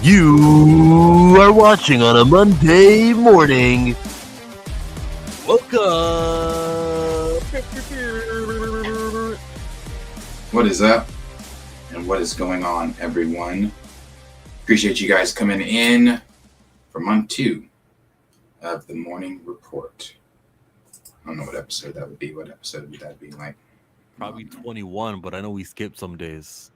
You are watching on a Monday morning. Welcome. What is up and what is going on, everyone? Appreciate you guys coming in for month 2 of the morning report. I don't know what episode that would be. What episode would that be like? Probably 21, but I know we skipped some days.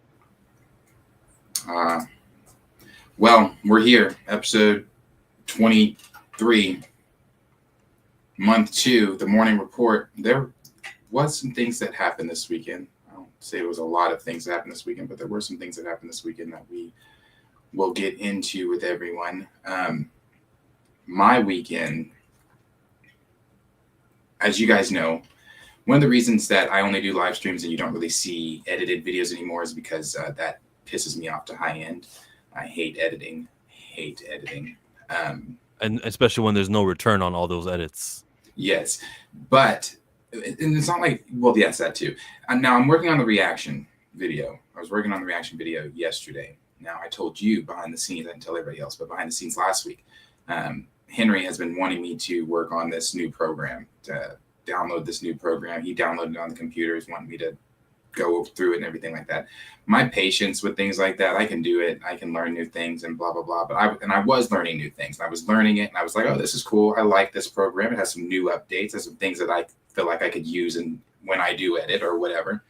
Well, we're here, episode 23, month 2, the morning report. There was some things that happened this weekend. I don't say it was a lot of things that happened this weekend, but there were some things that happened this weekend that we will get into with everyone. My weekend, as you guys know, one of the reasons that I only do live streams and you don't really see edited videos anymore is because that pisses me off to high end. I hate editing. And especially when there's no return on all those edits. Yes, but and it's not like, well, yes, that too. And now I'm working on the reaction video. I was working on the reaction video yesterday. Now I told you behind the scenes, I didn't tell everybody else, but behind the scenes last week, Henry has been wanting me to work on this new program, to download this new program. He downloaded it on the computer. He's wanting me to go through it and everything like that. My patience with things like that, I can do it. I can learn new things and blah, blah, blah. But I was learning new things. I was learning it and I was like, oh, this is cool. I like this program. It has some new updates. There's some things that I feel like I could use when I do edit or whatever.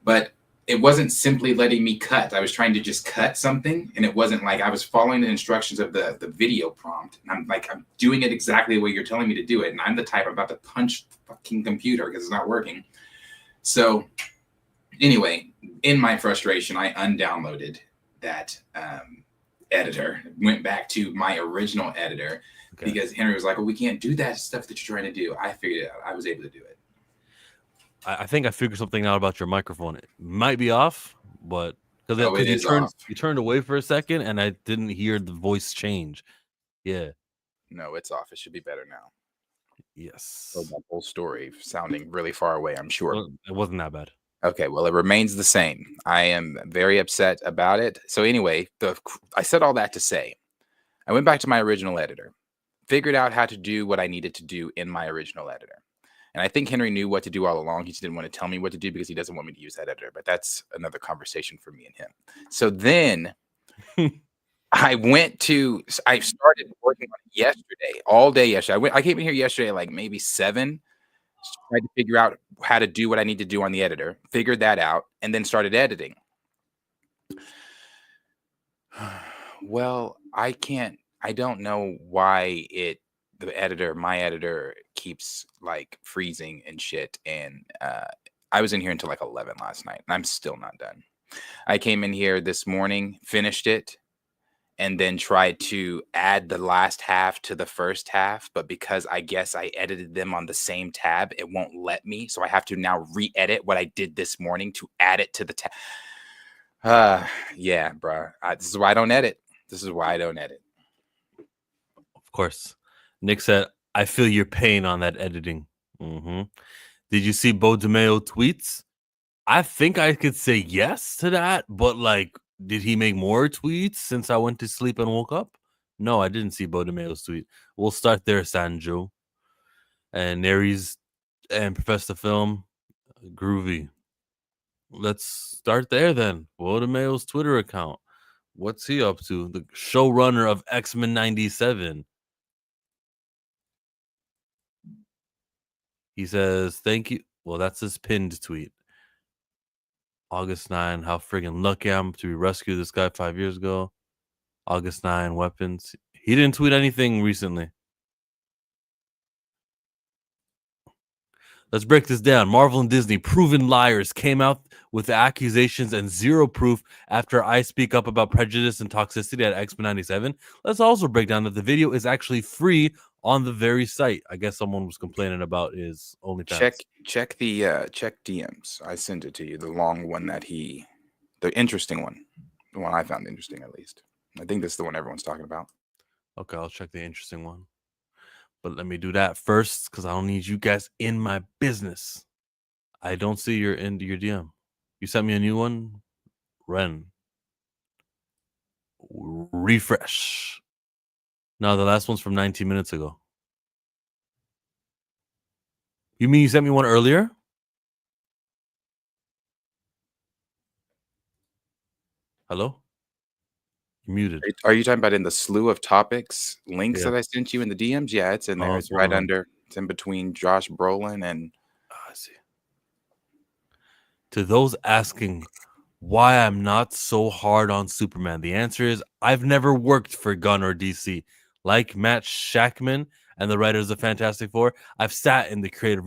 But it wasn't simply letting me cut. I was trying to just cut something, and it wasn't like I was following the instructions of the video prompt. And I'm doing it exactly the way you're telling me to do it. And I'm the type, I'm about to punch the fucking computer because it's not working. So anyway, in my frustration, I undownloaded that editor, went back to my original editor because Henry was like, well, we can't do that stuff that you're trying to do. I figured it out. I was able to do it. I think I figured something out about your microphone. It might be off, but because you turned away for a second and I didn't hear the voice change. Yeah. No, it's off. It should be better now. Yes. So that whole story sounding really far away, I'm sure. Well, it wasn't that bad. Okay, well, it remains the same. I am very upset about it. So anyway, I said all that to say, I went back to my original editor, figured out how to do what I needed to do in my original editor. And I think Henry knew what to do all along. He just didn't want to tell me what to do because he doesn't want me to use that editor. But that's another conversation for me and him. So then I started working on it yesterday, all day yesterday. I came in here yesterday at like maybe 7, tried to figure out how to do what I need to do on the editor, figured that out, and then started editing. Well, I don't know why my editor keeps like freezing and shit. And I was in here until like 11 last night and I'm still not done. I came in here this morning, finished it, and then tried to add the last half to the first half. But because I guess I edited them on the same tab, it won't let me. So I have to now re-edit what I did this morning to add it to the tab. Yeah, bro. This is why I don't edit. Of course. Nick said, I feel your pain on that editing. Mm-hmm. Did you see Bo DeMeo tweets? I think I could say yes to that, but like, did he make more tweets since I went to sleep and woke up? No, I didn't see Bo DeMeo's tweet. We'll start there, Sanjo. And Nery's and Professor Film, groovy. Let's start there then. Bo DeMeo's Twitter account. What's he up to? The showrunner of X-Men 97. He says, thank you. Well, that's his pinned tweet. August 9, how friggin' lucky I am to rescue this guy 5 years ago. August 9, weapons. He didn't tweet anything recently. Let's break this down. Marvel and Disney, proven liars, came out with accusations and zero proof after I speak up about prejudice and toxicity at X-Men 97. Let's also break down that the video is actually free on the very site. I guess someone was complaining about his OnlyFans. Check DMs. I sent it to you. The long one the interesting one, the one I found interesting at least. I think this is the one everyone's talking about. Okay, I'll check the interesting one. But let me do that first because I don't need you guys in my business. I don't see your DM. You sent me a new one, Ren. Refresh. No, the last one's from 19 minutes ago. You mean you sent me one earlier? Hello? You're muted. Are you talking about in the slew of topics links Yeah. that I sent you in the DMs? Yeah, it's in there. Oh, it's It's one of right them. under. It's in between Josh Brolin and I see. To those asking why I'm not so hard on Superman, the answer is I've never worked for Gunn or DC. Like Matt Shackman and the writers of Fantastic Four, I've sat in the creative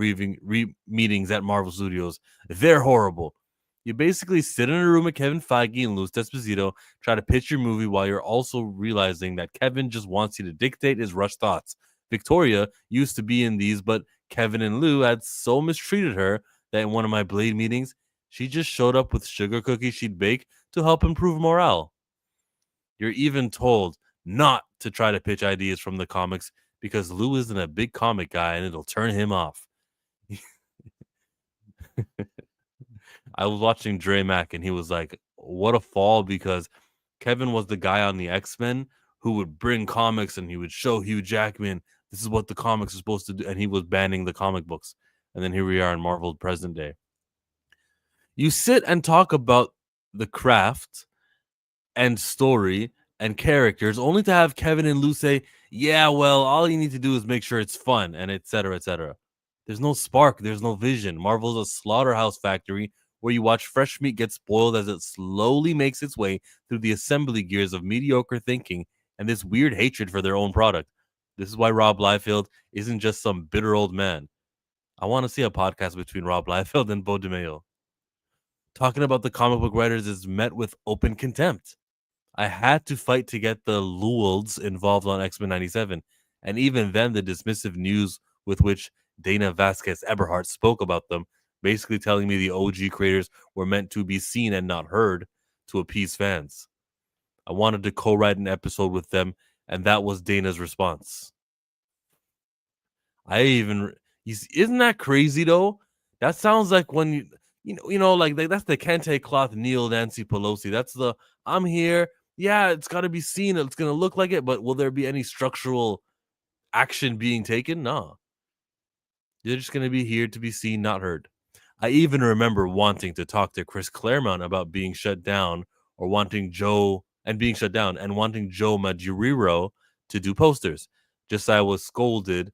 meetings at Marvel Studios. They're horrible. You basically sit in a room with Kevin Feige and Louis Esposito, try to pitch your movie while you're also realizing that Kevin just wants you to dictate his rush thoughts. Victoria used to be in these, but Kevin and Lou had so mistreated her that in one of my Blade meetings, she just showed up with sugar cookies she'd bake to help improve morale. You're even told not to try to pitch ideas from the comics because Lou isn't a big comic guy and it'll turn him off. I was watching Dre Mack and he was like, what a fall, because Kevin was the guy on the X-Men who would bring comics and he would show Hugh Jackman, this is what the comics are supposed to do. And he was banning the comic books. And then here we are in Marvel present day. You sit and talk about the craft and story and characters, only to have Kevin and Lou say, yeah, well, all you need to do is make sure it's fun, and etc. etc. There's no spark, there's no vision. Marvel's a slaughterhouse factory where you watch fresh meat get spoiled as it slowly makes its way through the assembly gears of mediocre thinking and this weird hatred for their own product. This is why Rob Liefeld isn't just some bitter old man. I want to see a podcast between Rob Liefeld and Bo DeMeo. Talking about the comic book writers is met with open contempt. I had to fight to get the Lewolds involved on X-Men 97, and even then the dismissive news with which Dana Vasquez Eberhardt spoke about them, basically telling me the OG creators were meant to be seen and not heard to appease fans. I wanted to co-write an episode with them, and that was Dana's response. I even isn't that crazy though? That sounds like when like that's the Kente cloth Neil Nancy Pelosi. That's the I'm here. Yeah, it's got to be seen. It's gonna look like it, but will there be any structural action being taken? No. They're just gonna be here to be seen, not heard. I even remember wanting to talk to Chris Claremont about being shut down or wanting Joe and being shut down and wanting Joe Majuriro to do posters. Just I was scolded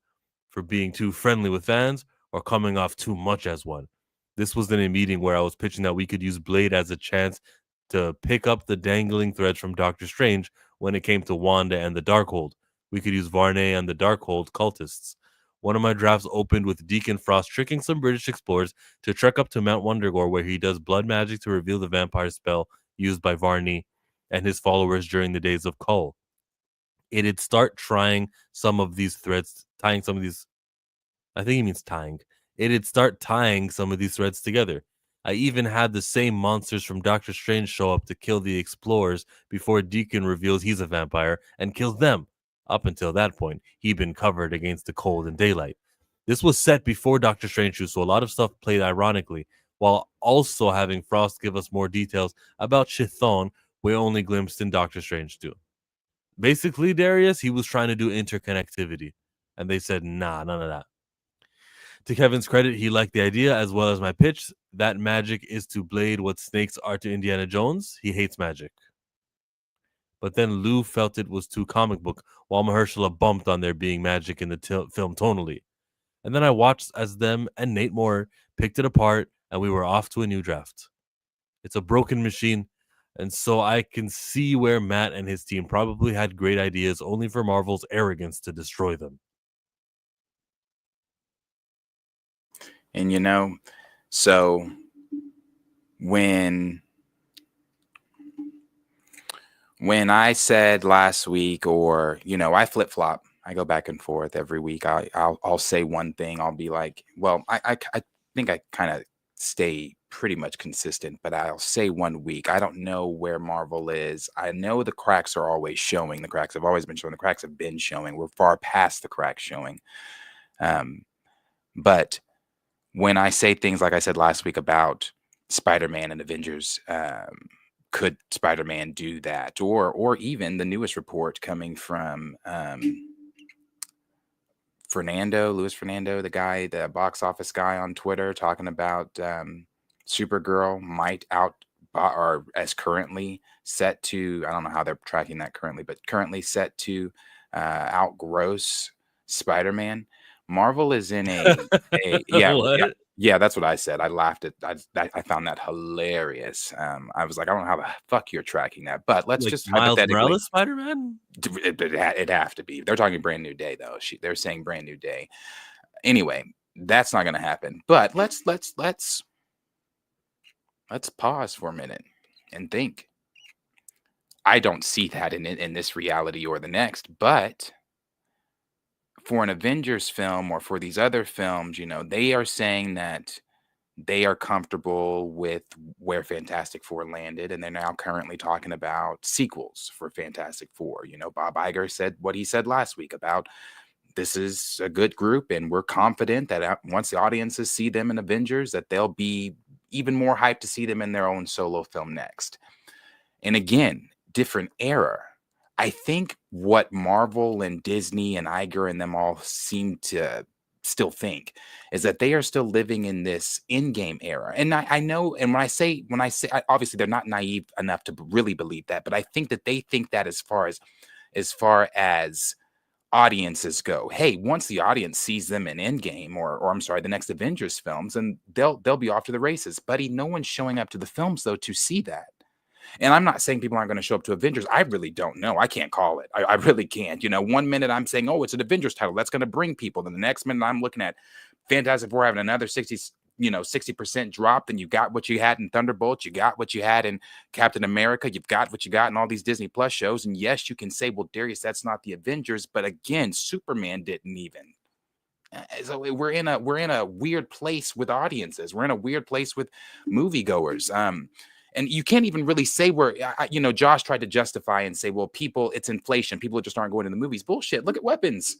for being too friendly with fans or coming off too much as one. This was in a meeting where I was pitching that we could use Blade as a chance to pick up the dangling threads from Doctor Strange when it came to Wanda and the Darkhold. We could use Varney and the Darkhold cultists. One of my drafts opened with Deacon Frost tricking some British explorers to trek up to Mount Wondergore, where he does blood magic to reveal the vampire spell used by Varney and his followers during the days of Kull. It'd start trying some of these threads, tying some of these, I think he means tying. It'd start tying some of these threads together. I even had the same monsters from Doctor Strange show up to kill the explorers before Deacon reveals he's a vampire and kills them. Up until that point, he'd been covered against the cold and daylight. This was set before Doctor Strange 2, so a lot of stuff played ironically, while also having Frost give us more details about Chthon we only glimpsed in Doctor Strange 2. Basically, Darius, he was trying to do interconnectivity, and they said, nah, none of that. To Kevin's credit, he liked the idea as well as my pitch. That magic is to Blade what snakes are to Indiana Jones. He hates magic. But then Lou felt it was too comic book, while Mahershala bumped on there being magic in the film tonally. And then I watched as them and Nate Moore picked it apart, and we were off to a new draft. It's a broken machine, and so I can see where Matt and his team probably had great ideas, only for Marvel's arrogance to destroy them. And so when I said last week, or I flip flop. I go back and forth every week. I'll say one thing. I'll be like, well, I think I kind of stay pretty much consistent, but I'll say one week. I don't know where Marvel is. I know the cracks are always showing. The cracks have always been showing. The cracks have been showing. We're far past the cracks showing. But when I say things like I said last week about Spider-Man and Avengers could Spider-Man do that? Or even the newest report coming from Luis Fernando, the guy, the box office guy on Twitter, talking about Supergirl might or as currently set to, I don't know how they're tracking that currently, but currently set to outgross Spider-Man. Marvel is in What? yeah, that's what I said. I laughed at I found that hilarious. I was like, I don't know how the fuck you're tracking that, but let's Like just Miles hypothetically, Morales Spider-Man? it'd have to be. They're talking brand new day though. They're saying brand new day. Anyway, that's not going to happen. But let's pause for a minute and think. I don't see that in this reality or the next, but for an Avengers film or for these other films, they are saying that they are comfortable with where Fantastic Four landed, and they're now currently talking about sequels for Fantastic Four. Bob Iger said what he said last week about this is a good group, and we're confident that once the audiences see them in Avengers, that they'll be even more hyped to see them in their own solo film next. And again, different era. I think what Marvel and Disney and Iger and them all seem to still think is that they are still living in this in-game era. And I know, and obviously they're not naive enough to really believe that, but I think that they think that as far as audiences go. Hey, once the audience sees them in Endgame or I'm sorry, the next Avengers films, and they'll be off to the races. Buddy, no one's showing up to the films though to see that. And I'm not saying people aren't going to show up to Avengers. I really don't know. I can't call it. I really can't. 1 minute I'm saying, oh, it's an Avengers title. That's going to bring people. Then the next minute I'm looking at Fantastic Four having another 60% drop. Then you got what you had in Thunderbolts. You got what you had in Captain America. You've got what you got in all these Disney Plus shows. And yes, you can say, well, Darius, that's not the Avengers. But again, Superman didn't even. So we're in a weird place with audiences. We're in a weird place with moviegoers. And you can't even really say Josh tried to justify and say, well, it's inflation. People just aren't going to the movies. Bullshit. Look at Weapons.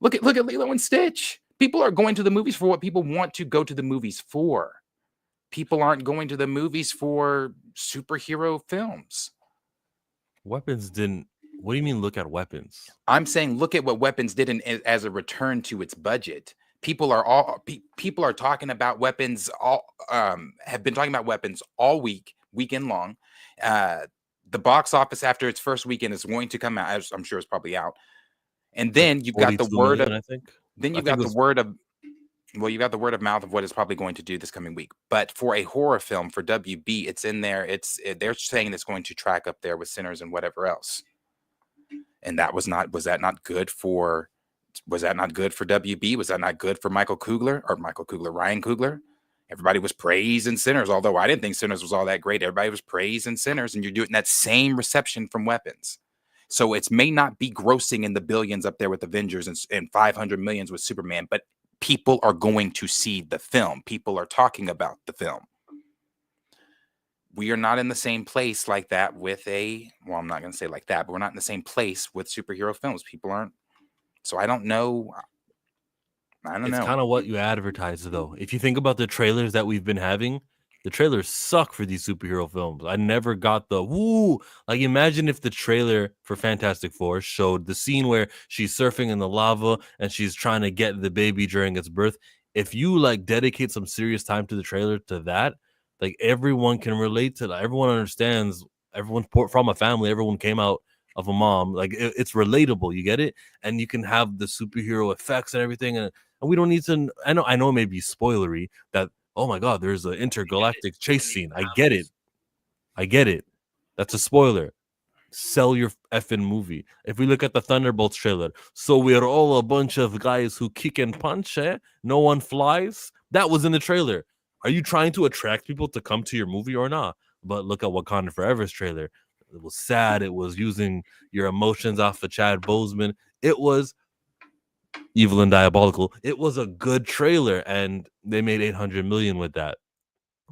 Look at Lilo and Stitch. People are going to the movies for what people want to go to the movies for. People aren't going to the movies for superhero films. Weapons didn't. What do you mean look at Weapons? I'm saying look at what Weapons did as a return to its budget. People are talking about Weapons have been talking about Weapons all weekend long. The box office after its first weekend is going to come out. I'm sure it's probably out. And then you've got the word million, of I think. Then you've got the word of you got the word of mouth of what it's probably going to do this coming week. But for a horror film for WB, it's in there. They're saying it's going to track up there with Sinners and whatever else. And was that not good for WB? Was that not good for Ryan Coogler? Everybody was praising Sinners, although I didn't think Sinners was all that great. Everybody was praising Sinners, and you're doing that same reception from Weapons. So it may not be grossing in the billions up there with Avengers and 500 millions with Superman, but people are going to see the film. People are talking about the film. We are not in the same place like that with I'm not going to say like that, but we're not in the same place with superhero films. People aren't. So I don't know. It's kind of what you advertise, though. If you think about the trailers that we've been having, the trailers suck for these superhero films. I never got the woo. Like, imagine if the trailer for Fantastic Four showed the scene where she's surfing in the lava and she's trying to get the baby during its birth. If you dedicate some serious time to the trailer to that, everyone can relate to that. Everyone understands. Everyone from a family. Everyone came out of a mom. It's relatable. You get it, and you can have the superhero effects and everything. And we don't need to. I know it may be spoilery that, oh my god, there's an intergalactic chase scene. I get it. That's a spoiler. Sell your effing movie. If we look at the Thunderbolts trailer, so we're all a bunch of guys who kick and punch, no one flies. That was in the trailer. Are you trying to attract people to come to your movie or not? But look at Wakanda Forever's trailer. It was sad. It was using your emotions off of Chad Boseman. It was evil and diabolical. It was a good trailer, and they made 800 million with that.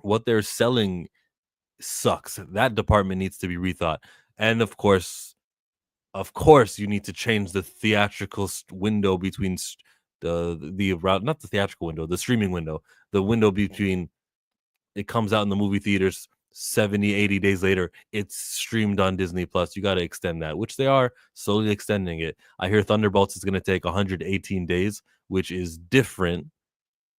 What they're selling sucks. That department needs to be rethought. And of course, you need to change the theatrical window between not the theatrical window, the streaming window, the window between it comes out in the movie theaters, 70, 80 days later, it's streamed on Disney Plus. You got to extend that, which they are slowly extending it. I hear Thunderbolts is going to take 118 days, which is different.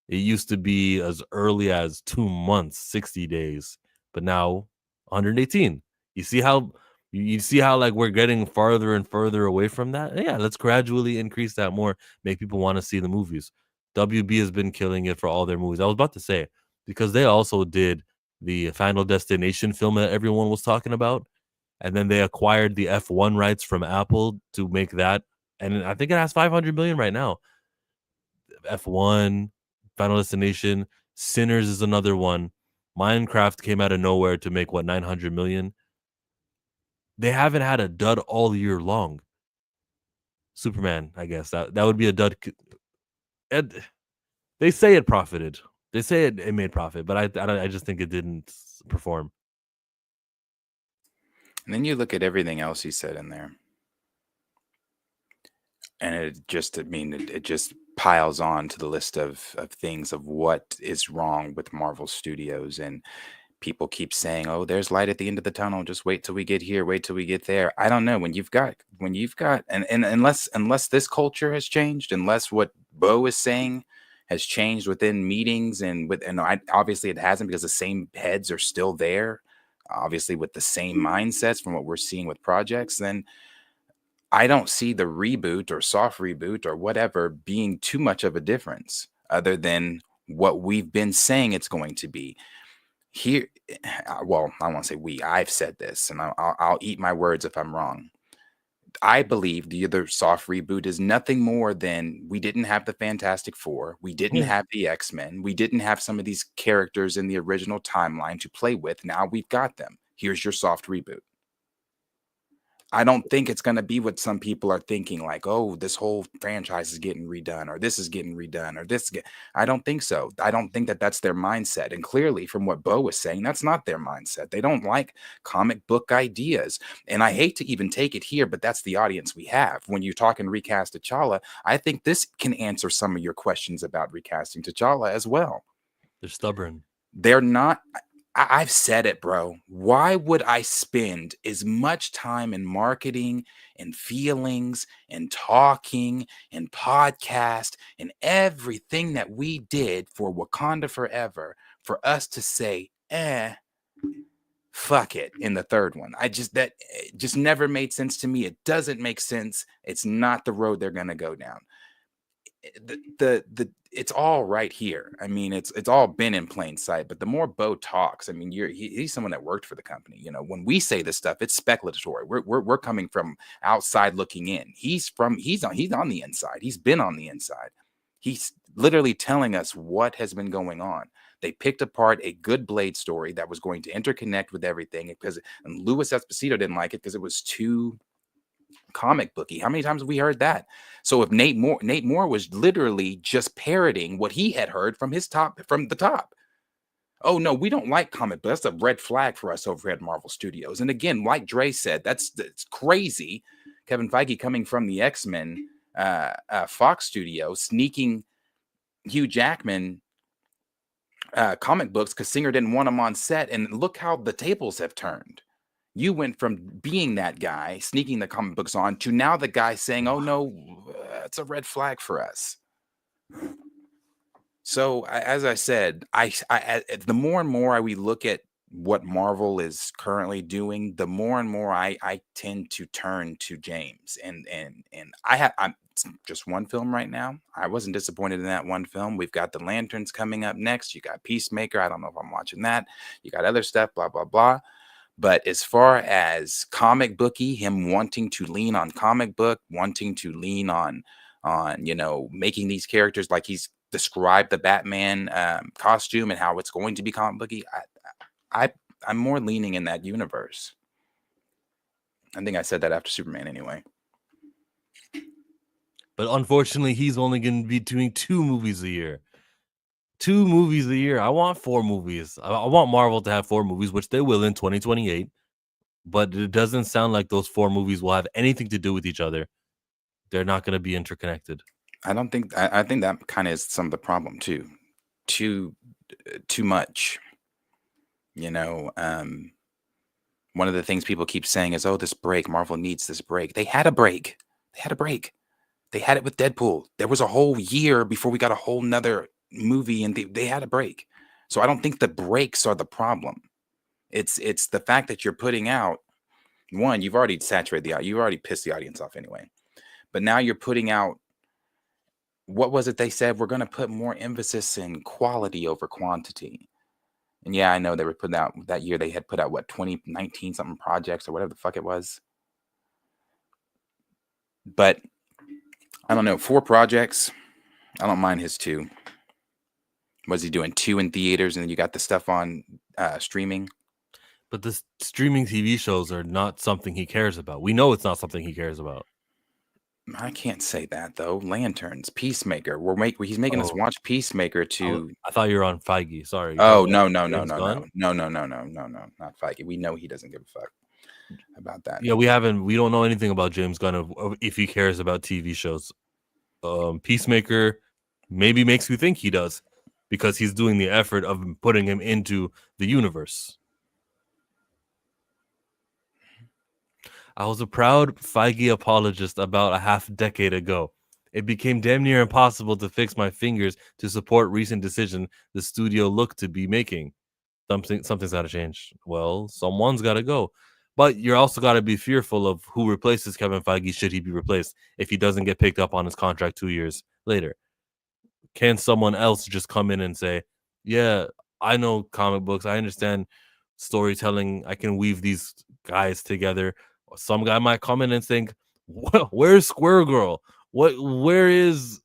It used to be as early as 2 months, 60 days, but now 118. You see how you see how like we're getting farther and further away from that? Yeah, let's gradually increase that more, make people want to see the movies. WB has been killing it for all their movies. I was about to say because they also did the Final Destination film that everyone was talking about, and then they acquired the F1 rights from Apple to make that, and I think it has 500 million right now. F1, Final Destination, Sinners is another one. Minecraft came out of nowhere to make what 900 million. They haven't had a dud all year long. Superman, I guess that would be a dud. They say it profited. They say it made profit, but I just think it didn't perform. And then you look at everything else he said in there, and it just piles on to the list of things of what is wrong with Marvel Studios. And people keep saying, "Oh, there's light at the end of the tunnel. Just wait till we get here. Wait till we get there." I don't know. And unless this culture has changed, unless what Bo is saying has changed within meetings obviously it hasn't, because the same heads are still there, obviously with the same mindsets from what we're seeing with projects, then I don't see the reboot or soft reboot or whatever being too much of a difference other than what we've been saying it's going to be. Here, well, I won't say we. I've said this, and I'll eat my words if I'm wrong. I believe the other soft reboot is nothing more than we didn't have the Fantastic Four, we didn't Yeah. have the X-Men, we didn't have some of these characters in the original timeline to play with. Now we've got them. Here's your soft reboot. I don't think it's going to be what some people are thinking, like, oh, this whole franchise is getting redone, or this is getting redone, or I don't think so. I don't think that that's their mindset. And clearly, from what Bo was saying, that's not their mindset. They don't like comic book ideas. And I hate to even take it here, but that's the audience we have. When you're talking recast T'Challa, I think this can answer some of your questions about recasting T'Challa as well. They're stubborn. They're not. I've said it, bro. Why would I spend as much time in marketing and feelings and talking and podcast and everything that we did for Wakanda Forever for us to say, fuck it in the third one? That it just never made sense to me. It doesn't make sense. It's not the road they're going to go down. It's all right here. I mean, it's all been in plain sight. But the more Bo talks, I mean, he's someone that worked for the company. You know, when we say this stuff, it's speculatory. We're coming from outside looking in. He's on the inside. He's been on the inside. He's literally telling us what has been going on. They picked apart a good Blade story that was going to interconnect with everything, and Louis Esposito didn't like it because it was too comic booky. How many times have we heard that? So if Nate Moore was literally just parroting what he had heard from the top. Oh no, we don't like comic books. That's a red flag for us over at Marvel Studios. And again, like Dre said, that's crazy. Kevin Feige coming from the X-Men Fox studio, sneaking Hugh Jackman comic books because Singer didn't want him on set. And look how the tables have turned. You went from being that guy, sneaking the comic books on, to now the guy saying, oh, no, it's a red flag for us. So, as I said, the more and more we look at what Marvel is currently doing, the more and more I tend to turn to James. And I'm just one film right now. I wasn't disappointed in that one film. We've got The Lanterns coming up next. You got Peacemaker. I don't know if I'm watching that. You got other stuff, blah, blah, blah. But as far as comic booky, him wanting to lean on comic book, wanting to lean on making these characters like he's described the Batman costume and how it's going to be comic booky, I'm more leaning in that universe. I think I said that after Superman anyway. But unfortunately, he's only going to be doing 2 movies a year. 2 movies a year. I want 4 movies. I want Marvel to have 4 movies, which they will in 2028. But it doesn't sound like those 4 movies will have anything to do with each other. They're not going to be interconnected. I don't think. I think that kind of is some of the problem too. Too much. You know, one of the things people keep saying is, "Oh, this break, Marvel needs this break." They had a break. They had a break. They had it with Deadpool. There was a whole year before we got a whole nother movie, and they had a break. So I don't think the breaks are the problem. It's the fact that you're putting out one, you've already saturated you already pissed the audience off anyway. But now you're putting out, what was it they said? We're gonna put more emphasis in quality over quantity. And yeah, I know they were putting out that year, they had put out what, 2019 something projects or whatever the fuck it was. But I don't know, 4 projects. I don't mind his 2. Was he doing 2 in theaters and then you got the stuff on streaming? But the streaming TV shows are not something he cares about. We know it's not something he cares about. I can't say that though. Lanterns, Peacemaker. He's making us Oh, watch Peacemaker to. I thought you were on Feige. Sorry. You Oh talking no about no no James no Gunn? no no no no no no no, not Feige. We know he doesn't give a fuck about that. Yeah, we don't know anything about James Gunn of if he cares about TV shows. Peacemaker maybe makes you think he does because he's doing the effort of putting him into the universe. I was a proud Feige apologist about a half decade ago. It became damn near impossible to fix my fingers to support recent decision the studio looked to be making. Something's got to change. Well, someone's got to go. But you're also got to be fearful of who replaces Kevin Feige should he be replaced if he doesn't get picked up on his contract 2 years later. Can someone else just come in and say, "Yeah, I know comic books. I understand storytelling. I can weave these guys together." Some guy might come in and think, "Where's Squirrel Girl? Where is?"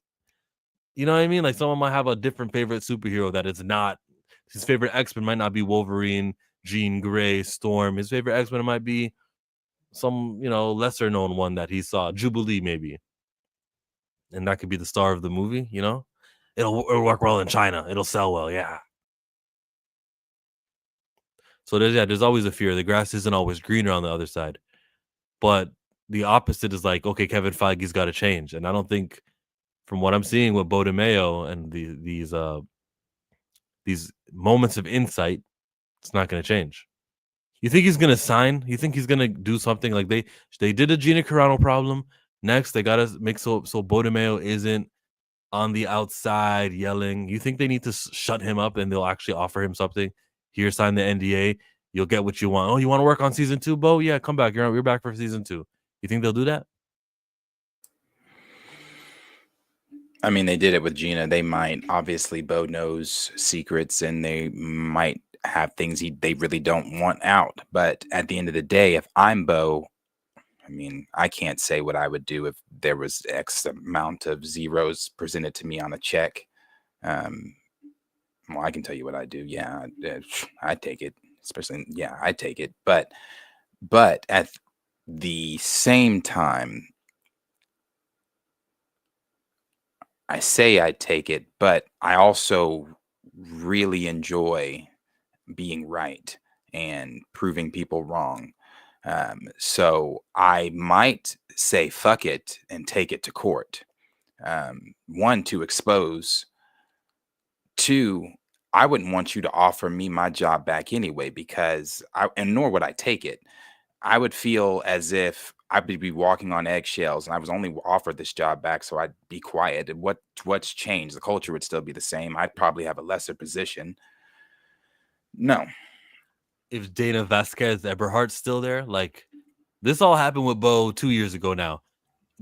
You know what I mean? Like someone might have a different favorite superhero that is not his favorite X-Men might not be Wolverine, Jean Grey, Storm. His favorite X-Men might be some, lesser known one that he saw, Jubilee maybe. And that could be the star of the movie, It'll work well in China. It'll sell well, yeah. So there's always a fear. The grass isn't always greener on the other side. But the opposite is like, okay, Kevin Feige's got to change. And I don't think from what I'm seeing with Bo DeMayo and these moments of insight, it's not going to change. You think he's gonna sign? You think he's gonna do something like they did a Gina Carano problem? Next, they gotta make so Bo DeMayo isn't on the outside yelling. You think they need to shut him up and they'll actually offer him something? Here, sign the NDA. You'll get what you want. Oh, you want to work on season 2, Bo? Yeah, come back. You're back for season 2. You think they'll do that? I mean, they did it with Gina. They might. Obviously, Bo knows secrets, and they might have things they really don't want out. But at the end of the day, if I'm Bo, I mean, I can't say what I would do if there was X amount of zeros presented to me on a check. Well, I can tell you what I do. Yeah, I take it. Especially, yeah, I take it. But at the same time, I say I take it, but I also really enjoy being right and proving people wrong. So I might say fuck it and take it to court. One, to expose. Two, I wouldn't want you to offer me my job back anyway, because and nor would I take it. I would feel as if I would be walking on eggshells and I was only offered this job back, so I'd be quiet. And what's changed? The culture would still be the same. I'd probably have a lesser position. No. If Dana Vasquez Eberhardt's still there, like this all happened with Bo 2 years ago now.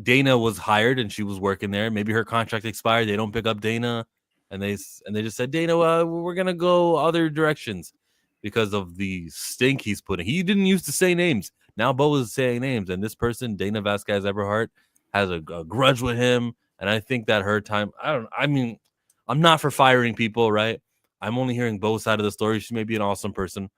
Dana was hired and she was working there. Maybe her contract expired. They don't pick up Dana, and they just said, Dana, we're gonna go other directions because of the stink he's putting. He didn't used to say names. Now Bo is saying names, and this person, Dana Vasquez Eberhardt, has a grudge with him. And I think that her time. I'm not for firing people, right? I'm only hearing Bo's side of the story. She may be an awesome person,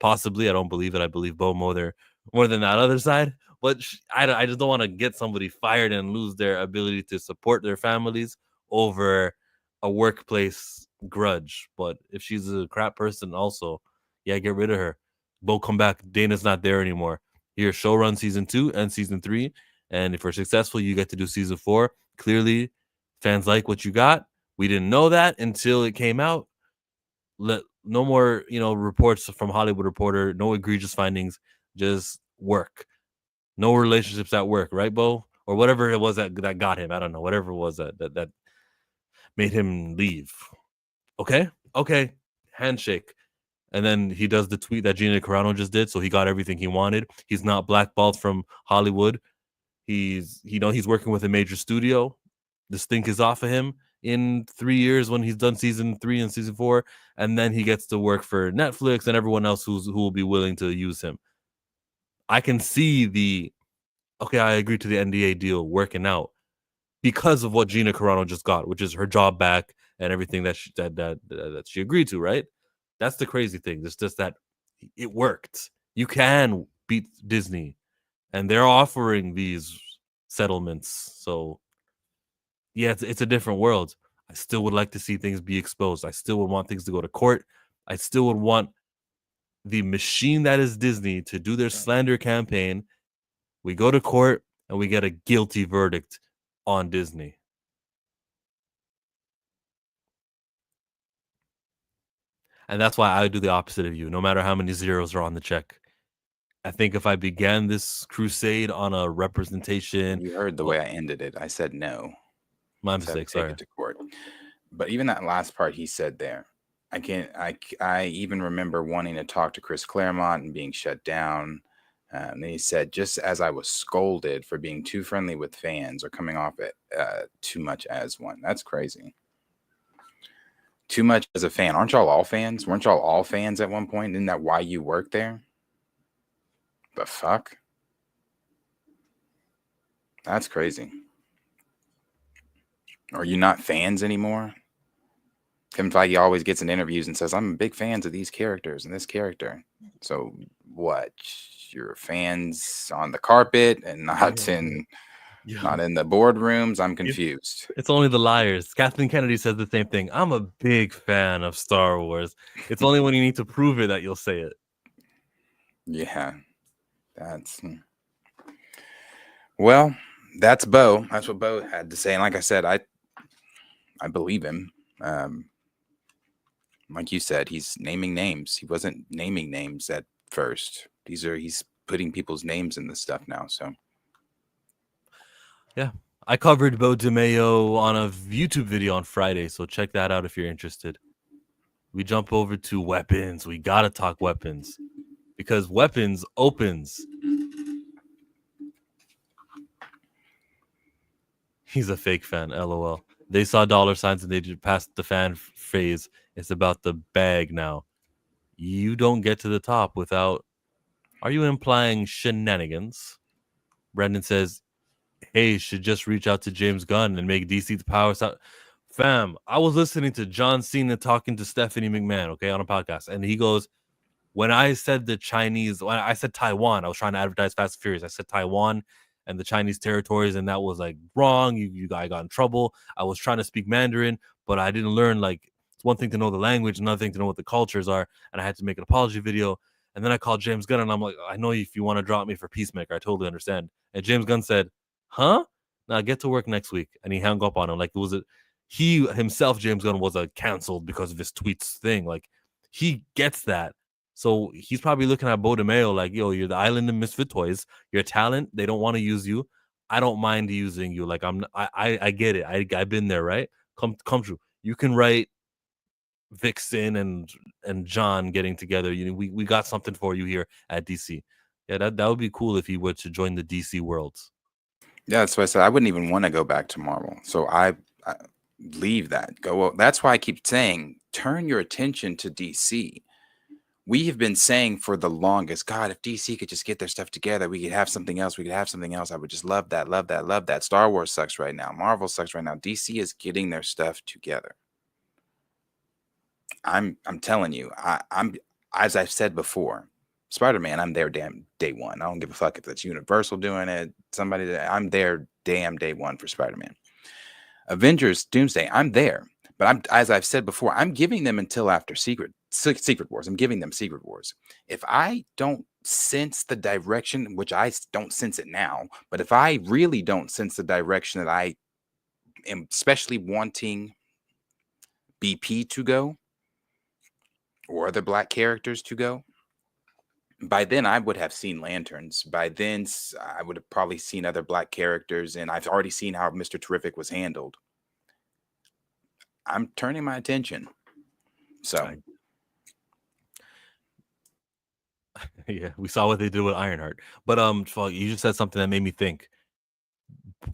possibly. I don't believe it. I believe Bo more than that other side. But I just don't want to get somebody fired and lose their ability to support their families over a workplace grudge. But if she's a crap person, also, yeah, get rid of her. Bo, come back. Dana's not there anymore. Here, show run season 2 and season 3. And if we're successful, you get to do season 4. Clearly, fans like what you got. We didn't know that until it came out. no more, reports from Hollywood Reporter, no egregious findings, just work. No relationships at work, right, Bo? Or whatever it was that got him. I don't know. Whatever it was that made him leave. Okay? Okay. Handshake. And then he does the tweet that Gina Carano just did, so he got everything he wanted. He's not blackballed from Hollywood. He's working with a major studio. The stink is off of him in 3 years when he's done season 3 and season 4, and then he gets to work for Netflix and everyone else who will be willing to use him. I can see okay, I agree to the NDA deal working out because of what Gina Carano just got, which is her job back and everything that she agreed to, right? That's the crazy thing. It's just that it worked. You can beat Disney, and they're offering these settlements. So yeah, it's a different world. I still would like to see things be exposed. I still would want things to go to court. I still would want the machine that is Disney to do their slander campaign. We go to court and we get a guilty verdict on Disney. And that's why I do the opposite of you, no matter how many zeros are on the check. I think if I began this crusade on a representation, You heard the way I ended it. I said no. my Let's have mistake, to take sorry. it to court. But even that last part he said there, I even remember wanting to talk to Chris Claremont and being shut down. And he said, just as I was scolded for being too friendly with fans or coming off it too much as one. That's crazy. Too much as a fan. Aren't y'all all fans? Weren't y'all all fans at one point? Isn't that why you work there? The fuck? That's crazy. Are you not fans anymore? Kevin Feige always gets in interviews and says, I'm big fans of these characters and this character. So what? You're fans on the carpet and not in the boardrooms? I'm confused. It's only the liars. Kathleen Kennedy says the same thing. I'm a big fan of Star Wars. It's only when you need to prove it that you'll say it. Yeah. Well, that's Bo. That's what Bo had to say. And like I said, I believe him. Like you said, he's naming names. He wasn't naming names at first. He's putting people's names in this stuff now. So yeah, I covered Bo DeMayo on a YouTube video on Friday, so check that out if you're interested. We jump over to weapons. We gotta talk weapons because weapons opens. He's a fake fan, lol. They saw dollar signs and they just passed the fan phase. It's about the bag now. You don't get to the top without. Are you implying shenanigans? Brendan says, hey, should just reach out to James Gunn and make DC the powerhouse out. Fam, I was listening to John Cena talking to Stephanie McMahon, okay, on a podcast, and he goes, when I said when I said Taiwan, I was trying to advertise Fast and Furious. I said Taiwan and the Chinese territories, and that was like wrong. I got in trouble. I was trying to speak Mandarin, but I didn't learn. Like, it's one thing to know the language, another thing to know what the cultures are, and I had to make an apology video. And then I called James Gunn, and I'm like, I know if you want to drop me for Peacemaker, I totally understand. And James Gunn said, huh? Now get to work next week. And he hung up on him. Like, he himself, James Gunn, was canceled because of his tweets thing. Like, he gets that. So he's probably looking at Bo DeMayo like, yo, you're the island of misfit toys. You're a talent. They don't want to use you. I don't mind using you. Like, I get it. I've been there, right? Come true. You can write Vixen and John getting together. We got something for you here at DC. Yeah, that would be cool if he were to join the DC worlds. yeah, that's why I said I wouldn't even want to go back to Marvel. So I leave that. Go. That's why I keep saying turn your attention to DC. We have been saying for the longest, God, if DC could just get their stuff together, we could have something else. We could have something else. I would just love that, love that, love that. Star Wars sucks right now. Marvel sucks right now. DC is getting their stuff together. I'm telling you, I'm as I've said before, Spider-Man, I'm there damn day one. I don't give a fuck if it's Universal doing it. I'm there damn day one for Spider-Man. Avengers Doomsday, I'm there. But as I've said before, I'm giving them until after Secret Wars. I'm giving them Secret Wars. If I don't sense the direction, which I don't sense it now, but if I really don't sense the direction that I am especially wanting BP to go, or other black characters to go. By then, I would have seen Lanterns. By then, I would have probably seen other black characters, and I've already seen how Mr. Terrific was handled. I'm turning my attention. So, Yeah, we saw what they did with Ironheart. But fuck, you just said something that made me think.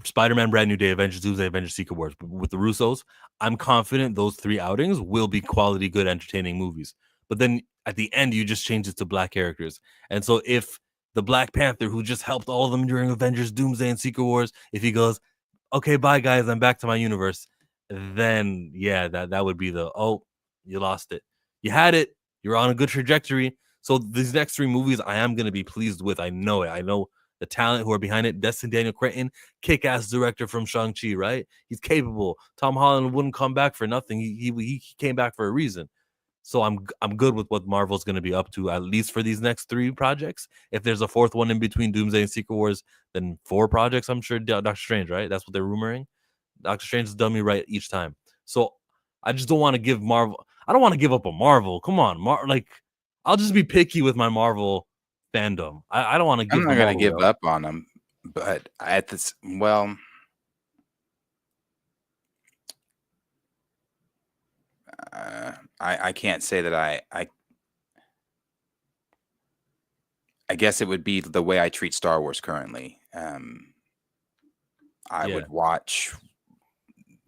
Spider-Man, Brand New Day, Avengers Doomsday, Avengers Secret Wars. With the Russos, I'm confident those 3 outings will be quality, good, entertaining movies. But then at the end, you just change it to black characters. And so if the Black Panther, who just helped all of them during Avengers Doomsday and Secret Wars, if he goes, okay, bye guys, I'm back to my universe, then yeah, that would be the, oh, you lost it. You had it. You're on a good trajectory. So these next 3 movies, I am going to be pleased with. I know it. I know the talent who are behind it. Destin Daniel Cretton, kick-ass director from Shang-Chi, right? He's capable. Tom Holland wouldn't come back for nothing. He came back for a reason. So I'm good with what Marvel's going to be up to, at least for these next 3 projects. If there's a 4th one in between Doomsday and Secret Wars, then 4 projects, I'm sure. Doctor Strange, right? That's what they're rumoring. Doctor Strange has done me right each time. So I just don't want to give Marvel. I don't want to give up on Marvel. Come on, like I'll just be picky with my Marvel fandom. I don't want to I'm give not them going all to the way give up. up on them. But at this, well, I can't say that I guess it would be the way I treat Star Wars currently. I Yeah. would watch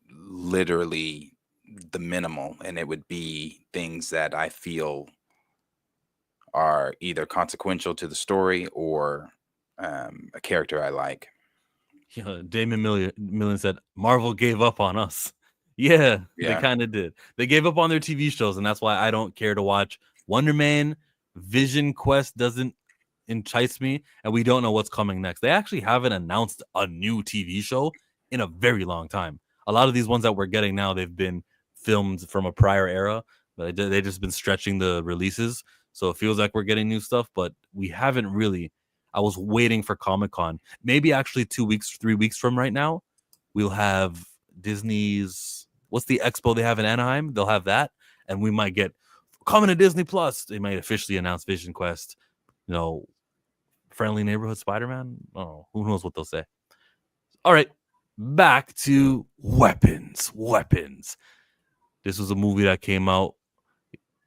literally the minimal, and it would be things that I feel are either consequential to the story or a character I like. Yeah, Damon Million said Marvel gave up on us. Yeah, they Yeah. kind of did. They gave up on their TV shows, and that's why I don't care to watch Wonder Man. Vision Quest doesn't entice me, and we don't know what's coming next. They actually haven't announced a new TV show in a very long time. A lot of these ones that we're getting now, they've been filmed from a prior era, but they've just been stretching the releases. So it feels like we're getting new stuff, but we haven't really. I was waiting for Comic-Con. Maybe actually 2 weeks, 3 weeks from right now, we'll have Disney's, what's the expo they have in Anaheim? They'll have that, and we might get coming to Disney Plus. They might officially announce Vision Quest, Friendly Neighborhood Spider-Man. Oh, who knows what they'll say. All right, back to weapons. This was a movie that came out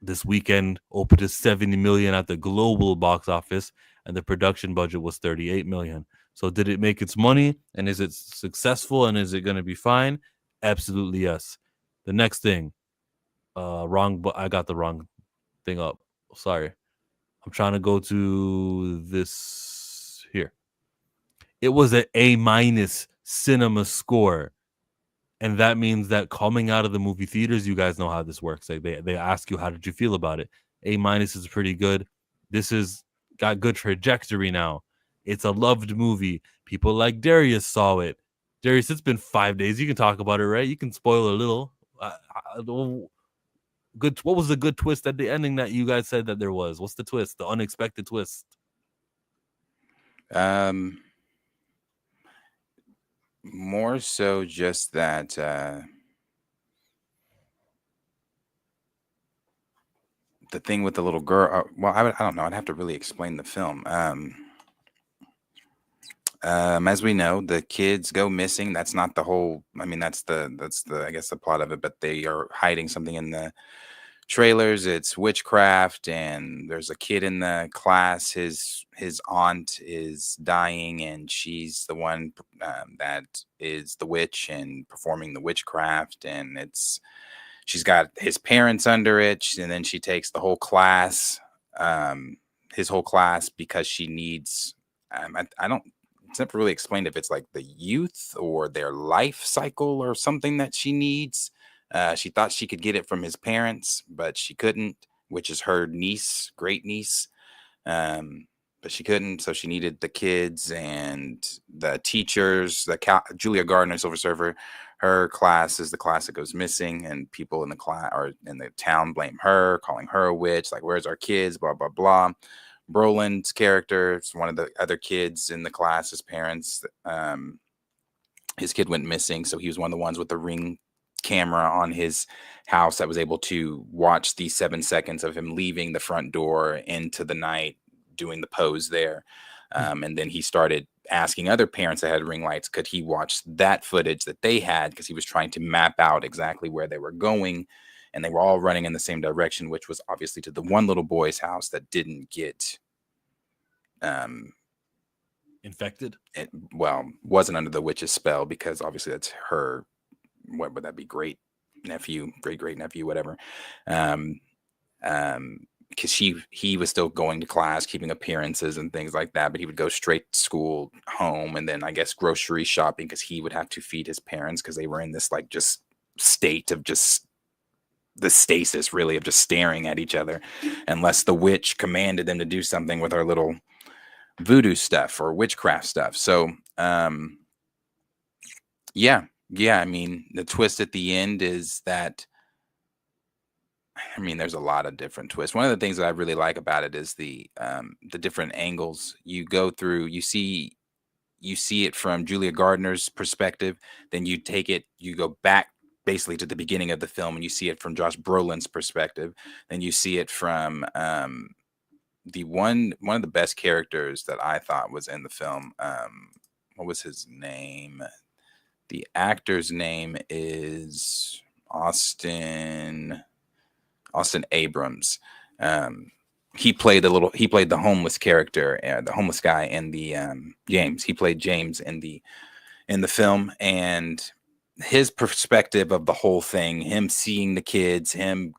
this weekend, opened to 70 million at the global box office, and the production budget was 38 million. So did it make its money, and is it successful, and is it going to be fine? Absolutely yes. The next thing, wrong, but I got the wrong thing up. Sorry. I'm trying to go to this here. It was an A- cinema score. And that means that coming out of the movie theaters, you guys know how this works. Like they ask you, how did you feel about it? A- is pretty good. This is got good trajectory now. It's a loved movie. People like Darius saw it. Darius, it's been 5 days. You can talk about it, right? You can spoil a little. Good. What was the good twist at the ending that you guys said that there was? What's the twist? The unexpected twist. More so just that the thing with the little girl. Well, I don't know. I'd have to really explain the film. As we know, the kids go missing. That's not the whole. I mean, that's the I guess the plot of it. But they are hiding something in the trailers. It's witchcraft, and there's a kid in the class. His aunt is dying, and she's the one that is the witch and performing the witchcraft. And she's got his parents under it, and then she takes the whole class, his whole class, because she needs. I don't. It's never really explained if it's like the youth or their life cycle or something that she needs. She thought she could get it from his parents, but she couldn't, which is her niece, great niece. But she couldn't, so she needed the kids and the teachers. Julia Gardner, Silver Surfer, her class is the class that goes missing, and people in the class or in the town blame her, calling her a witch. Like, where's our kids? Blah blah blah. Brolin's character is one of the other kids in the class. His parents, his kid went missing, so he was one of the ones with the ring camera on his house that was able to watch the 7 seconds of him leaving the front door into the night, doing the pose there. And then he started asking other parents that had ring lights, could he watch that footage that they had? Because he was trying to map out exactly where they were going. And they were all running in the same direction, which was obviously to the one little boy's house that didn't get Infected. it, well, wasn't under the witch's spell, because obviously that's her, what would that be, great nephew, great nephew, whatever. Because he was still going to class, keeping appearances and things like that, but he would go straight to school, home, and then I guess grocery shopping, because he would have to feed his parents, because they were in this like just state of just the stasis, really, of just staring at each other, unless the witch commanded them to do something with our little voodoo stuff or witchcraft stuff. So yeah, I mean, the twist at the end is that, I mean, there's a lot of different twists. One of the things that I really like about it is the different angles you go through. You see it from Julia Gardner's perspective, then you go back basically to the beginning of the film, and you see it from Josh Brolin's perspective, then you see it from the one of the best characters that I thought was in the film. What was his name? The actor's name is Austin Abrams. He played the homeless character, the homeless guy in the James. He played James in the film, and his perspective of the whole thing, him seeing the kids, him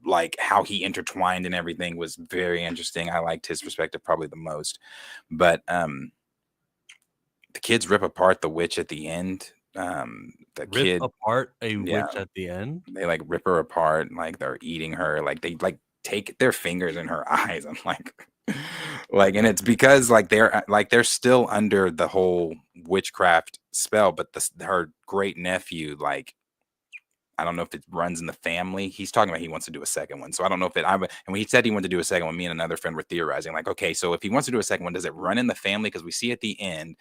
like how he intertwined and everything, was very interesting. I liked his perspective probably the most. But the kids rip apart the witch at the end. The Rip kid, apart a yeah, witch at the end. they like rip her apart, like they're eating her, like they like take their fingers in her eyes. I'm like, and it's because like they're still under the whole witchcraft spell, but her great nephew, like, I don't know if it runs in the family. He's talking about he wants to do a second one. So I don't know if and when he said he wanted to do a second one, me and another friend were theorizing, like, okay, so if he wants to do a second one, does it run in the family? Because we see at the end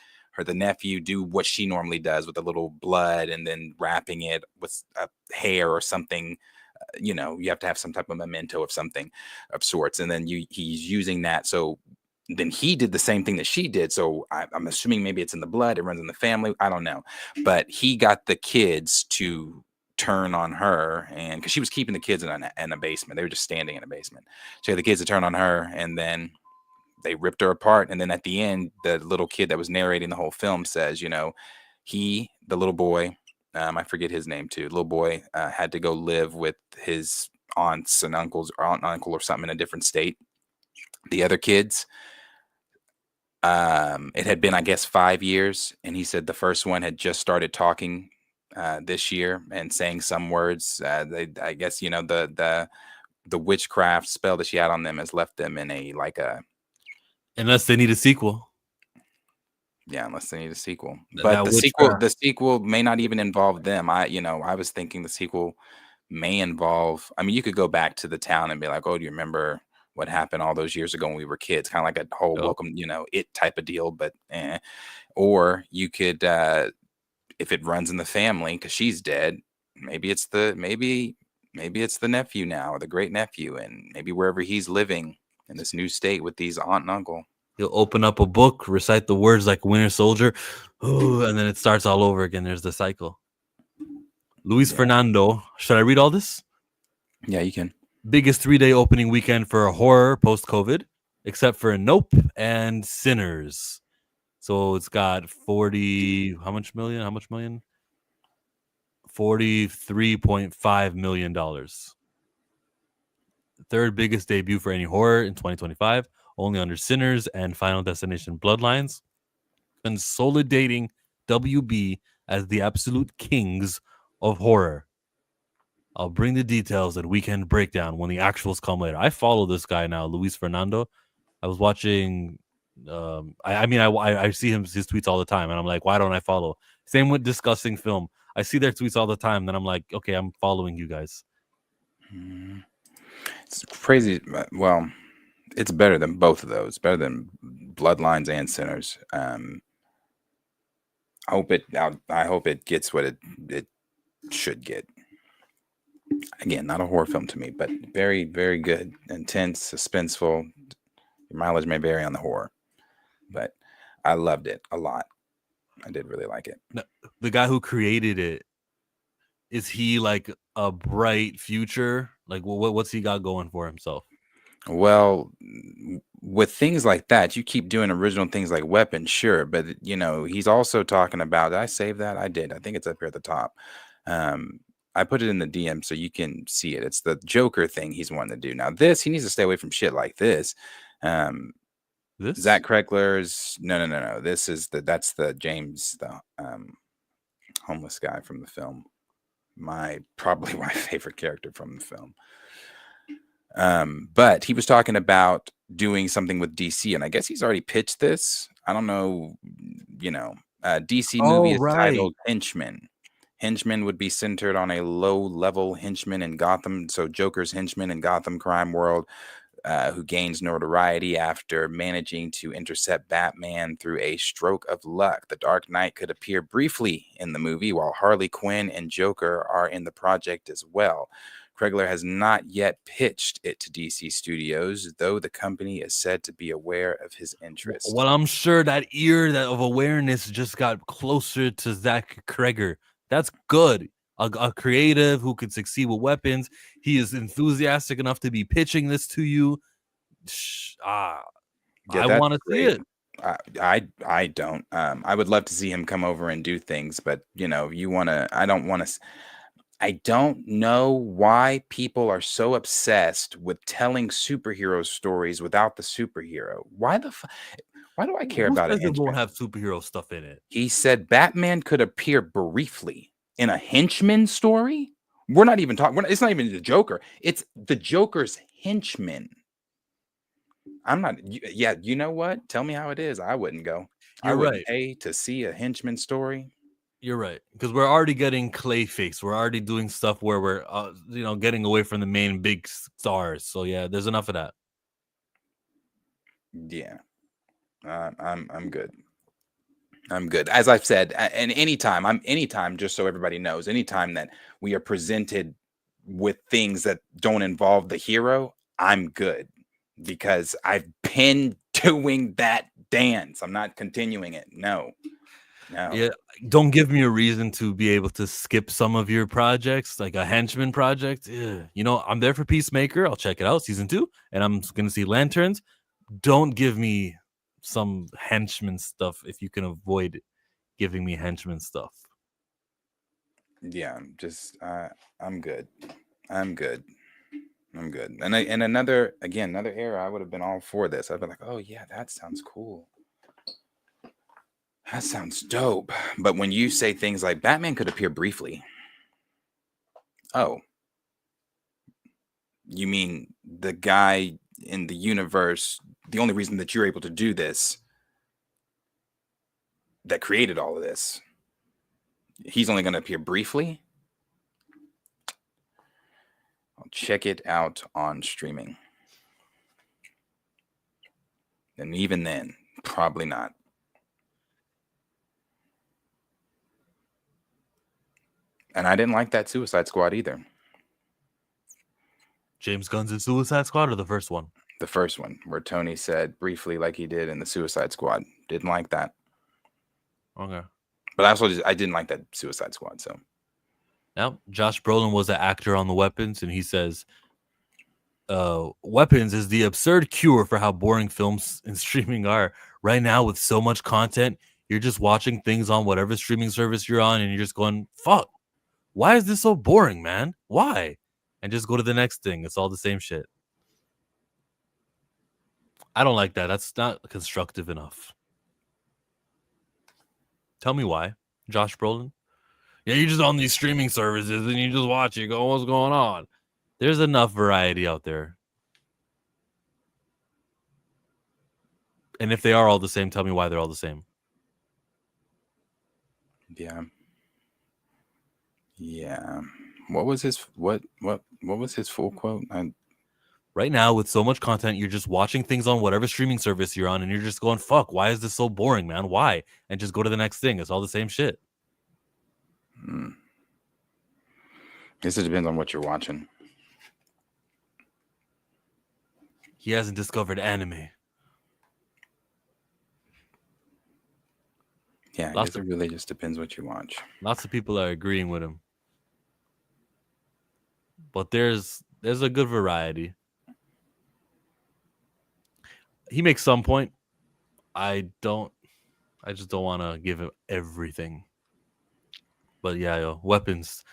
the nephew do what she normally does with a little blood and then wrapping it with a hair or something. You have to have some type of memento of something of sorts. And then he's using that. So then he did the same thing that she did. So I'm assuming maybe it's in the blood. It runs in the family. I don't know. But he got the kids to turn on her, and because she was keeping the kids in a basement. They were just standing in a basement. So the kids to turn on her, and then they ripped her apart. And then at the end, the little kid that was narrating the whole film says, the little boy, I forget his name too, little boy had to go live with his aunts and uncles, or aunt and uncle or something, in a different state. The other kids, it had been, I guess, 5 years. And he said the first one had just started talking this year and saying some words. I guess, the witchcraft spell that she had on them has left them in Unless they need a sequel. Yeah, unless they need a sequel. That But witchcraft. the sequel may not even involve them. I was thinking the sequel may involve, I mean, you could go back to the town and be like, oh, do you remember what happened all those years ago when we were kids? Kind of like a whole Yep. welcome, it type of deal. But or you could, if it runs in the family because she's dead, maybe it's the nephew now, or the great nephew, and maybe wherever he's living in this new state with these aunt and uncle. He'll open up a book, recite the words like Winter Soldier, and then it starts all over again. There's the cycle. Luis Fernando. Should I read all this? Yeah, you can. Biggest 3-day opening weekend for a horror post-COVID, except for Nope and Sinners. So it's got 40, how much million? $43.5 million. Third biggest debut for any horror in 2025, only under Sinners and Final Destination Bloodlines. Consolidating WB as the absolute kings of horror. I'll bring the details at Weekend Breakdown when the actuals come later. I follow this guy now, Luis Fernando. I was watching. I see his tweets all the time, and I'm like, why don't I follow? Same with Discussing Film. I see their tweets all the time, then I'm like, okay, I'm following you guys. It's crazy. Well, it's better than both of those. Better than Bloodlines and Sinners. I hope it gets what it should get. Again, not a horror film to me, but very, very good, intense, suspenseful. Your mileage may vary on the horror, but I loved it a lot. I did really like it. The guy who created it, is he like a bright future? Like, what's he got going for himself? Well, with things like that, you keep doing original things like Weapon, sure, but he's also talking about. Did I save that? I did. I think it's up here at the top. I put it in the DM so you can see it. It's the Joker thing he's wanting to do. Now, he needs to stay away from shit like this. This Zach Kreckler's no. That's the James, the homeless guy from the film. Probably my favorite character from the film. But he was talking about doing something with DC, and I guess he's already pitched this. I don't know, DC movie is titled Henchman. Henchman would be centered on a low-level henchman in Gotham, so Joker's henchman in Gotham crime world, who gains notoriety after managing to intercept Batman through a stroke of luck. The Dark Knight could appear briefly in the movie, while Harley Quinn and Joker are in the project as well. Kreegler has not yet pitched it to DC Studios, though the company is said to be aware of his interest. Well, I'm sure that ear of awareness just got closer to Zach Kreger. That's good. A creative who could succeed with weapons. He is enthusiastic enough to be pitching this to you. I want to see it. I don't. I would love to see him come over and do things, but you want to. I don't want to. I don't know why people are so obsessed with telling superhero stories without the superhero. Why do I care about it? It won't have superhero stuff in it. He said Batman could appear briefly in a henchman story. We're not even talking. It's not even the Joker. It's the Joker's henchman. I'm not. Yeah, you know what? Tell me how it is. I wouldn't go. I wouldn't pay to see a henchman story. You're right, because we're already getting Clayface. We're already doing stuff where we're, getting away from the main big stars. So yeah, there's enough of that. Yeah, I'm good. I'm good. As I've said, and anytime, just so everybody knows, anytime that we are presented with things that don't involve the hero, I'm good, because I've been doing that dance. I'm not continuing it. No. Yeah, don't give me a reason to be able to skip some of your projects, like a henchman project. I'm there for Peacemaker. I'll check it out, season 2, and I'm going to see Lanterns. Don't give me some henchman stuff if you can avoid giving me henchman stuff. Yeah, I'm good. I'm good. And another era, I would have been all for this. I'd be like, oh yeah, that sounds cool. That sounds dope. But when you say things like Batman could appear briefly, oh, you mean the guy in the universe, the only reason that you're able to do this, that created all of this, he's only going to appear briefly? I'll check it out on streaming. And even then, probably not. And I didn't like that Suicide Squad either. James Gunn's Suicide Squad, or the first one? The first one, where Tony said briefly like he did in the Suicide Squad. Didn't like that. Okay. But I didn't like that Suicide Squad, so. Now, Josh Brolin was an actor on the Weapons, and he says, Weapons is the absurd cure for how boring films and streaming are. Right now, with so much content, you're just watching things on whatever streaming service you're on, and you're just going, fuck, why is this so boring, man? Why? And just go to the next thing. It's all the same shit. I don't like that. That's not constructive enough. Tell me why, Josh Brolin. Yeah, you're just on these streaming services and you just watch it, go, what's going on? There's enough variety out there. And if they are all the same, tell me why they're all the same. Yeah. What was his full quote? Right now, with so much content, you're just watching things on whatever streaming service you're on, and you're just going, fuck, why is this so boring, man? Why? And just go to the next thing. It's all the same shit. Guess it depends on what you're watching. He hasn't discovered anime. Yeah, I Lots guess of it really just depends what you watch. lots of people are agreeing with him, but there's a good variety. He makes some point. I don't. I just don't want to give him everything. But yeah, yo, weapons.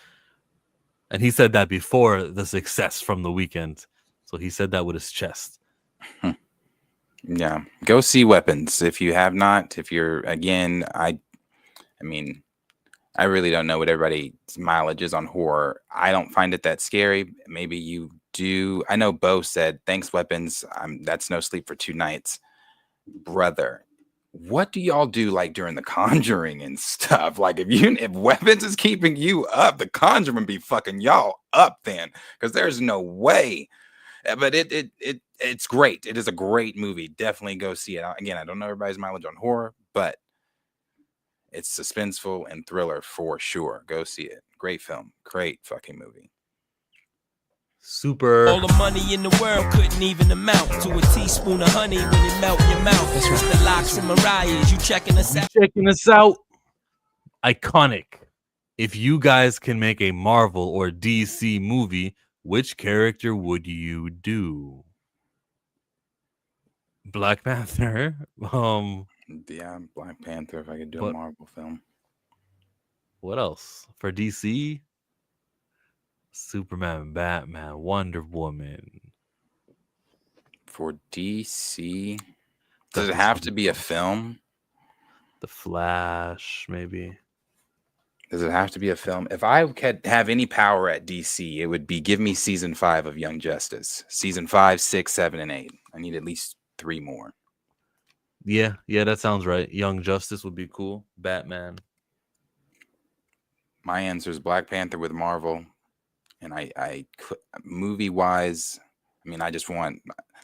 And he said that before the success from the weekend. So he said that with his chest. Yeah, go see Weapons if you have not. If you're again, I mean, I really don't know what everybody's mileage is on horror. I don't find it that scary. Maybe you do. I know Bo said, "Thanks, Weapons. That's no sleep for 2 nights." Brother, what do y'all do like during the Conjuring and stuff? Like if Weapons is keeping you up, the Conjuring be fucking y'all up then, because there's no way. But it's great. It is a great movie. Definitely go see it. Again, I don't know everybody's mileage on horror, but it's suspenseful and thriller for sure. Go see it. Great film. Great fucking movie. Super. All the money in the world couldn't even amount to a teaspoon of honey when it melt in your mouth. It's the Locks and Mariah's. You checking us out? Checking us out. Iconic. If you guys can make a Marvel or DC movie, which character would you do? Black Panther. Yeah, Black Panther. If I could do a But- Marvel film. What else? For DC? Superman, Batman, Wonder Woman. For DC, does it have to be a film? The Flash, maybe. Does it have to be a film? If I could have any power at DC, it would be give me season 5 of Young Justice. Season 5, 6, 7, and 8. I need at least 3 more. Yeah, that sounds right. Young Justice would be cool. Batman. My answer is Black Panther with Marvel. And I movie wise, I mean, I just want,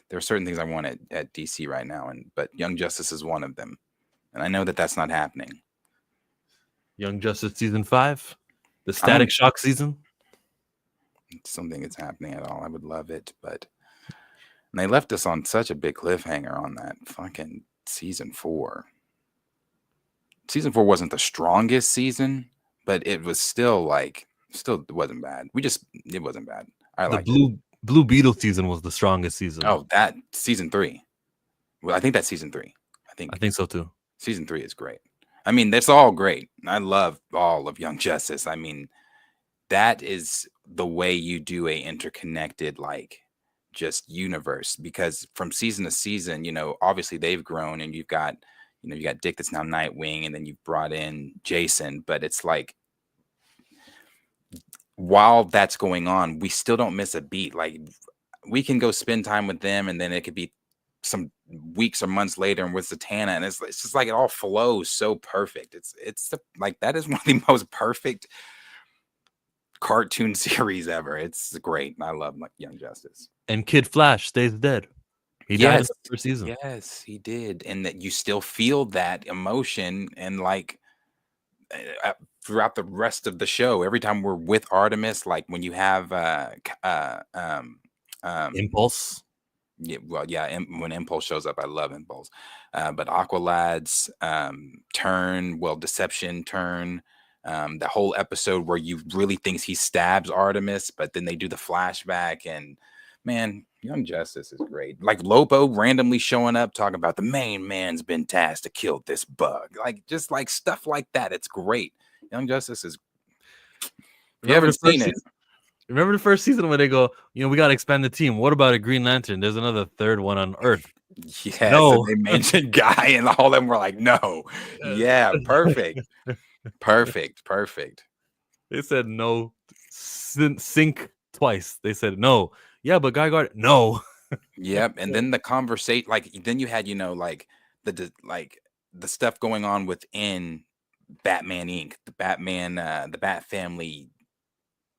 there are certain things I want at DC right now, but Young Justice is one of them. And I know that that's not happening. Young Justice season 5. The Static Shock season. Something is happening at all. I would love it, but and they left us on such a big cliffhanger on that fucking season 4. Season 4 wasn't the strongest season, but it was still it wasn't bad. It wasn't bad. I The liked it. Blue Beetle season was the strongest season. Oh, that season 3. Well, I think that's season 3. I think so too. Season 3 is great. I mean, that's all great. I love all of Young Justice. I mean, that is the way you do a interconnected, like, just universe, because from season to season, obviously they've grown, and you've got Dick that's now Nightwing, and then you've brought in Jason, but it's like, while that's going on, we still don't miss a beat. Like, we can go spend time with them, and then it could be some weeks or months later and with Zatanna, and it's just like it all flows so perfect. Like, that is one of the most perfect cartoon series ever. It's great. I love Young Justice. And Kid Flash stays dead. He died in the first season. Yes, he did. And that you still feel that emotion, and like throughout the rest of the show, every time we're with Artemis, like when you have Impulse. Yeah, well, yeah. When Impulse shows up, I love Impulse. But Aqualad's Deception turn. The whole episode where you really thinks he stabs Artemis, but then they do the flashback, and man, Young Justice is great. Like Lobo randomly showing up, talking about the main man's been tasked to kill this bug. Like, just like stuff like that. It's great. Young Justice is. If you haven't seen it. Remember the first season when they go, we got to expand the team. What about a Green Lantern? There's another third one on Earth. Yes, No. and they mentioned Guy, and all of them were like, no. Yeah, perfect. Perfect. They said no. Sync twice. They said no. Yeah, but Guy Gardner, no. Yep. And then the conversation, like, then you had, like the stuff going on within Batman Inc., the Bat family,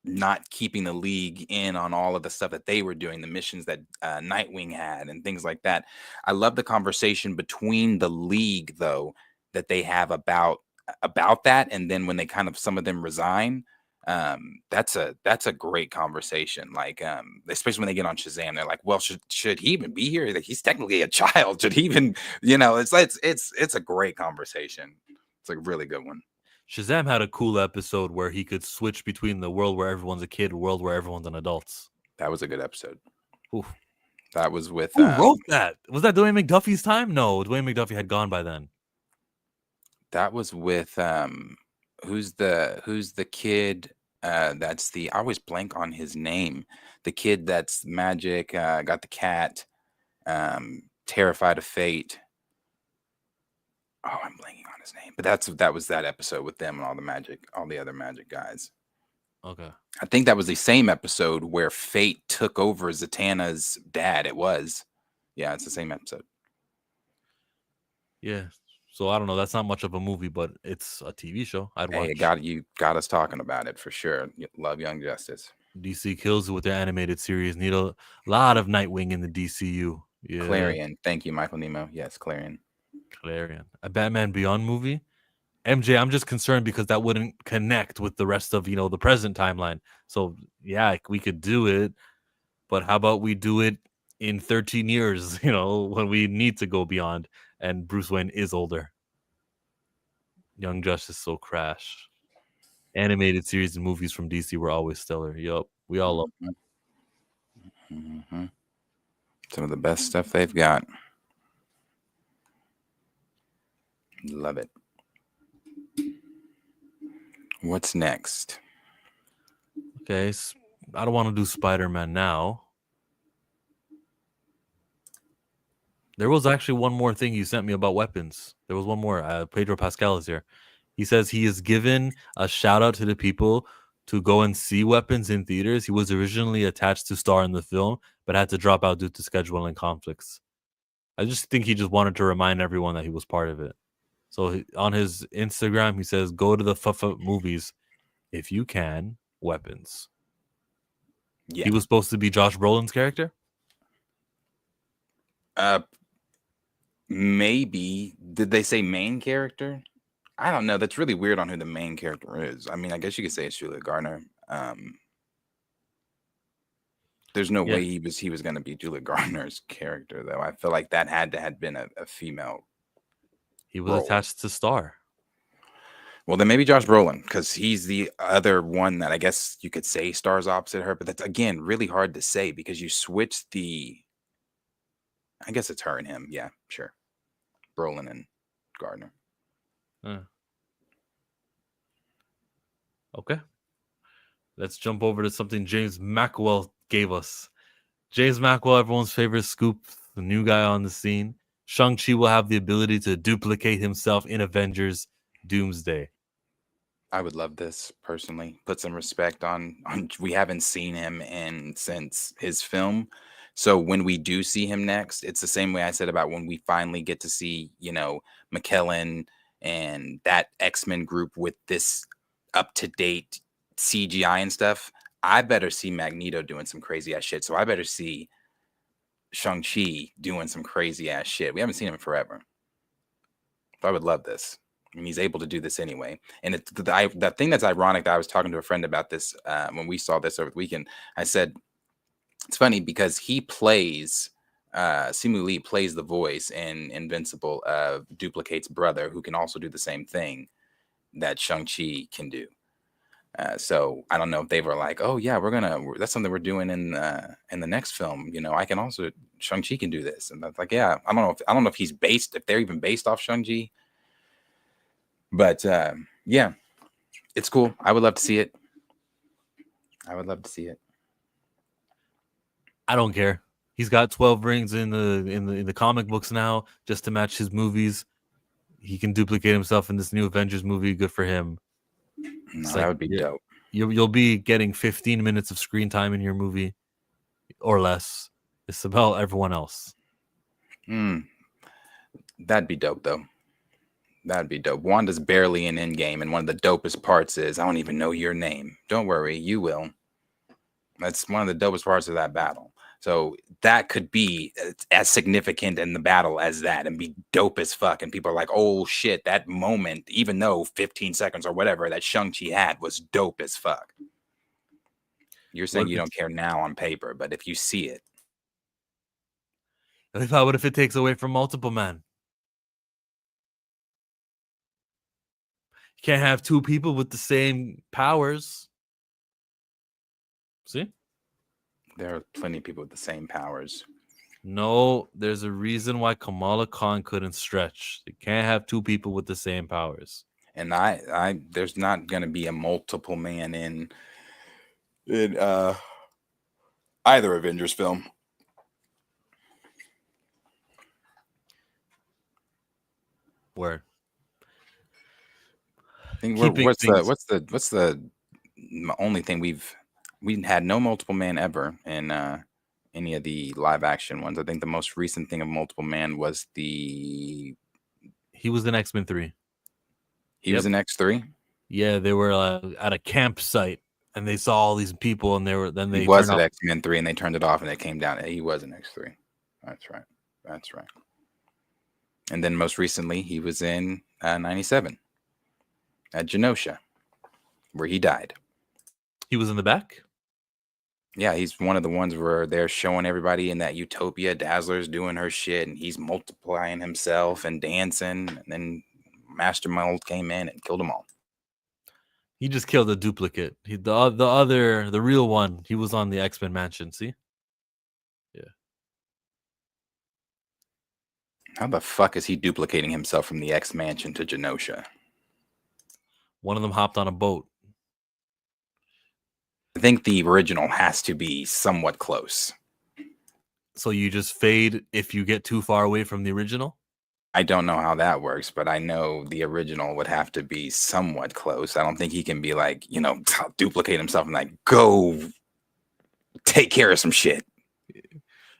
not keeping the league in on all of the stuff that they were doing, the missions that Nightwing had and things like that. I love the conversation between the league, though, that they have about that. And then when they some of them resign, That's a great conversation. Like, especially when they get on Shazam, they're like, well, should he even be here? Like, he's technically a child. Should he even, it's a great conversation. It's a really good one. Shazam had a cool episode where he could switch between the world where everyone's a kid, world where everyone's an adult. That was a good episode. Oof. That was with Who wrote that? Was that Dwayne McDuffie's time? No, Dwayne McDuffie had gone by then. that was with who's the kid that's the I always blank on his name. The kid that's magic, got the cat, terrified of fate. Oh, I'm blanking on his name. But that was that episode with them and all the other magic guys. Okay. I think that was the same episode where Fate took over Zatanna's dad. It was. Yeah, it's the same episode. Yeah. So I don't know. That's not much of a movie, but it's a TV show. I'd watch. Hey, you got us talking about it for sure. Love Young Justice. DC kills it with their animated series. Need a lot of Nightwing in the DCU. Yeah. Clarion. Thank you, Michael Nemo. Yes, Clarion. A Batman Beyond movie. MJ, I'm just concerned because that wouldn't connect with the rest of, the present timeline. So, yeah, we could do it, but how about we do it in 13 years, when we need to go beyond and Bruce Wayne is older. Young Justice so crash. Animated series and movies from DC were always stellar. Yup, we all love them. Mm-hmm. Some of the best stuff they've got. Love it. What's next? Okay, I don't want to do Spider-Man now. There was actually one more thing you sent me about weapons. There was one more. Pedro Pascal is here. He says he is given a shout out to the people to go and see weapons in theaters. He was originally attached to star in the film, but had to drop out due to scheduling conflicts. I just think he just wanted to remind everyone that he was part of it. So on his Instagram, he says, go to the movies if you can, weapons. Yeah. He was supposed to be Josh Brolin's character? Maybe. Did they say main character? I don't know. That's really weird on who the main character is. I mean, I guess you could say it's Julia Garner. There's no way he was going to be Julia Garner's character, though. I feel like that had to have been a female. He was attached to star. Well, then maybe Josh Brolin, because he's the other one that I guess you could say stars opposite her. But that's, again, really hard to say because you switch the... I guess it's her and him. Yeah, sure. Brolin and Gardner. Okay. Let's jump over to something James Maxwell gave us. James Maxwell, everyone's favorite scoop, the new guy on the scene. Shang-Chi will have the ability to duplicate himself in Avengers Doomsday. I would love this personally. Put some respect on we haven't seen him since his film. So when we do see him next, it's the same way I said about when we finally get to see, McKellen and that X-Men group with this up-to-date CGI and stuff. I better see Magneto doing some crazy ass shit. So I better see Shang-Chi doing some crazy ass shit. We haven't seen him in forever. But I would love this. I mean, he's able to do this anyway. And the thing that's ironic that I was talking to a friend about this when we saw this over the weekend. I said, it's funny because he plays, Simu Lee plays the voice in Invincible of Duplicate's brother, who can also do the same thing that Shang-Chi can do. So I don't know if they were like, oh yeah, that's something we're doing in the next film. Shang-Chi can do this. And that's like, yeah, I don't know if they're even based off Shang-Chi. But yeah, it's cool. I would love to see it. I don't care. He's got 12 rings in the comic books now, just to match his movies. He can duplicate himself in this new Avengers movie. Good for him. No, that would be dope. You'll be getting 15 minutes of screen time in your movie or less. It's about everyone else. That'd be dope, though. That'd be dope. Wanda's barely in Endgame, and one of the dopest parts is, I don't even know your name. Don't worry, you will. That's one of the dopest parts of that battle. So that could be as significant in the battle as that and be dope as fuck. And people are like, oh shit, that moment, even though 15 seconds or whatever that Shang-Chi had was dope as fuck. You're saying you don't care now on paper, but if you see it. What if it takes away from multiple men? You can't have two people with the same powers. See? There are plenty of people with the same powers. No, there's a reason why Kamala Khan couldn't stretch. They can't have two people with the same powers. And there's not going to be a multiple man in either Avengers film. Where? I think what's the only thing we had no multiple man ever in any of the live action ones. I think the most recent thing of multiple man was he was in X-Men 3. He was in X3. Yeah, they were at a campsite and they saw all these people, and He was at X-Men 3 and they turned it off and it came down. He was in X3. That's right. And then most recently he was in 97 at Genosha, where he died. He was in the back? Yeah, he's one of the ones where they're showing everybody in that Utopia. Dazzler's doing her shit, and he's multiplying himself and dancing. And then Master Mold came in and killed them all. He just killed a duplicate. The real one, he was on the X-Men mansion. See? Yeah. How the fuck is he duplicating himself from the X mansion to Genosha? One of them hopped on a boat. I think the original has to be somewhat close. So you just fade if you get too far away from the original? I don't know how that works, but I know the original would have to be somewhat close. I don't think he can be like, duplicate himself and like, go take care of some shit.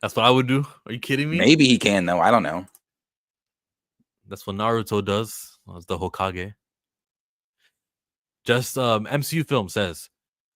That's what I would do. Are you kidding me? Maybe he can, though. I don't know. That's what Naruto does. That's the Hokage. Just MCU Film says,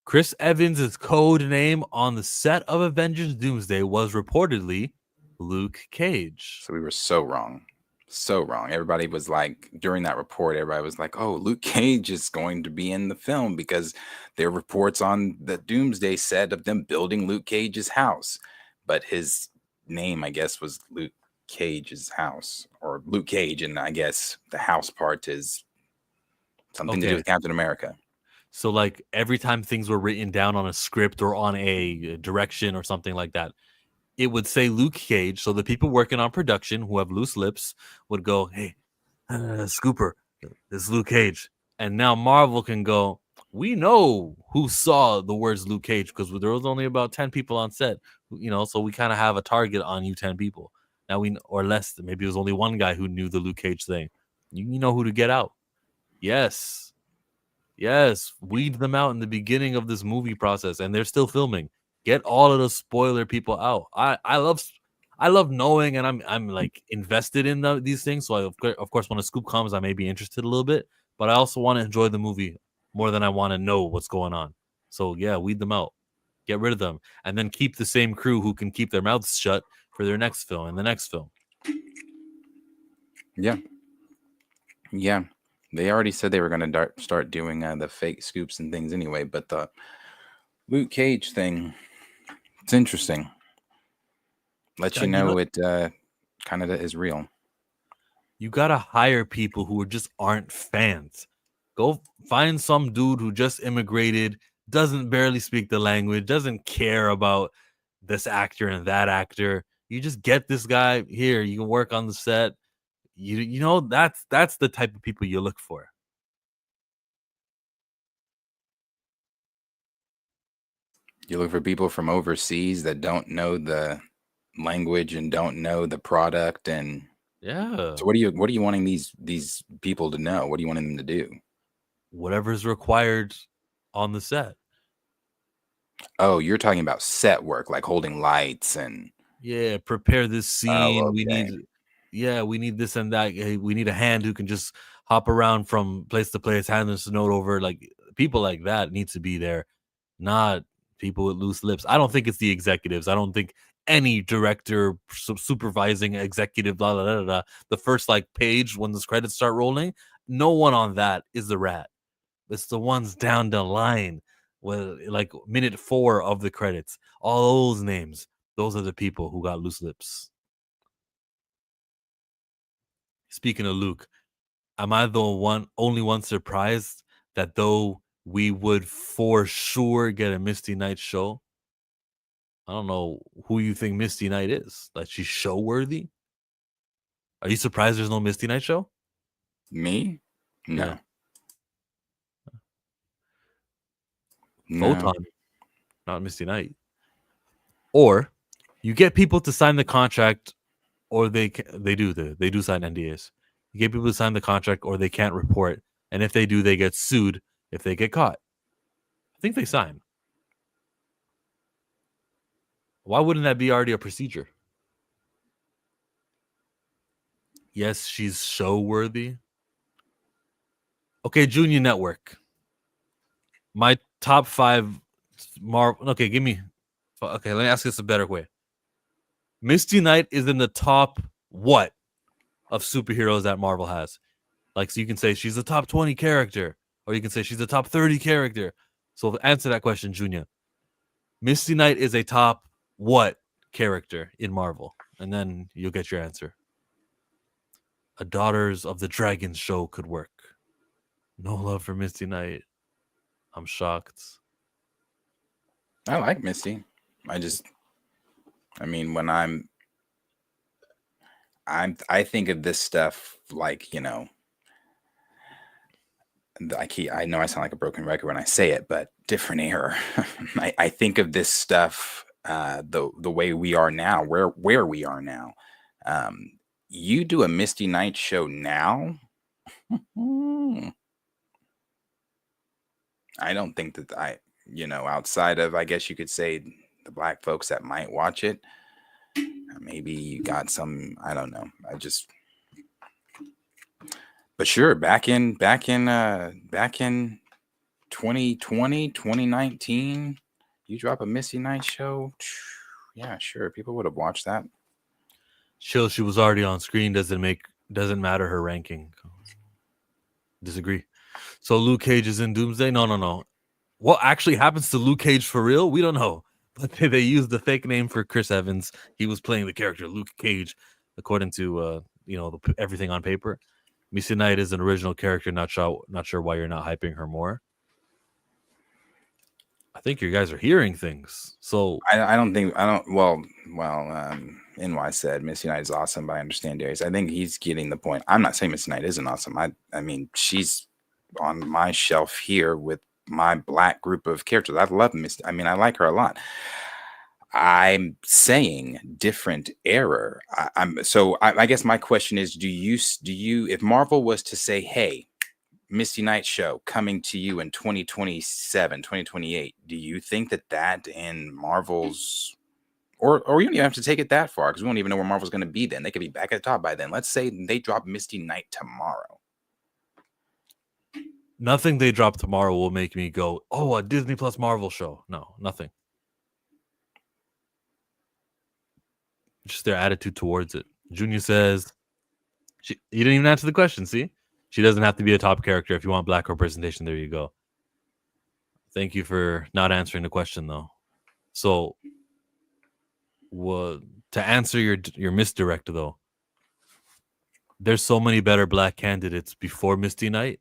Chris Evans' code name on the set of Avengers Doomsday was reportedly Luke Cage. So we were so wrong. So wrong. Everybody was like, during that report, everybody was like, oh, Luke Cage is going to be in the film because there are reports on the Doomsday set of them building Luke Cage's house. But his name, I guess, was Luke Cage's house, or Luke Cage, and I guess the house part is something to do with Captain America. So like every time things were written down on a script or on a direction or something like that, it would say Luke Cage. So the people working on production who have loose lips would go, hey, Scooper, this is Luke Cage. And now Marvel can go, we know who saw the words Luke Cage because there was only about 10 people on set, so we kind of have a target on you 10 people. Now or less, maybe it was only one guy who knew the Luke Cage thing. You know who to get out. Yes, weed them out in the beginning of this movie process, and they're still filming. Get all of the spoiler people out. I love knowing, and I'm like invested in these things. So of course, when a scoop comes, I may be interested a little bit, but I also want to enjoy the movie more than I want to know what's going on. So yeah, weed them out, get rid of them, and then keep the same crew who can keep their mouths shut for their next film and the next film. Yeah. They already said they were going to start doing the fake scoops and things anyway, but the Luke Cage thing, it's interesting. Let you know it kind of is real. You got to hire people who just aren't fans. Go find some dude who just immigrated, doesn't barely speak the language, doesn't care about this actor and that actor. You just get this guy here. You can work on the set. That's the type of people you look for. You look for people from overseas that don't know the language and don't know the product, and yeah. So what are you wanting these people to know? What are you wanting them to do? Whatever's required on the set. Oh, you're talking about set work, like holding lights and prepare this scene. Oh, okay. We need this and that. Hey, we need a hand who can just hop around from place to place, hand this note over. Like people like that need to be there, not people with loose lips. I don't think it's the executives. I don't think any director, supervising executive, blah, blah, blah, blah, the first like page when those credits start rolling, no one on that is the rat. It's the ones down the line, like minute 4 of the credits. All those names, those are the people who got loose lips. Speaking of Luke, am I the only one surprised that though we would for sure get a Misty Knight show? I don't know who you think Misty Knight is. Like, she's show worthy? Are you surprised there's no Misty Knight show? Me? No. Yeah. No. Photon, not Misty Knight. Or you get people to sign the contract, or they do sign NDAs. You get people to sign the contract, or they can't report, and if they do, they get sued if they get caught. I think they sign. Why wouldn't that be already a procedure? Yes, she's show worthy. Okay, Junior Network. My top 5 Marvel. Okay, give me. Okay, let me ask this a better way. Misty Knight is in the top what of superheroes that Marvel has? Like, so you can say she's a top 20 character, or you can say she's a top 30 character. So answer that question, Junior. Misty Knight is a top what character in Marvel? And then you'll get your answer. A Daughters of the Dragon show could work. No love for Misty Knight. I'm shocked. I like Misty. I mean, when I think of this stuff like, you know, I know I sound like a broken record when I say it, but different era. I think of this stuff the way we are now, where we are now. You do a Misty Knight show now, I don't think that outside of, I guess you could say, the black folks that might watch it, maybe you got some, I don't know. But sure, back in 2020, 2019, you drop a Misty Knight show. Yeah, sure. People would have watched that. Chill, she was already on screen. Doesn't matter her ranking. Disagree. So Luke Cage is in Doomsday? No. What actually happens to Luke Cage for real? We don't know. But they used the fake name for Chris Evans. He was playing the character Luke Cage, according to everything on paper. Misty Knight is an original character. Not sure why you're not hyping her more. I think you guys are hearing things. So NY said Misty Knight is awesome, but I understand Darius. I think he's getting the point. I'm not saying Misty Knight isn't awesome. I mean, she's on my shelf here with my black group of characters. I love Misty. I mean, I like her a lot. I'm saying different era. I guess my question is, do you, if Marvel was to say, hey, Misty Knight show coming to you in 2027, 2028, do you think that in Marvel's, or you don't even have to take it that far, because we don't even know where Marvel's going to be then. They could be back at the top by then. Let's say they drop Misty Knight tomorrow. Nothing they drop tomorrow will make me go, oh, a Disney Plus Marvel show. No, nothing. Just their attitude towards it. Junior says, you didn't even answer the question, see? She doesn't have to be a top character. If you want black representation, there you go. Thank you for not answering the question, though. So, to answer your misdirect, though, there's so many better black candidates before Misty Knight.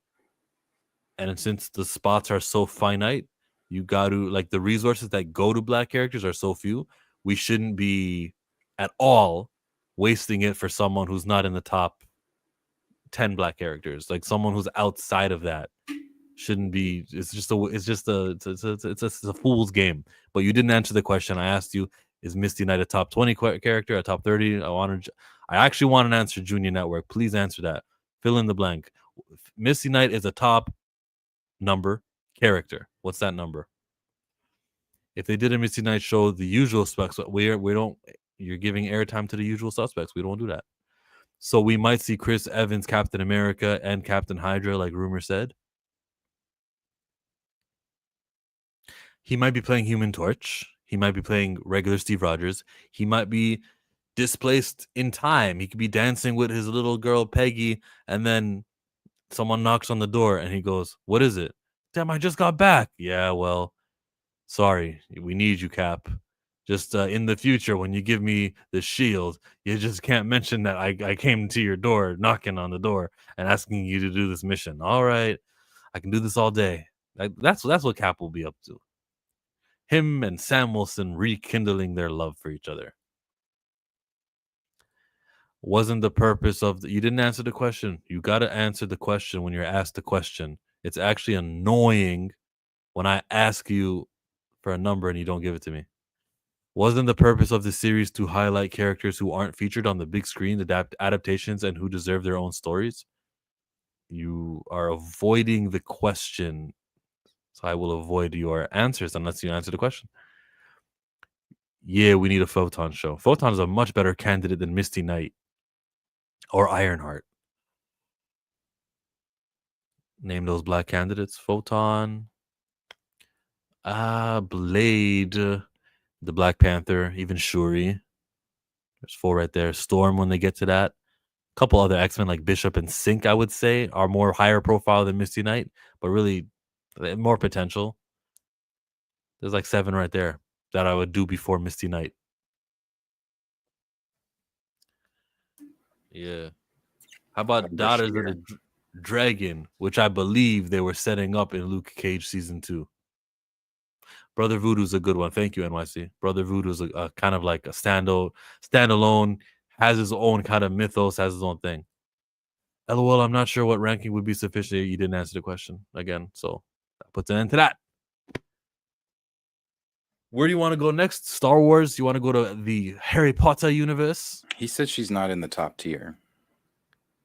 And since the spots are so finite, you got to, like, the resources that go to black characters are so few, we shouldn't be at all wasting it for someone who's not in the top 10 black characters. Like, someone who's outside of that shouldn't be. It's a fool's game. But you didn't answer the question. I asked you, is Misty Knight a top 20 character, a top 30? I actually want an answer, Junior Network. Please answer that. Fill in the blank. Misty Knight is a top number character. What's that number? If they did a Misty Knight show, the usual suspects, we don't. You're giving airtime to the usual suspects. We don't do that. So we might see Chris Evans, Captain America, and Captain Hydra, like rumor said. He might be playing Human Torch. He might be playing regular Steve Rogers. He might be displaced in time. He could be dancing with his little girl Peggy, and then someone knocks on the door, and he goes, "What is it?" "Damn, I just got back." "Yeah, well, sorry, we need you, Cap. Just in the future, when you give me the shield, you just can't mention that I came to your door, knocking on the door, and asking you to do this mission. All right, I can do this all day." That's what Cap will be up to. Him and Sam Wilson rekindling their love for each other. Wasn't the purpose of you didn't answer the question. You got to answer the question when you're asked the question. It's actually annoying when I ask you for a number and you don't give it to me. Wasn't the purpose of the series to highlight characters who aren't featured on the big screen, adaptations, and who deserve their own stories? You are avoiding the question, so I will avoid your answers unless you answer the question. Yeah, we need a Photon show. Photon is a much better candidate than Misty Knight or Ironheart. Name those black candidates. Photon, Blade, the Black Panther, even Shuri. There's 4 right there. Storm when they get to that. A couple other X-Men like Bishop and Sync, I would say, are more higher profile than Misty Knight, but really more potential. There's like 7 right there that I would do before Misty Knight. Yeah. How about Daughters of the Dragon, which I believe they were setting up in Luke Cage season 2. Brother Voodoo's a good one. Thank you, NYC. Brother Voodoo's a kind of like a standalone, has his own kind of mythos, has his own thing. LOL, I'm not sure what ranking would be sufficient. You didn't answer the question again, so that puts an end to that. Where do you want to go next? Star Wars? You want to go to the Harry Potter universe? He said she's not in the top tier.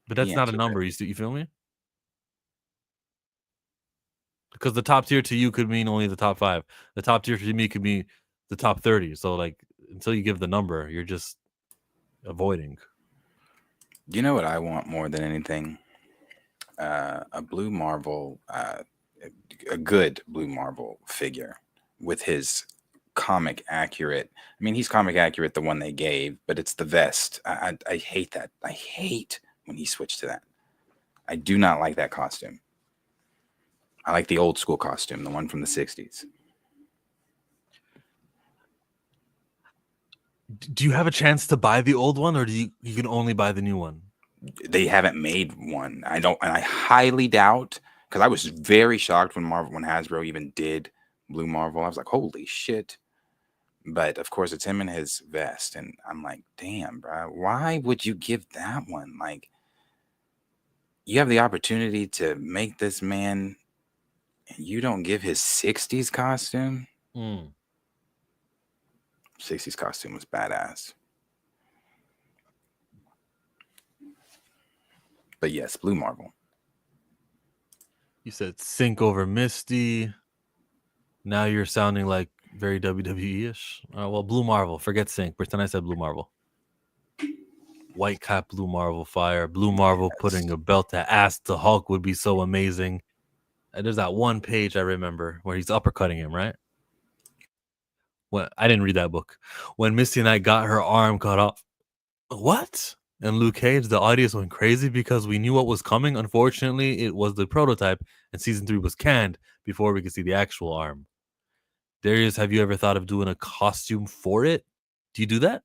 But that's not a number. You feel me? Because the top tier to you could mean only the top 5. The top tier to me could be the top 30. So like until you give the number, you're just avoiding. You know what I want more than anything? A Blue Marvel, a good Blue Marvel figure with his comic accurate. I mean, he's comic accurate, the one they gave, but it's the vest. I hate that. I hate when he switched to that. I do not like that costume. I like the old school costume, the one from the 60s. Do you have a chance to buy the old one, or do you can only buy the new one? They haven't made one. I don't, and I highly doubt, because I was very shocked when Hasbro even did Blue Marvel. I was like, holy shit. But of course, it's him in his vest, and I'm like, damn, bro, why would you give that one? Like, you have the opportunity to make this man, and you don't give his 60s costume? 60s costume was badass. But yes, Blue Marvel. You said Sync over Misty. Now you're sounding like very WWE-ish. Well, Blue Marvel. Forget Sync. Pretend I said Blue Marvel. White Cap Blue Marvel fire. Blue Marvel putting a belt to ass to Hulk would be so amazing. And there's that one page I remember where he's uppercutting him, right? Well, I didn't read that book. When Misty Knight got her arm cut off. What? And Luke Cage, the audience went crazy because we knew what was coming. Unfortunately, it was the prototype, and season 3 was canned before we could see the actual arm. Darius, have you ever thought of doing a costume for it? Do you do that?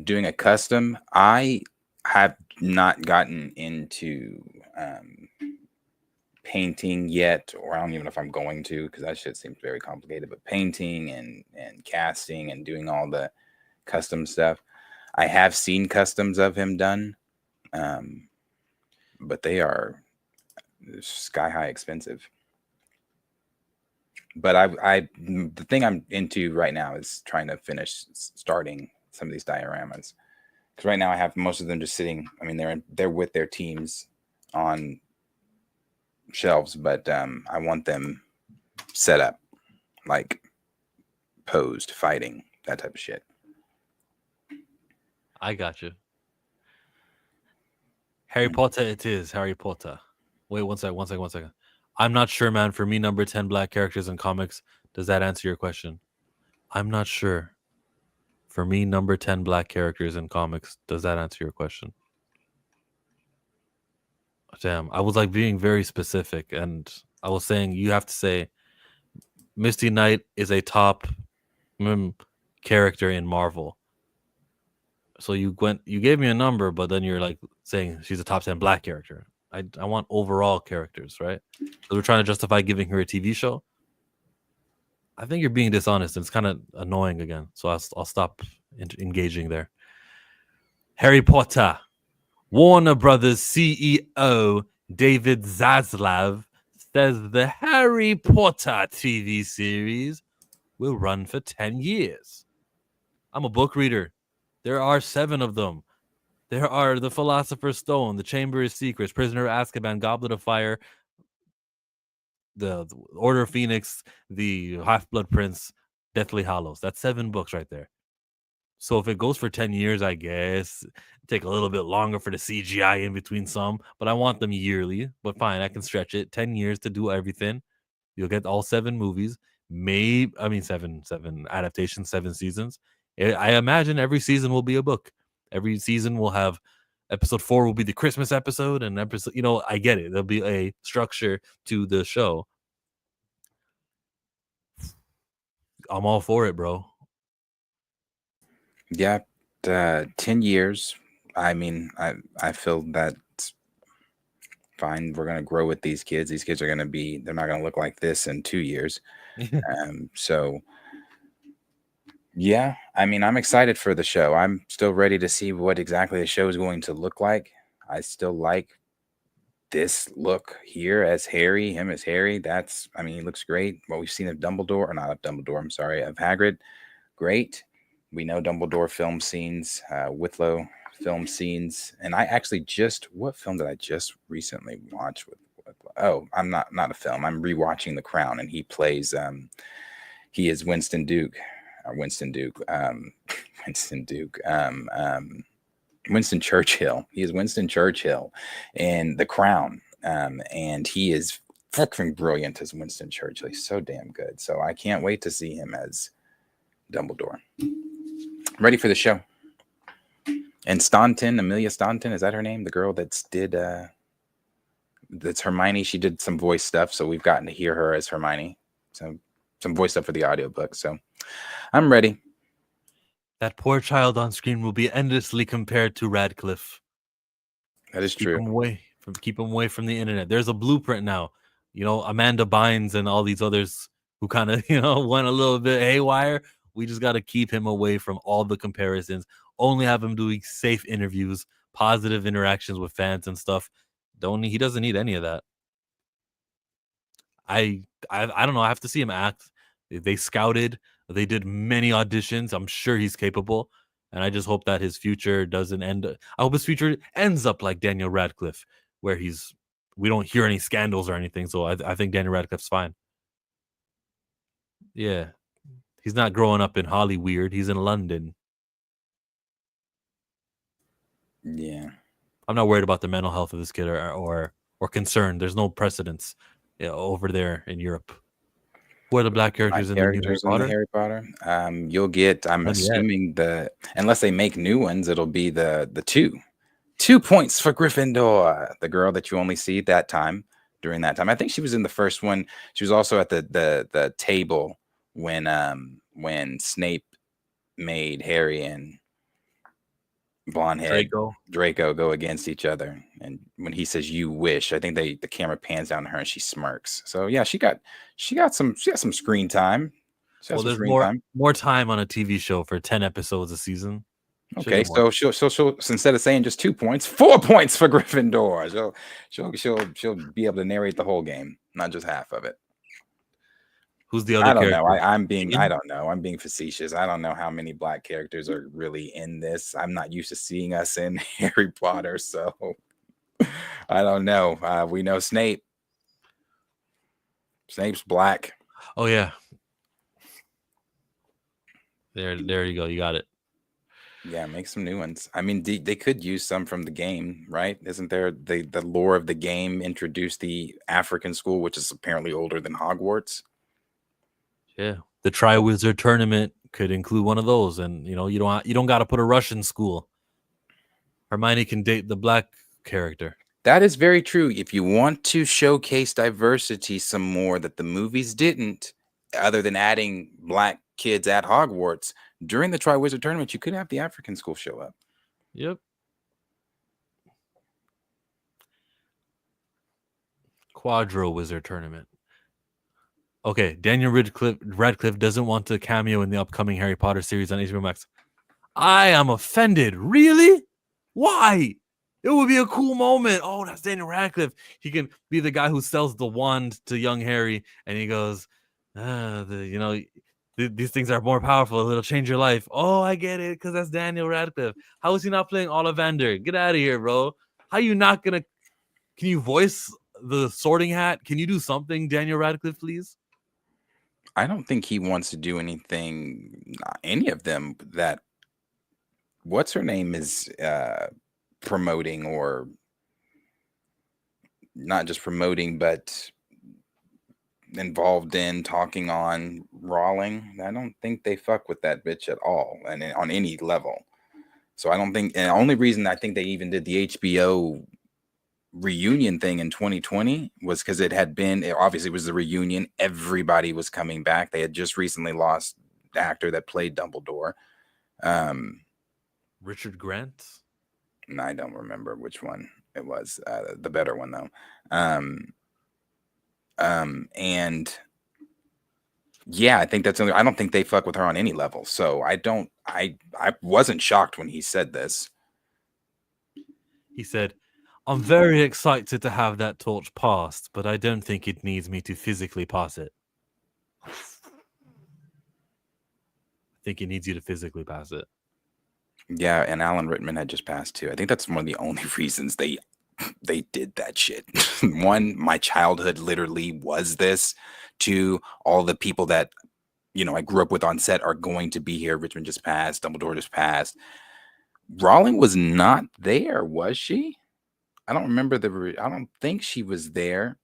Doing a custom, I have not gotten into painting yet, or I don't even know if I'm going to, because that shit seems very complicated. But painting and casting and doing all the custom stuff, I have seen customs of him done, but they are sky high expensive. But the thing I'm into right now is trying to finish starting some of these dioramas, because right now I have most of them just sitting. I mean, they're with their teams on shelves, but I want them set up, like posed, fighting, that type of shit. I got you. Harry Potter it is. Harry Potter. Wait, one second. I'm not sure, man. For me, number 10 black characters in comics. Does that answer your question? I'm not sure. For me, number 10 black characters in comics. Does that answer your question? Damn, I was like being very specific, and I was saying you have to say Misty Knight is a top character in Marvel. So you gave me a number, but then you're like saying she's a top 10 black character. I want overall characters, right? So we're trying to justify giving her a TV show. I think you're being dishonest, and it's kind of annoying again. So I'll stop engaging there. Harry Potter. Warner Brothers CEO David Zaslav says the Harry Potter TV series will run for 10 years. I'm a book reader. There are 7 of them. There are The Philosopher's Stone, The Chamber of Secrets, Prisoner of Azkaban, Goblet of Fire, the Order of Phoenix, The Half-Blood Prince, Deathly Hallows. That's 7 books right there. So if it goes for 10 years, I guess take a little bit longer for the CGI in between some, but I want them yearly. But fine, I can stretch it 10 years to do everything. You'll get all 7 movies. Seven adaptations, 7 seasons. I imagine every season will be a book. Every season will have episode 4 will be the Christmas episode, and episode, I get it. There'll be a structure to the show. I'm all for it, bro. Yeah, 10 years. I mean, I feel that's fine. We're gonna grow with these kids. These kids are gonna be. They're not gonna look like this in 2 years. So yeah, I mean, I'm excited for the show. I'm still ready to see what exactly the show is going to look like. I still like this look here as Harry, him as Harry. I mean, he looks great. What we've seen of Dumbledore, or not of Dumbledore, I'm sorry, of Hagrid, great. We know Dumbledore film scenes, Whitlow film scenes, and I actually what film did I just recently watch with? Oh, I'm not a film. I'm rewatching The Crown, and he plays. He is Winston Duke, or Winston Duke, Winston Duke, Winston Churchill. He is Winston Churchill in The Crown, and he is fucking brilliant as Winston Churchill. He's so damn good. So I can't wait to see him as Dumbledore. Ready for the show. And Staunton, Amelia Staunton, is that her name? The girl that's Hermione. She did some voice stuff, so we've gotten to hear her as Hermione. So some voice stuff for the audiobook. So I'm ready. That poor child on screen will be endlessly compared to Radcliffe. That is true. Keep him away from the internet. There's a blueprint now. Amanda Bynes and all these others who kind of, went a little bit haywire. We just got to keep him away from all the comparisons. Only have him doing safe interviews, positive interactions with fans and stuff. He doesn't need any of that. I don't know. I have to see him act. They scouted. They did many auditions. I'm sure he's capable. And I just hope that his future doesn't end. I hope his future ends up like Daniel Radcliffe, where we don't hear any scandals or anything. So I think Daniel Radcliffe's fine. Yeah. He's not growing up in Hollywood. He's in London. Yeah. I'm not worried about the mental health of this kid or concerned. There's no precedence over there in Europe. Who are the black characters in the new Harry Potter? You'll get, I'm assuming unless they make new ones, it'll be the 2 points for Gryffindor, the girl that you only see during that time. I think she was in the first one. She was also at the table when Snape made Harry and blondehead Draco go against each other, and when he says "you wish," I think the camera pans down to her and she smirks. So yeah, she got some screen time. Well, there's more time on a TV show for 10 episodes a season. Okay, so she'll instead of saying just 2 points, 4 points for Gryffindor. She'll be able to narrate the whole game, not just half of it. Who's the other character? I don't know. I'm being facetious. I don't know how many black characters are really in this. I'm not used to seeing us in Harry Potter, so I don't know. We know Snape. Snape's black. Oh yeah. There you go. You got it. Yeah, make some new ones. I mean, they could use some from the game, right? Isn't there the lore of the game introduced the African school, which is apparently older than Hogwarts? Yeah, the Triwizard Tournament could include one of those, and you don't got to put a Russian school. Hermione can date the black character. That is very true. If you want to showcase diversity some more that the movies didn't, other than adding black kids at Hogwarts during the Triwizard Tournament, you could have the African school show up. Yep. Quadro Wizard Tournament. Okay, Daniel Radcliffe doesn't want to cameo in the upcoming Harry Potter series on HBO Max. I am offended. Really? Why? It would be a cool moment. Oh, that's Daniel Radcliffe. He can be the guy who sells the wand to young Harry, and he goes, these things are more powerful. It'll change your life. Oh, I get it, because that's Daniel Radcliffe. How is he not playing Ollivander? Get out of here, bro. How you not gonna? Can you voice the Sorting Hat? Can you do something, Daniel Radcliffe, please? I don't think he wants to do anything, any of them that what's her name is promoting, or not just promoting, but involved in talking on Rawling. I don't think they fuck with that bitch at all, and on any level. So I don't think, and the only reason I think they even did the HBO reunion thing in 2020 was because it obviously was the reunion. Everybody was coming back. They had just recently lost the actor that played Dumbledore. Richard Grant? No, I don't remember which one it was. The better one though. And yeah, I think I don't think they fuck with her on any level. So I wasn't shocked when he said this. He said, I'm very excited to have that torch passed, but I don't think it needs me to physically pass it. I think it needs you to physically pass it. Yeah, and Alan Rickman had just passed too. I think that's one of the only reasons they did that shit. One, my childhood literally was this. Two, all the people that I grew up with on set are going to be here. Richmond just passed. Dumbledore just passed. Rowling was not there, was she? I don't remember I don't think she was there,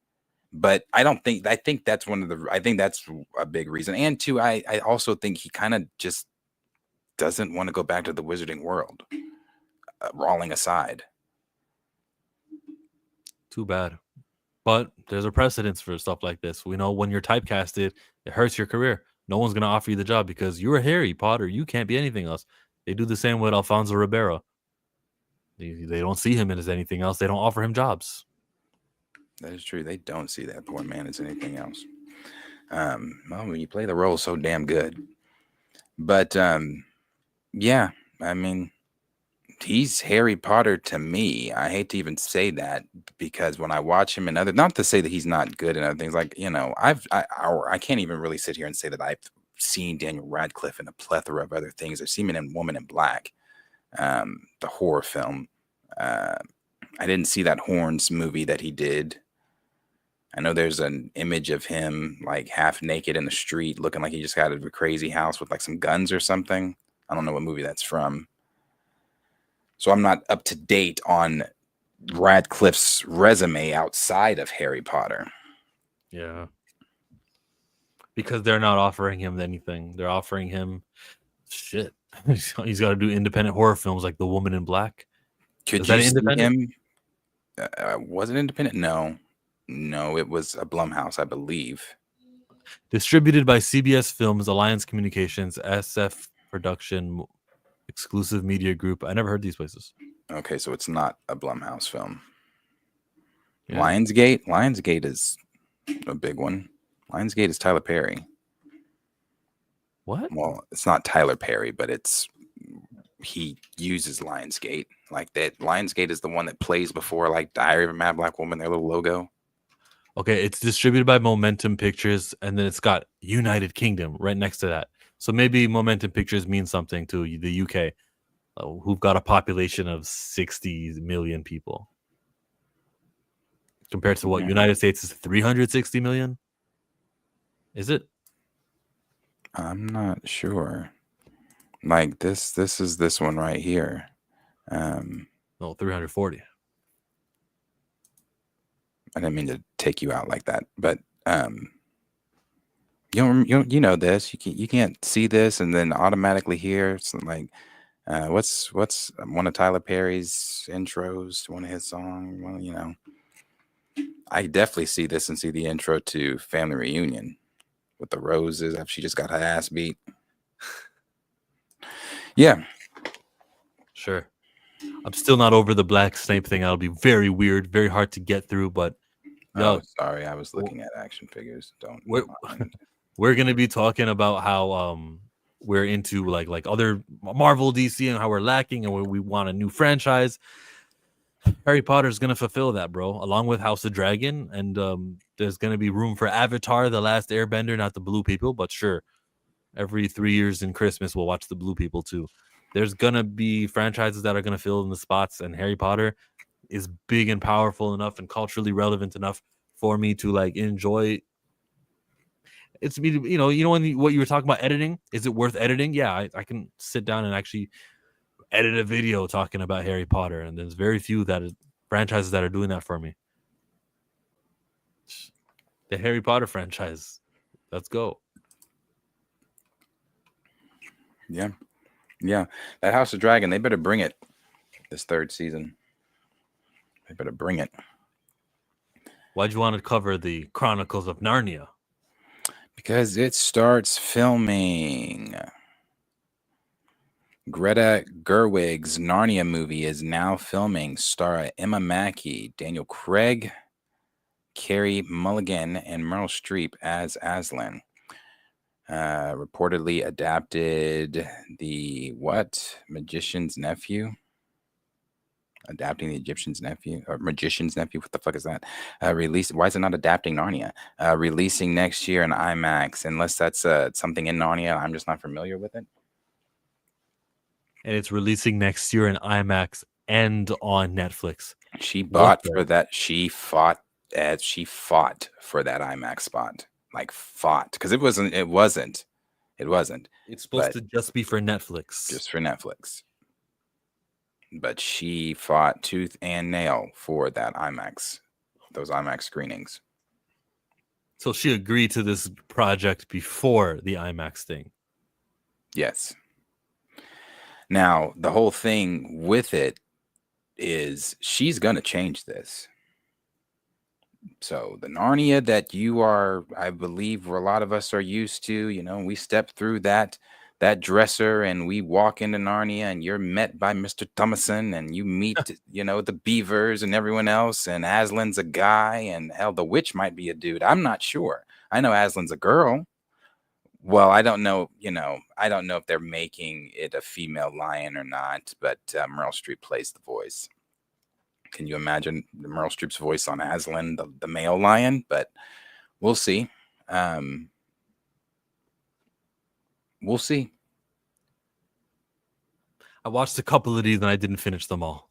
but I think that's I think that's a big reason. And two, I also think he kind of just doesn't want to go back to the wizarding world. Rowling aside. Too bad. But there's a precedence for stuff like this. We know when you're typecasted, it hurts your career. No one's going to offer you the job because you're Harry Potter. You can't be anything else. They do the same with Alfonso Ribeiro. They don't see him as anything else. They don't offer him jobs. That is true. They don't see that poor man as anything else. Well, when you play the role so damn good. But yeah, I mean, he's Harry Potter to me. I hate to even say that because when I watch him in other, not to say that he's not good in other things, like I can't even really sit here and say that I've seen Daniel Radcliffe in a plethora of other things. I've seen him in Woman in Black, the horror film. I didn't see that Horns movie that he did. I know there's an image of him like half naked in the street, looking like he just got out of a crazy house with like some guns or something. I don't know what movie that's from. So I'm not up to date on Radcliffe's resume outside of Harry Potter. Yeah. Because they're not offering him anything. They're offering him shit. He's got to do independent horror films like The Woman in Black. Could you see him? Was it independent? No, it was a Blumhouse, I believe. Distributed by CBS Films, Alliance Communications, SF Production, Exclusive Media Group. I never heard these places. Okay, so it's not a Blumhouse film. Yeah. Lionsgate is a big one. Lionsgate is Tyler Perry. What? Well, it's not Tyler Perry, but he uses Lionsgate. Like that. Lionsgate is the one that plays before like Diary of a Mad Black Woman, their little logo. Okay, it's distributed by Momentum Pictures, and then it's got United Kingdom right next to that. So maybe Momentum Pictures means something to the UK, who've got a population of 60 million people. Compared to what United States is 360 million? Is it? I'm not sure. Like this is this one right here. No, 340. I didn't mean to take you out like that, but you know this. You can't see this and then automatically hear. It's like what's one of Tyler Perry's intros to one of his songs? Well, you know, I definitely see this and see the intro to Family Reunion with the roses after she just got her ass beat. Yeah. Sure. I'm still not over the black Snape thing. That'll be very weird, very hard to get through. But Oh, sorry, I was looking at action figures. Don't we're, mind. we're gonna be talking about how we're into like other Marvel, DC, and how we're lacking, and we want a new franchise. Harry Potter's gonna fulfill that, bro, along with House of Dragon, and there's gonna be room for Avatar, The Last Airbender, not the Blue People, but sure, every 3 years in Christmas we'll watch the Blue People too. There's gonna be franchises that are gonna fill in the spots, and Harry Potter is big and powerful enough and culturally relevant enough for me to like enjoy. It's me, what you were talking about editing. Is it worth editing? Yeah, I can sit down and actually edit a video talking about Harry Potter, and there's very few franchises that are doing that for me. The Harry Potter franchise, let's go. Yeah, that House of Dragon, they better bring it this 3rd season. They better bring it. Why'd you want to cover the Chronicles of Narnia? Because it starts filming. Greta Gerwig's Narnia movie is now filming. Star Emma Mackey, Daniel Craig, Carey Mulligan, and Meryl Streep as Aslan. Reportedly adapted the Magician's Nephew? Adapting the Egyptian's Nephew or Magician's Nephew? What the fuck is that? Released. Why is it not adapting Narnia? Releasing next year in IMAX, unless that's something in Narnia. I'm just not familiar with it. And it's releasing next year in IMAX and on Netflix. She bought for that. She fought for that IMAX spot. Like fought, because it wasn't. It's supposed to just be for Netflix. Just for Netflix. But she fought tooth and nail for that IMAX, those IMAX screenings. So she agreed to this project before the IMAX thing. Yes. Now, the whole thing with it is she's going to change this. So the Narnia that you are, I believe, where a lot of us are used to, we step through that dresser and we walk into Narnia and you're met by Mr. Thomason and you meet, the beavers and everyone else. And Aslan's a guy, and hell, the witch might be a dude. I'm not sure. I know Aslan's a girl. Well, I don't know, I don't know if they're making it a female lion or not, but Meryl Streep plays the voice. Can you imagine Meryl Streep's voice on Aslan, the male lion? But we'll see. We'll see. I watched a couple of these and I didn't finish them all.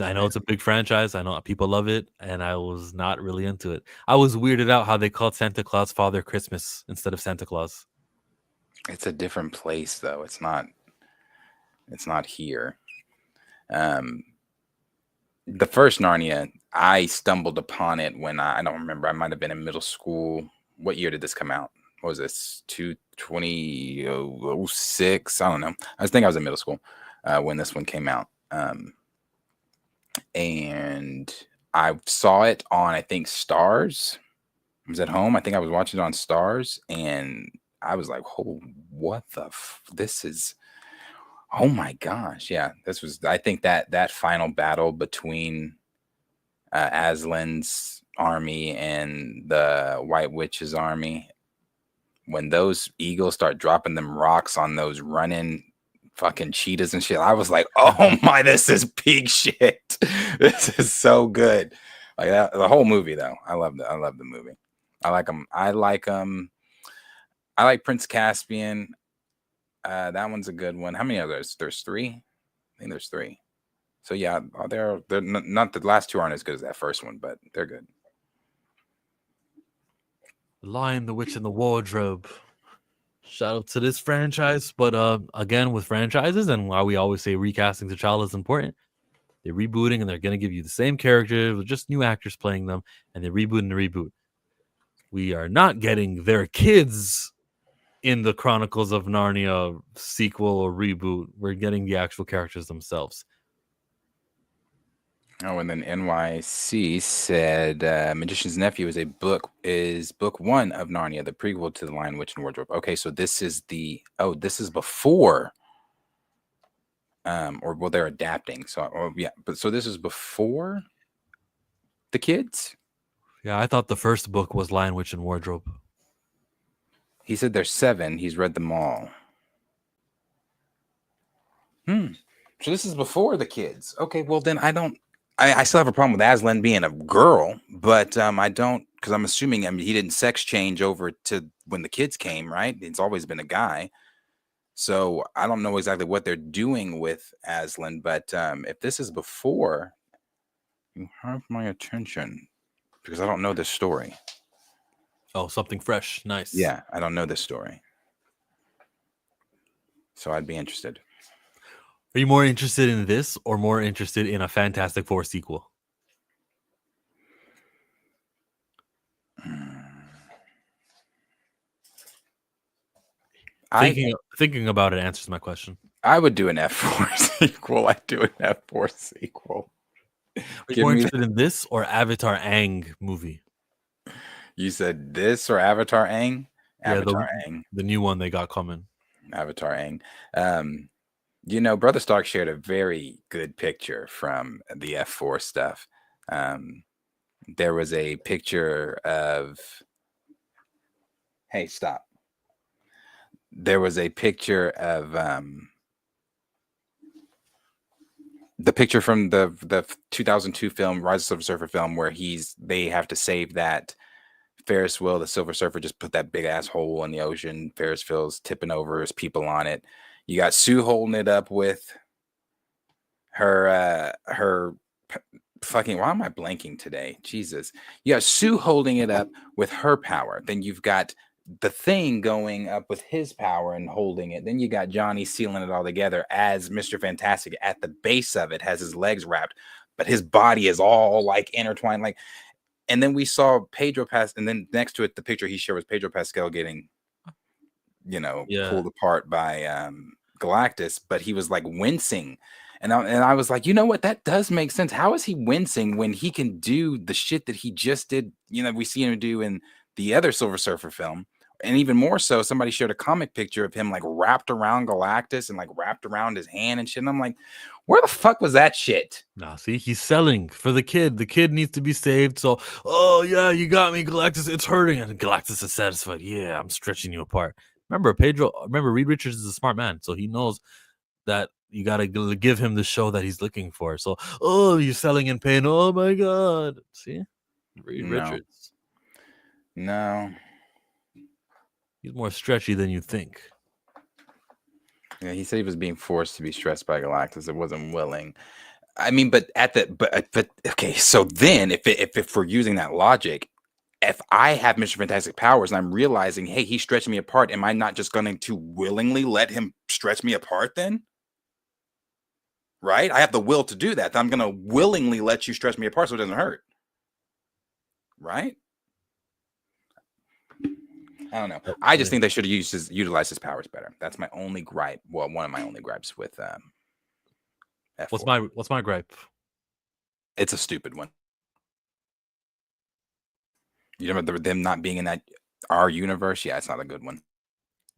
I know it's a big franchise. I know people love it, and I was not really into it. I was weirded out how they called Santa Claus Father Christmas instead of Santa Claus. It's a different place, though. It's not here. The first Narnia, I stumbled upon it when I don't remember. I might have been in middle school. What year did this come out? What was this? 2006? I don't know. I think I was in middle school when this one came out. And I saw it on, I think, Stars. I was at home. I think I was watching it on Stars, and I was like, "Oh, what the? This is." Oh my gosh. Yeah, this was, I think that final battle between Aslan's army and the White Witch's army, when those eagles start dropping them rocks on those running fucking cheetahs and shit, I was like, oh my, this is peak shit. This is so good. Like that, the whole movie though. I love the movie. I like them. I like Prince Caspian. That one's a good one. How many others? There's 3. I think there's 3. So yeah, they're not, the last 2 aren't as good as that first one, but they're good. The Lion, the Witch, and the Wardrobe. Shout out to this franchise. But again, with franchises and why we always say recasting T'Challa is important, they're rebooting and they're going to give you the same characters with just new actors playing them, and they're rebooting the reboot. We are not getting their kids in the Chronicles of Narnia sequel or reboot. We're getting the actual characters themselves. Oh, and then NYC said Magician's Nephew is book 1 of Narnia, the prequel to The Lion, Witch, and Wardrobe. Okay, so this is this is before, or well, they're adapting. So so this is before the kids. Yeah, I thought the first book was Lion, Witch, and Wardrobe. He said there's 7. He's read them all. So this is before the kids. Okay, well then I still have a problem with Aslan being a girl, but I don't, because I'm assuming, he didn't sex change over to when the kids came, right? It's always been a guy. So I don't know exactly what they're doing with Aslan, but if this is before, you have my attention, because I don't know this story. Oh, something fresh. Nice. Yeah, I don't know this story. So I'd be interested. Are you more interested in this or more interested in a Fantastic Four sequel? Thinking about it answers my question. I would do an F4 sequel. I'd do an F4 sequel. Are you more interested in this or Avatar Aang movie? You said this or Avatar Aang? Avatar Aang. The new one they got coming. Avatar Aang. Brother Stark shared a very good picture from the F4 stuff. There was a picture of... Hey, stop. There was a picture of... the picture from the 2002 film, Rise of the Silver Surfer film, where they have to save that Ferris wheel. The Silver Surfer just put that big ass hole in the ocean. Ferris wheel's tipping over. There's people on it. You got Sue holding it up with her fucking... Why am I blanking today? Jesus. You got Sue holding it up with her power. Then you've got the Thing going up with his power and holding it. Then you got Johnny sealing it all together as Mr. Fantastic at the base of it, has his legs wrapped, but his body is all like intertwined. And then we saw Pedro Pascal, and then next to it, the picture he shared was Pedro Pascal getting, pulled apart by Galactus, but he was like wincing. And I was like, you know what? That does make sense. How is he wincing when he can do the shit that he just did? We see him do in the other Silver Surfer film. And even more so, somebody shared a comic picture of him like wrapped around Galactus and like wrapped around his hand and shit. And I'm like, where the fuck was that shit? Nah, see, he's selling for the kid. The kid needs to be saved. So, oh yeah, you got me, Galactus. It's hurting. And Galactus is satisfied. Yeah, I'm stretching you apart. Remember, Reed Richards is a smart man. So he knows that you got to give him the show that he's looking for. So, oh, you're selling in pain. Oh my God. See? Reed Richards. No. He's more stretchy than you think. Yeah, he said he was being forced to be stressed by Galactus. It wasn't willing. I mean, but okay. So then, if we're using that logic, if I have Mr. Fantastic powers and I'm realizing, hey, he's stretching me apart, am I not just going to willingly let him stretch me apart then? Right? I have the will to do that. I'm going to willingly let you stretch me apart so it doesn't hurt. Right? I don't know. I just think they should have utilized his powers better. That's my only gripe. Well, one of my only gripes with F4. What's my gripe? It's a stupid one. You remember them not being in our universe? Yeah, it's not a good one.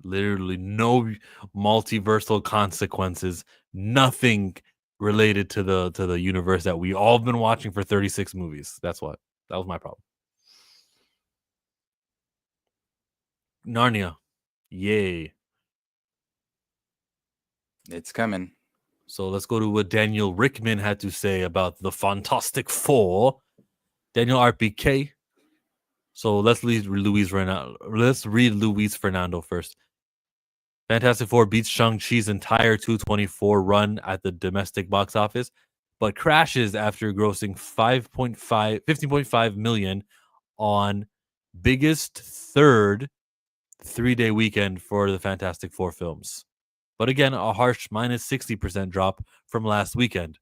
Literally no multiversal consequences. Nothing related to the universe that we all been watching for 36 movies. That was my problem. Narnia. Yay. It's coming. So let's go to what Daniel Rickman had to say about the Fantastic Four. Daniel RPK. So let's read Luis Fernando first. Fantastic Four beats Shang-Chi's entire 224 run at the domestic box office, but crashes after grossing 15.5 million on biggest third 3-day weekend for the Fantastic Four films. But again, a harsh minus 60% drop from last weekend.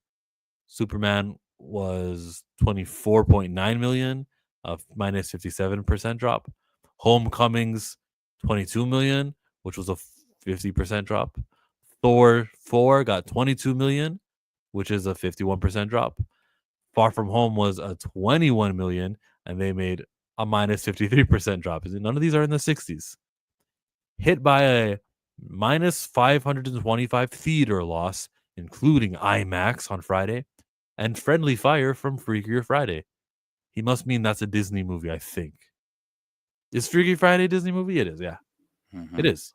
Superman was 24.9 million, a minus 57% drop. Homecomings, 22 million, which was a 50% drop. Thor 4 got 22 million, which is a 51% drop. Far From Home was a 21 million, and they made a minus 53% drop. None of these are in the 60s. Hit by a minus 525 theater loss, including IMAX on Friday, and Friendly Fire from Freakier Friday. He must mean that's a Disney movie, I think. Is Freaky Friday a Disney movie? It is, yeah. Mhm. It is.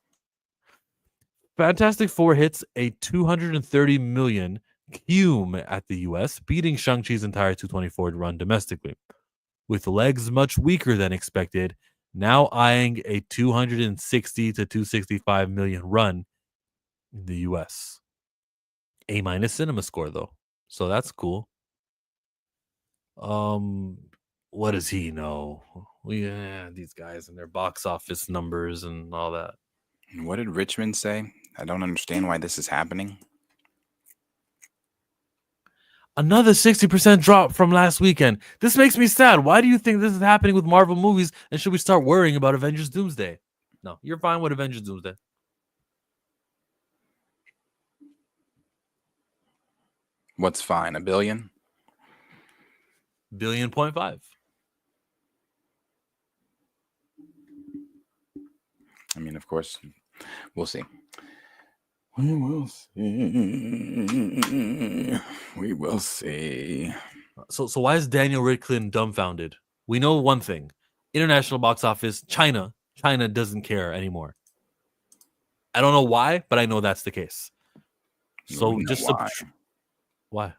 Fantastic Four hits a 230 million cume at the US, beating Shang-Chi's entire 224 run domestically. With legs much weaker than expected, now eyeing a 260 to 265 million run in the US. A minus cinema score though. So that's cool. What does he know? These guys and their box office numbers and all that. What did Richmond say? I don't understand why this is happening. Another 60% drop from last weekend. This makes me sad. Why do you think this is happening with Marvel movies? And should we start worrying about Avengers Doomsday? No, you're fine with Avengers Doomsday. What's fine? $1 billion? $1.5 billion. I mean, of course, we'll see. We will see. We will see. So why is Daniel Radcliffe dumbfounded? We know one thing. International box office, China doesn't care anymore. I don't know why, but I know that's the case. So just why?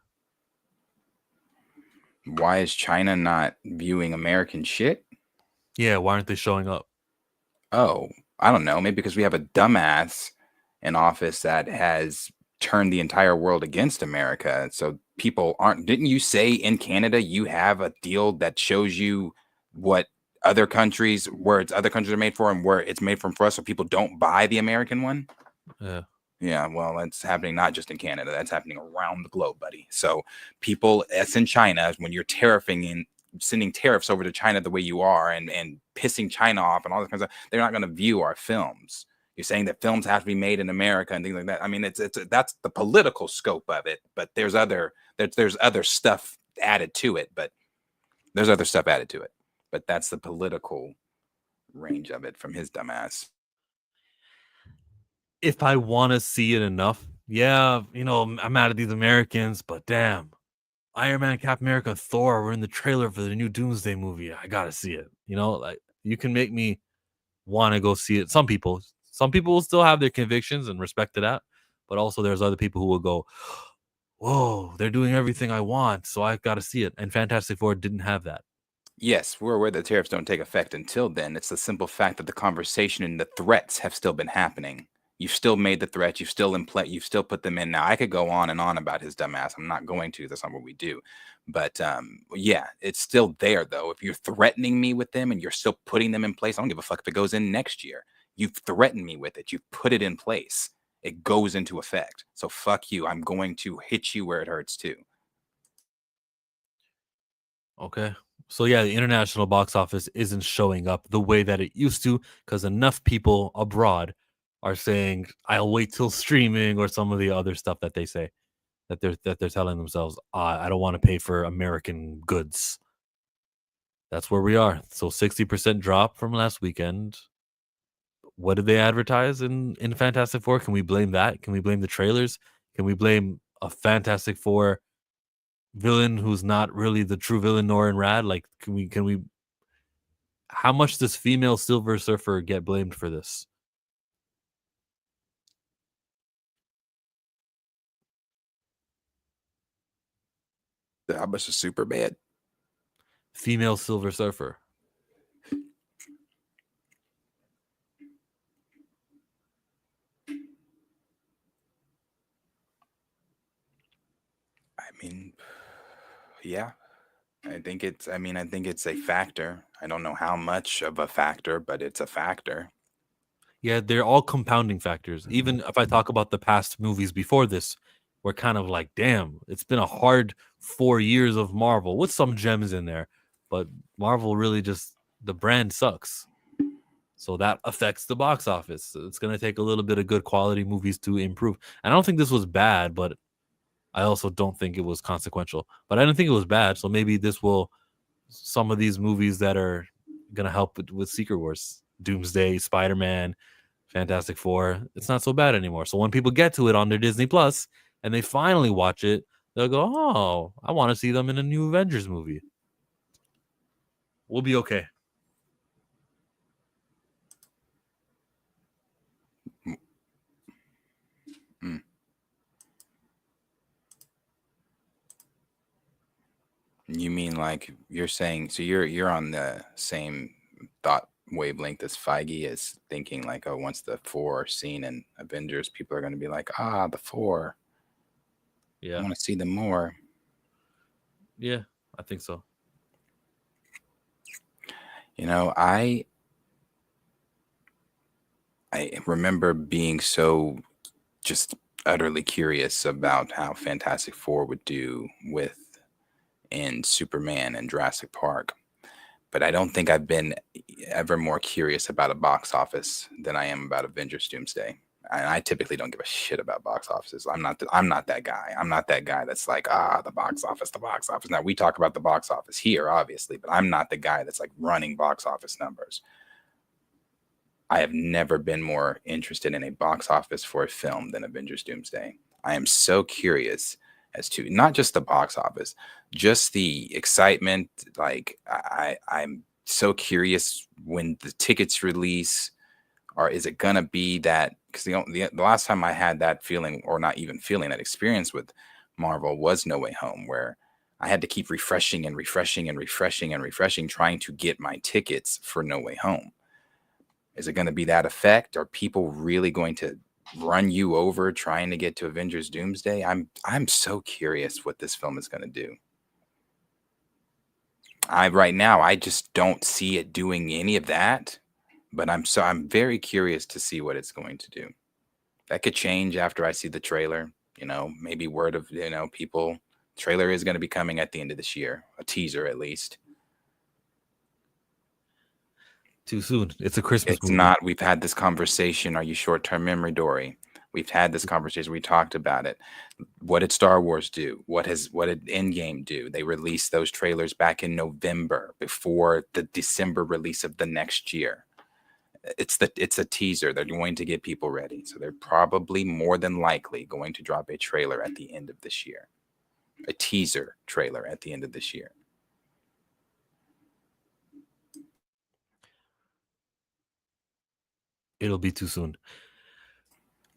Why is China not viewing American shit? Yeah, why aren't they showing up? Oh, I don't know. Maybe because we have a dumbass in office that has turned the entire world against America. So people aren't. Didn't you say in Canada you have a deal that shows you what other countries, where it's other countries are made for and where it's made from for us, so people don't buy the American one? Yeah. Yeah, well, that's happening not just in Canada. That's happening around the globe, buddy. So people, that's in China, when you're tariffing and sending tariffs over to China the way you are and pissing China off and all this kind of stuff, they're not going to view our films. You're saying that films have to be made in America and things like that. I mean, it's that's the political scope of it, but there's other stuff added to it. But that's the political range of it from his dumbass. If I want to see it enough, yeah, I'm mad at these Americans, but damn, Iron Man, Captain America, Thor were in the trailer for the new Doomsday movie. I gotta see it. Like you can make me want to go see it. Some people will still have their convictions and respect to that, but also there's other people who will go, whoa, they're doing everything I want, so I've got to see it. And Fantastic Four didn't have that. Yes, we're aware that tariffs don't take effect until then. It's the simple fact that the conversation and the threats have still been happening. You've still made the threats. You've still you've still put them in. Now, I could go on and on about his dumbass. I'm not going to. That's not what we do. But yeah, it's still there, though. If you're threatening me with them and you're still putting them in place, I don't give a fuck if it goes in next year. You've threatened me with it. You've put it in place. It goes into effect. So fuck you. I'm going to hit you where it hurts, too. Okay. So yeah, the international box office isn't showing up the way that it used to because enough people abroad are saying, "I'll wait till streaming" or some of the other stuff that they say that they're telling themselves, "I don't want to pay for American goods." That's where we are. So 60% drop from last weekend. What did they advertise in Fantastic Four? Can we blame that? Can we blame the trailers? Can we blame a Fantastic Four villain who's not really the true villain nor in Rad? Like, can we how much does female Silver Surfer get blamed for this? How much is super bad? Female Silver Surfer. I mean, yeah. I think it's a factor. I don't know how much of a factor, but it's a factor. Yeah, they're all compounding factors. Even if I talk about the past movies before this, we're kind of like, damn, it's been a hard 4 years of Marvel with some gems in there, but Marvel really just the brand sucks. So that affects the box office. So it's gonna take a little bit of good quality movies to improve. And I don't think this was bad, but I also don't think it was consequential. But I didn't think it was bad. So maybe this will some of these movies that are gonna help with Secret Wars, Doomsday, Spider-Man, Fantastic Four. It's not so bad anymore. So when people get to it on their Disney Plus and they finally watch it, they'll go, "Oh, I want to see them in a new Avengers movie." We'll be okay. You mean like you're saying so you're on the same thought wavelength as Feige is thinking like, oh, once the four are seen in Avengers, people are going to be like, ah, the four. I Yeah, want to see them more. yeah, I think so. You know, I remember being so just utterly curious about how Fantastic Four would do with in Superman and Jurassic Park. But I don't think I've been ever more curious about a box office than I am about Avengers Doomsday. And I typically don't give a shit about box offices. I'm not that guy. I'm not that guy that's like, ah, the box office, the box office. Now we talk about the box office here, obviously, but I'm not the guy that's like running box office numbers. I have never been more interested in a box office for a film than Avengers Doomsday. I am so curious as to not just the box office, just the excitement. Like I'm so curious when the tickets release, or is it gonna be that? Because the last time I had that feeling, or not even feeling that experience with Marvel, was No Way Home, where I had to keep refreshing and refreshing and refreshing and refreshing, trying to get my tickets for No Way Home. Is it going to be that effect? Are people really going to run you over trying to get to Avengers Doomsday? I'm so curious what this film is going to do. Right now I just don't see it doing any of that, but I'm very curious to see what it's going to do. That could change after I see the trailer, maybe word of, people trailer is going to be coming at the end of this year, a teaser at least. Too soon. It's a Christmas It's movie. not. We've had this conversation. Are you short-term memory, Dory? We've had this conversation. We talked about it. What did Star Wars do? What did Endgame do? They released those trailers back in November before the December release of the next year. It's a teaser. They're going to get people ready. So they're probably more than likely going to drop a trailer at the end of this year. A teaser trailer at the end of this year. It'll be too soon.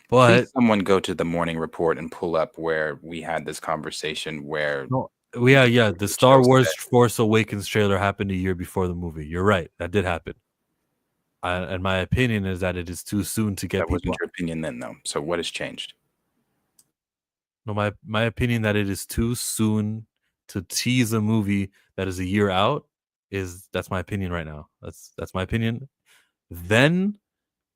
Please But someone go to the morning report and pull up where we had this conversation where no, yeah. The Star shows Wars that- Force Awakens trailer happened a year before the movie. You're right. That did happen. And my opinion is that it is too soon to get that wasn't people. your opinion then, though. So what has changed? No, my opinion that it is too soon to tease a movie that is a year out that's my opinion right now. That's my opinion. Then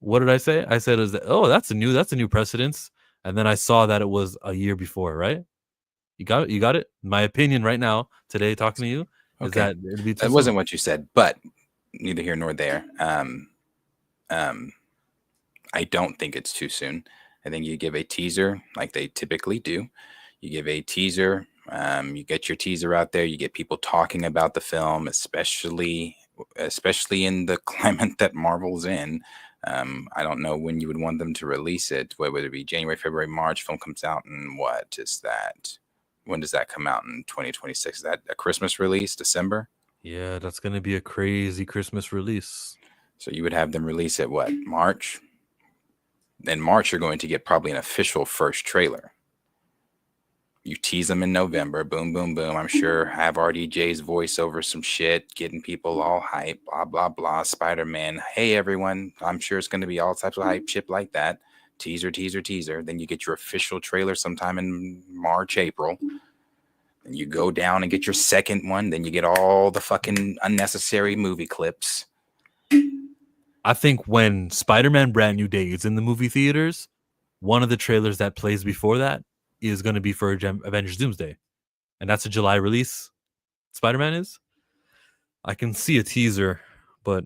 what did I say? I said is that, oh, that's a new precedence. And then I saw that it was a year before, right? You got it. You got it. My opinion right now, today, talking to you, is Okay. that it'd be too That soon. wasn't what you said, but neither here nor there. I don't think it's too soon. I think you give a teaser like they typically do. You give a teaser. You get your teaser out there. You get people talking about the film, especially in the climate that Marvel's in. I don't know when you would want them to release it. Whether it be January, February, March. Film comes out in what is that? When does that come out in 2026? Is that a Christmas release, December? Yeah, that's gonna be a crazy Christmas release. So you would have them release it what, March? In March, you're going to get probably an official first trailer. You tease them in November, boom, boom, boom. I'm sure have RDJ's voice over some shit, getting people all hype, blah, blah, blah. Spider-Man, hey, everyone. I'm sure it's going to be all types of hype shit like that. Teaser, teaser, teaser. Then you get your official trailer sometime in March, April. Then you go down and get your second one. Then you get all the fucking unnecessary movie clips. I think when Spider-Man Brand New Day is in the movie theaters, one of the trailers that plays before that is going to be for Avengers Doomsday. And that's a July release. Spider-Man is. I can see a teaser, but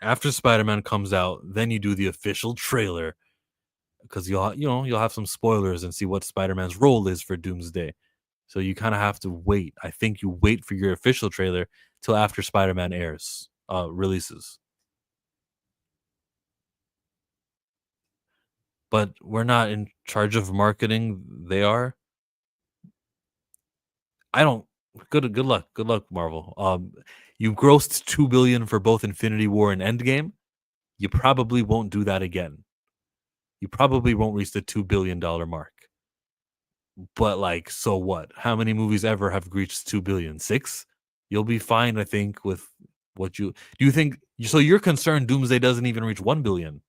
after Spider-Man comes out, then you do the official trailer because you'll have some spoilers and see what Spider-Man's role is for Doomsday. So you kind of have to wait. I think you wait for your official trailer till after Spider-Man releases. But we're not in charge of marketing. They are. I don't. Good luck, Marvel. You grossed $2 billion for both Infinity War and Endgame. You probably won't do that again. You probably won't reach the $2 billion mark. But like, so what? How many movies ever have reached 2 billion? 6? You'll be fine, I think, with what you do. You think so? You're concerned Doomsday doesn't even reach 1 billion.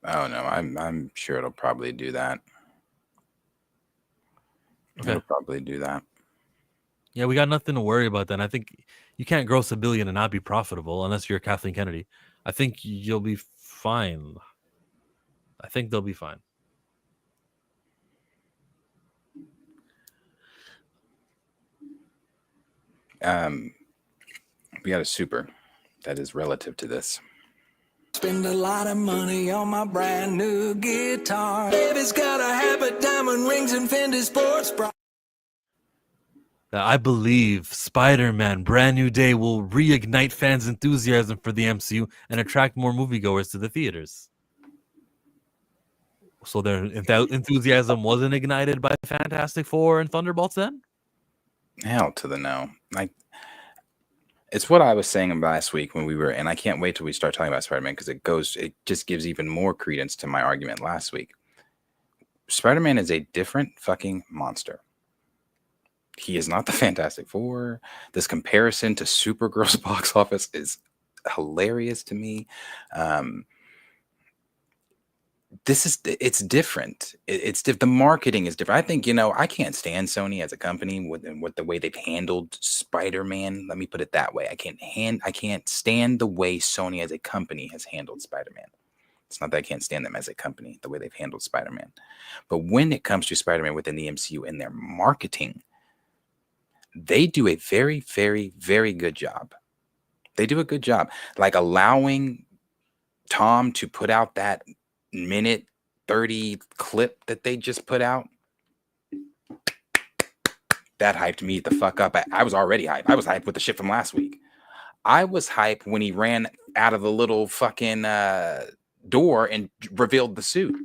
Oh no, I'm sure it'll probably do that. Okay. It'll probably do that. Yeah, we got nothing to worry about then. I think you can't gross $1 billion and not be profitable unless you're Kathleen Kennedy. I think you'll be fine. I think they'll be fine. We got a super that is relative to this. Spend a lot of money on my brand new guitar. Baby's got a habit, diamond rings, and Fendi sports bra. I believe Spider-Man Brand New Day will reignite fans' enthusiasm for the MCU and attract more moviegoers to the theaters. So their enthusiasm wasn't ignited by Fantastic Four and Thunderbolts then? Hell to the no. Like, it's what I was saying last week when we were, and I can't wait till we start talking about Spider-Man because it just gives even more credence to my argument last week. Spider-Man is a different fucking monster. He is not the Fantastic Four. This comparison to Supergirl's box office is hilarious to me. It's different. The marketing is different. I think, I can't stand Sony as a company with the way they've handled Spider-Man. Let me put it that way. I can't stand the way Sony as a company has handled Spider-Man. It's not that I can't stand them as a company, the way they've handled Spider-Man. But when it comes to Spider-Man within the MCU and their marketing, they do a very, very, very good job. They do a good job. Like allowing Tom to put out that minute 30 clip that they just put out. That hyped me the fuck up. I was already hyped. I was hyped with the shit from last week. I was hyped when he ran out of the little fucking door and revealed the suit.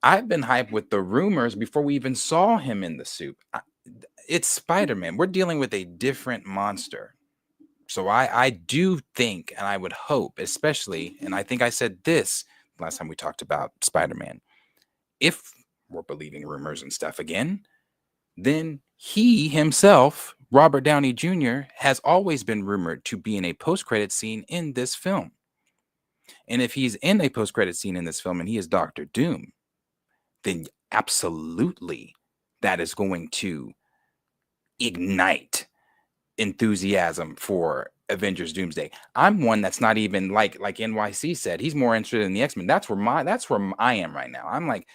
I've been hyped with the rumors before we even saw him in the suit. It's Spider-Man. We're dealing with a different monster. So I do think, and I would hope, especially, and I think I said this last time we talked about Spider-Man, if we're believing rumors and stuff again, then he himself, Robert Downey Jr., has always been rumored to be in a post-credit scene in this film. And if he's in a post-credit scene in this film and he is Dr. Doom, then absolutely that is going to ignite enthusiasm for Avengers Doomsday. I'm one that's not even like NYC said, he's more interested in the X-Men. That's where I am right now. I'm like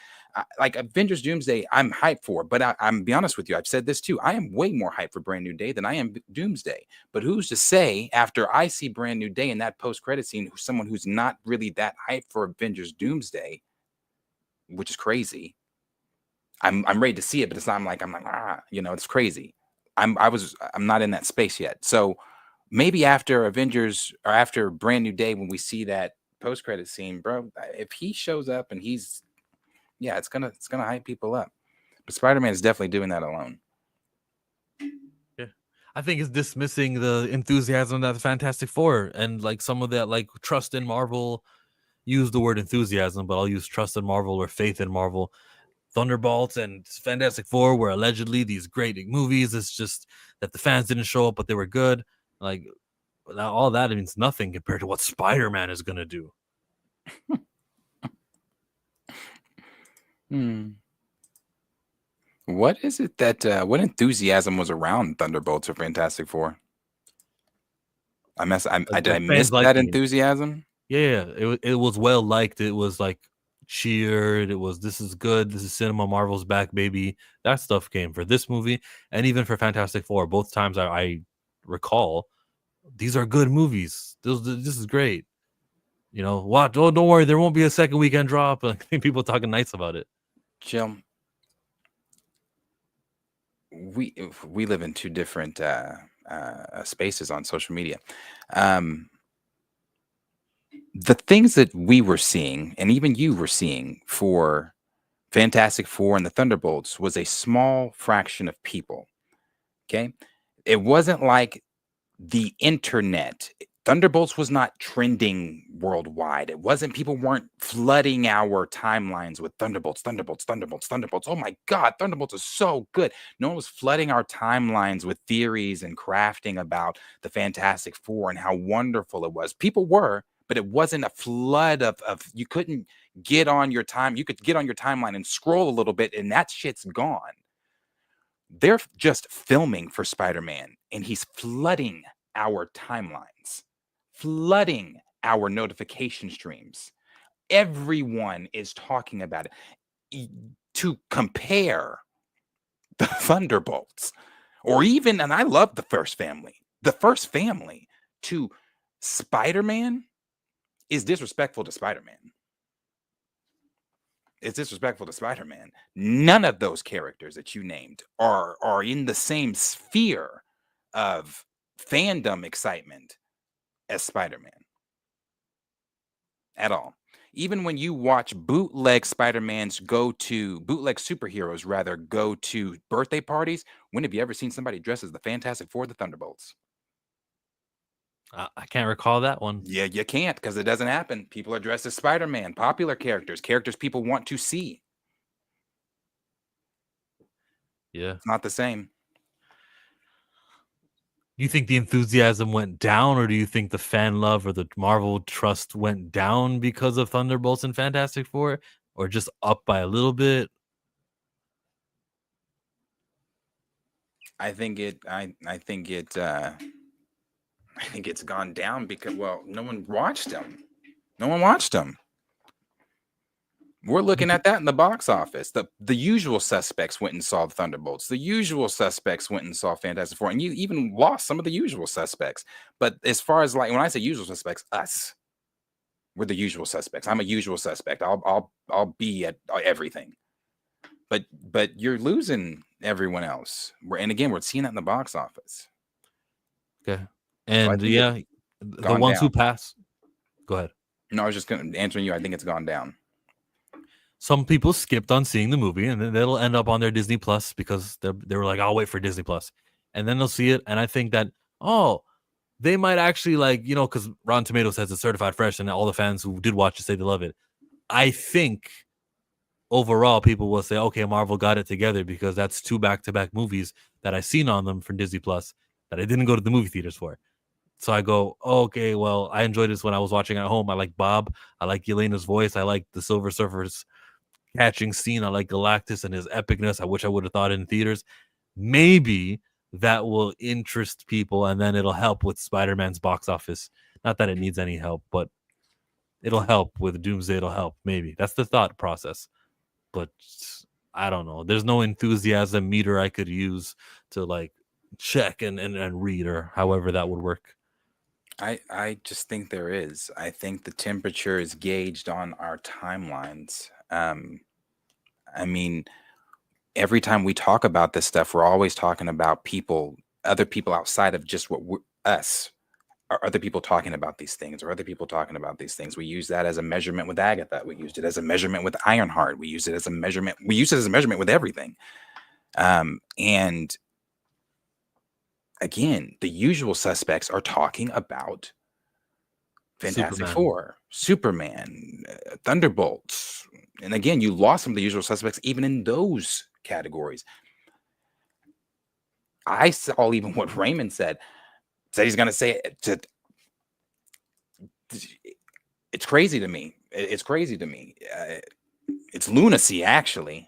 Avengers Doomsday, I'm hyped for, but I'm be honest with you, I've said this too. I am way more hyped for Brand New Day than I am Doomsday. But who's to say after I see Brand New Day in that post-credit scene, someone who's not really that hyped for Avengers Doomsday, which is crazy. I'm ready to see it, but it's not. I'm like it's crazy. I'm not in that space yet. So maybe after Avengers or after Brand New Day, when we see that post-credit scene, bro, if he shows up and it's gonna hype people up. But Spider-Man is definitely doing that alone. Yeah, I think it's dismissing the enthusiasm that the Fantastic Four and like some of that like trust in Marvel. Use the word enthusiasm, but I'll use trust in Marvel or faith in Marvel. Thunderbolts and Fantastic Four were allegedly these great movies. It's just that the fans didn't show up, but they were good. Like all that means nothing compared to what Spider-Man is gonna do. What is it that what enthusiasm was around Thunderbolts or Fantastic Four? Did I The miss fans that liking it. enthusiasm? Yeah, it was well liked. It was like cheered. It was this is good. This is cinema. Marvel's back, baby. That stuff came for this movie, and even for Fantastic Four. Both times I recall, these are good movies. This is great. You know what? Don't worry. There won't be a second weekend drop. I think people talking nice about it. Jill, we live in two different spaces on social media. The things that we were seeing, and even you were seeing for Fantastic Four and the Thunderbolts, was a small fraction of people. Okay, it wasn't like the internet. Thunderbolts was not trending worldwide. It wasn't, people weren't flooding our timelines with Thunderbolts, Thunderbolts, Thunderbolts, Thunderbolts. Oh my God, Thunderbolts is so good. No one was flooding our timelines with theories and crafting about the Fantastic Four and how wonderful it was. People were, but it wasn't a flood of you couldn't get on your time. You could get on your timeline and scroll a little bit, and that shit's gone. They're just filming for Spider-Man, and he's flooding our timelines, flooding our notification streams. Everyone is talking about it. To compare the Thunderbolts, or even, and I love the first family to Spider-Man is disrespectful to Spider-Man. It's disrespectful to Spider-Man. None of those characters that you named are in the same sphere of fandom excitement as Spider-Man at all. Even when you watch bootleg bootleg superheroes rather go to birthday parties, when have you ever seen somebody dressed as the Fantastic Four, the Thunderbolts? I can't recall that one. Yeah, you can't, because it doesn't happen. People are dressed as Spider-Man, popular characters people want to see. Yeah. It's not the same. Do you think the enthusiasm went down, or do you think the fan love or the Marvel trust went down because of Thunderbolts and Fantastic Four, or just up by a little bit? I think it's gone down because, well, no one watched them. We're looking at that in the box office. The usual suspects went and saw the Thunderbolts. The usual suspects went and saw Fantastic Four, and you even lost some of the usual suspects. But as far as, like, when I say usual suspects, we're the usual suspects. I'm a usual suspect. I'll be at everything. But you're losing everyone else. And again, we're seeing that in the box office. Okay. And think yeah, the ones who pass. Go ahead. No, I was just going to answer you. I think it's gone down. Some people skipped on seeing the movie, and then they'll end up on their Disney Plus because they were like, I'll wait for Disney Plus. And then they'll see it. And I think that, they might actually, like, because Rotten Tomatoes has a certified fresh, and all the fans who did watch it say they love it. I think overall people will say, okay, Marvel got it together, because that's 2 back-to-back movies that I seen on them from Disney Plus that I didn't go to the movie theaters for. So I go, okay, well, I enjoyed this when I was watching at home. I like Bob. I like Yelena's voice. I like the Silver Surfer's catching scene. I like Galactus and his epicness. I wish I would have thought it in theaters. Maybe that will interest people, and then it'll help with Spider-Man's box office. Not that it needs any help, but it'll help with Doomsday. It'll help. Maybe that's the thought process. But I don't know. There's no enthusiasm meter I could use to, like, check and read, or however that would work. I just think there is. I think the temperature is gauged on our timelines. I mean, every time we talk about this stuff, we're always talking about other people outside of just us. Are other people talking about these things? Or other people talking about these things? We use that as a measurement with Agatha. We used it as a measurement with Ironheart. We use it as a measurement. We use it as a measurement with everything. And again, the usual suspects are talking about Fantastic Four, Superman, Thunderbolts. And again, you lost some of the usual suspects even in those categories. I saw even what Raymond said he's going to say it. It's crazy to me. It's crazy to me. It's lunacy, actually,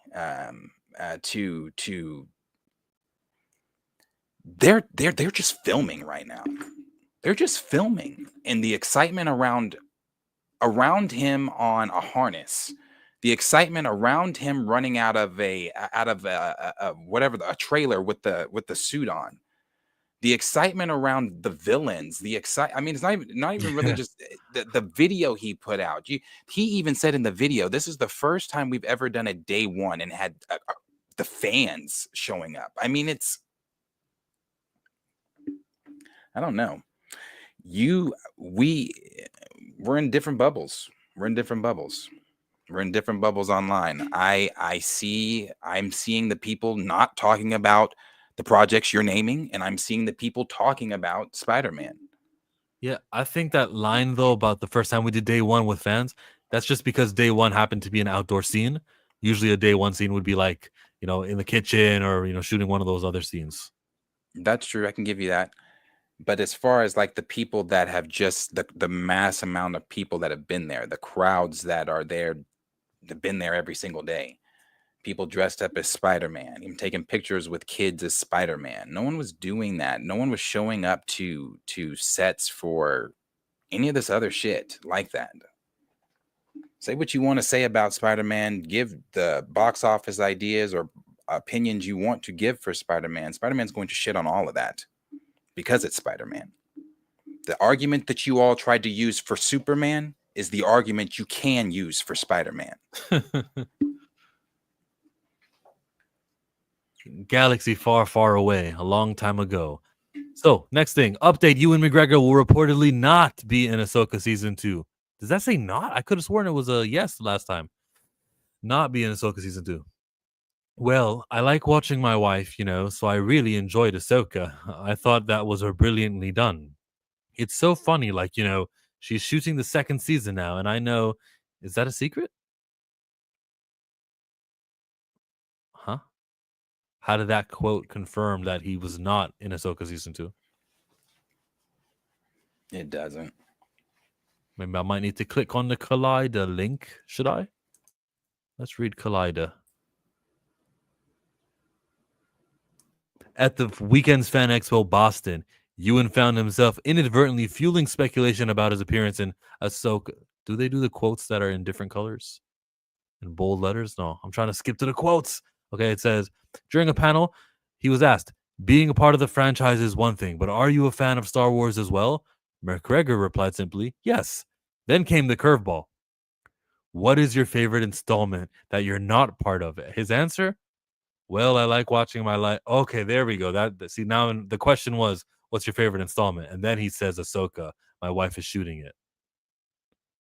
they're just filming right now. They're just filming, and the excitement around him on a harness, the excitement around him running out of a whatever, a trailer with the suit on, the excitement around the villains, I mean, it's not even really just the video he put out. He even said in the video, this is the first time we've ever done a day one and had the fans showing up. I mean, I don't know. We're in different bubbles. We're in different bubbles. We're in different bubbles online. I'm seeing the people not talking about the projects you're naming, and I'm seeing the people talking about Spider-Man. Yeah, I think that line though about the first time we did day one with fans, that's just because day one happened to be an outdoor scene. Usually a day one scene would be like, in the kitchen or, shooting one of those other scenes. That's true. I can give you that. But as far as like the people that have just the mass amount of people that have been there, the crowds that are there, they've been there every single day. People dressed up as Spider-Man, even taking pictures with kids as Spider-Man. No one was doing that. No one was showing up to sets for any of this other shit like that. Say what you want to say about Spider-Man. Give the box office ideas or opinions you want to give for Spider-Man. Spider-Man's going to shit on all of that because it's Spider-Man. The argument that you all tried to use for Superman is the argument you can use for Spider-Man. Galaxy far, far away, a long time ago. So, next thing, update, Ewan McGregor will reportedly not be in Ahsoka Season 2. Does that say not? I could have sworn it was a yes last time. Not be in Ahsoka Season 2. Well, I like watching my wife, so I really enjoyed Ahsoka. I thought that was brilliantly done. It's so funny, like, she's shooting the second season now, and I know, is that a secret? Huh? How did that quote confirm that he was not in Ahsoka Season 2? It doesn't. Maybe I might need to click on the Collider link. Should I? Let's read Collider. At the Weekend's Fan Expo Boston, Ewan found himself inadvertently fueling speculation about his appearance in Ahsoka. Do they do the quotes that are in different colors? In bold letters? No, I'm trying to skip to the quotes. Okay, it says, during a panel, he was asked, being a part of the franchise is one thing, but are you a fan of Star Wars as well? McGregor replied simply, yes. Then came the curveball. What is your favorite installment that you're not part of? His answer, well, I like watching my life. Okay, there we go. See, now the question was, what's your favorite installment? And then he says Ahsoka. My wife is shooting it.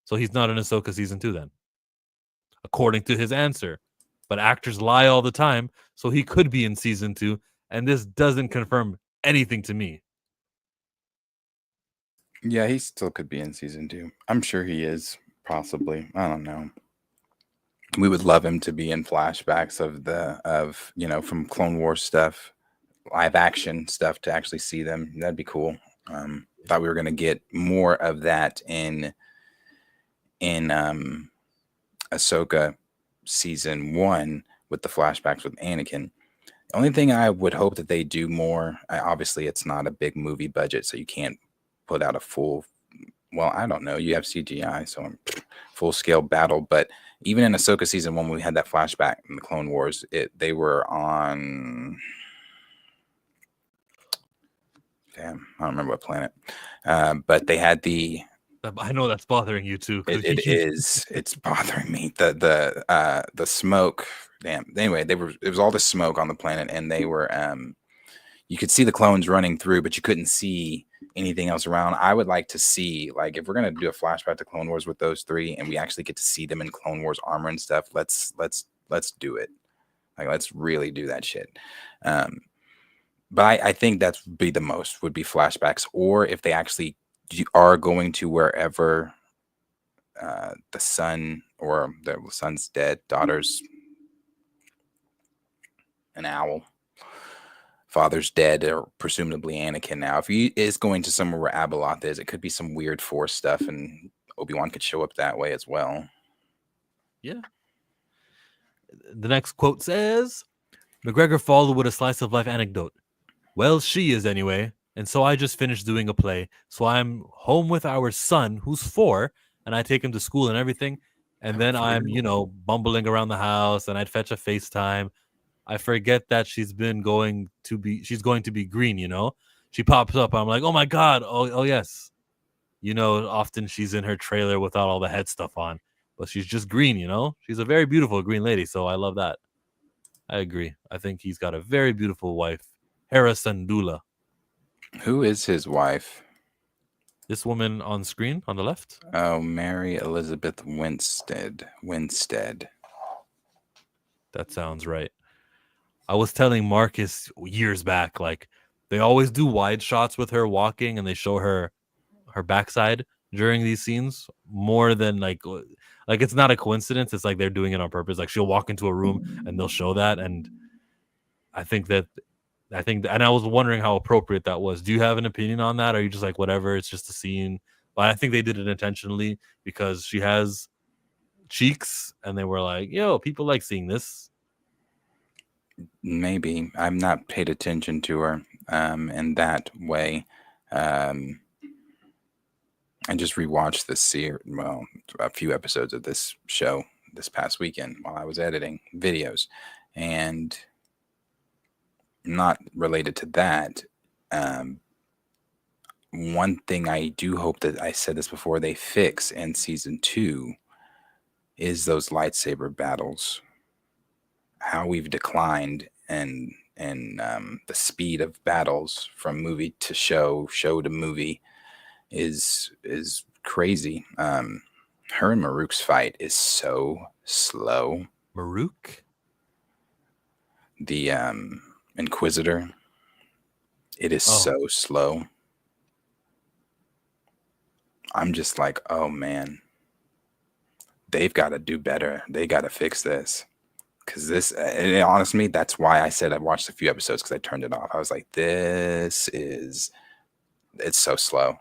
So he's not in Ahsoka Season 2 then, according to his answer. But actors lie all the time, so he could be in Season 2, and this doesn't confirm anything to me. Yeah, he still could be in Season 2. I'm sure he is, possibly. I don't know. We would love him to be in flashbacks of from Clone Wars stuff, live action stuff, to actually see them. That'd be cool. Thought we were gonna get more of that in Ahsoka Season 1 with the flashbacks with Anakin. The only thing I would hope that they do more, obviously it's not a big movie budget, so you can't put out a full, well, I don't know, you have CGI, so full scale battle. But even in Ahsoka Season 1, when we had that flashback in the Clone Wars, they were on, damn, I don't remember what planet, but they had the, I know that's bothering you too. It's bothering me. The smoke. Damn. Anyway, it was all the smoke on the planet, and they were you could see the clones running through, but you couldn't see anything else around. I would like to see, like, if we're gonna do a flashback to Clone Wars with those three, and we actually get to see them in Clone Wars armor and stuff. Let's do it. Like, let's really do that shit. But I think that would be the most, would be flashbacks, or if they actually are going to wherever the son, or the son's dead, daughter's an owl, father's dead, or presumably Anakin now. If he is going to somewhere where Abeloth is, it could be some weird Force stuff, and Obi-Wan could show up that way as well. Yeah. The next quote says, McGregor followed with a slice of life anecdote. Well, she is anyway. And so I just finished doing a play. So I'm home with our son, who's 4, and I take him to school and everything. And then I'm, bumbling around the house, and I'd fetch a FaceTime. I forget that she's going to be green, She pops up. I'm like, oh my God. Oh yes. Often she's in her trailer without all the head stuff on, but she's just green, She's a very beautiful green lady. So I love that. I agree. I think he's got a very beautiful wife, Hera Sandula. Who is his wife? This woman on screen on the left. Oh, Mary Elizabeth Winstead. That sounds right. I was telling Marcus years back, like they always do wide shots with her walking, and they show her backside during these scenes more than like it's not a coincidence. It's like they're doing it on purpose. Like she'll walk into a room and they'll show that, and I think, and I was wondering how appropriate that was. Do you have an opinion on that? Or are you just like, whatever, it's just a scene? But I think they did it intentionally because she has cheeks, and they were like, yo, people like seeing this. Maybe. I'm not paid attention to her in that way. I just rewatched a few episodes of this show this past weekend while I was editing videos, and not related to that. One thing I do hope that I said this before they fix in season 2 is those lightsaber battles. How we've declined and the speed of battles from movie to show to movie is crazy. Her and Maruk's fight is so slow. Maruk? The Inquisitor. It is so slow. I'm just like, oh man, they've got to do better. They got to fix this. Because this, honestly, that's why I said I watched a few episodes, because I turned it off. I was like, it's so slow.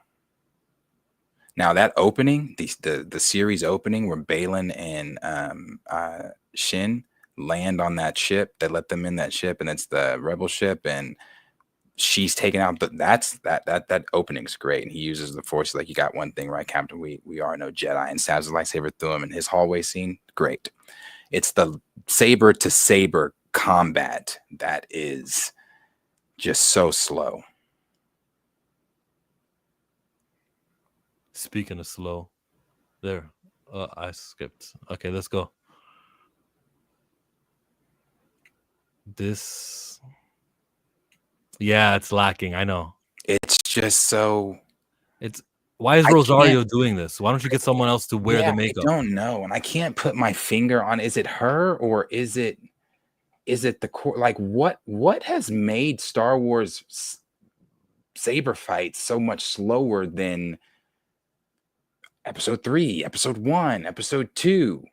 Now that opening, the series opening where Balin and Shin land on that ship, they let them in that ship, and it's the rebel ship, and she's taken out. But that opening's great, and he uses the Force like, you got one thing right, Captain. We are no Jedi, and stabs the lightsaber through him. And his hallway scene, great. It's the saber to saber combat that is just so slow. Speaking of slow, there, I skipped. Okay, let's go. This, yeah, it's lacking. I know. It's just so. Why is Rosario doing this? Why don't you get someone else to wear the makeup? I don't know, and I can't put my finger on. Is it her or is it the core? Like what has made Star Wars saber fights so much slower than Episode 3, Episode 1, Episode 2?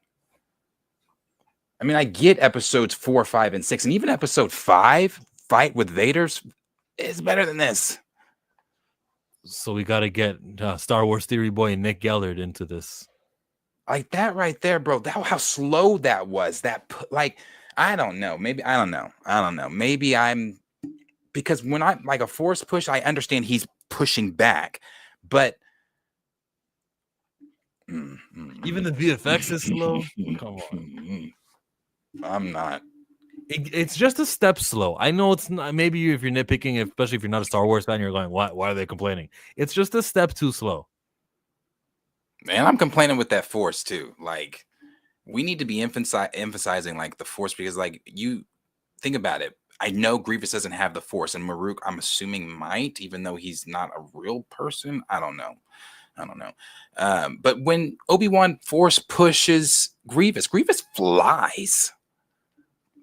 I mean, I get Episodes 4, 5, and 6, and even Episode 5, Fight with Vader's, is better than this. So we got to get Star Wars Theory Boy Nick Gellard into this. Like that right there, bro. How slow that was. I don't know. Maybe I don't know. Maybe I'm, because when I like a force push, I understand he's pushing back, but even the VFX is slow. Come on. I'm not. It's just a step slow. I know it's not. Maybe if you're nitpicking, especially if you're not a Star Wars fan, you're going, "Why are they complaining?" It's just a step too slow. Man, I'm complaining with that Force too. Like, we need to be emphasizing like the Force, because like, you think about it. I know Grievous doesn't have the Force, and Maruk, I'm assuming, might, even though he's not a real person. I don't know. But when Obi-Wan Force pushes Grievous flies.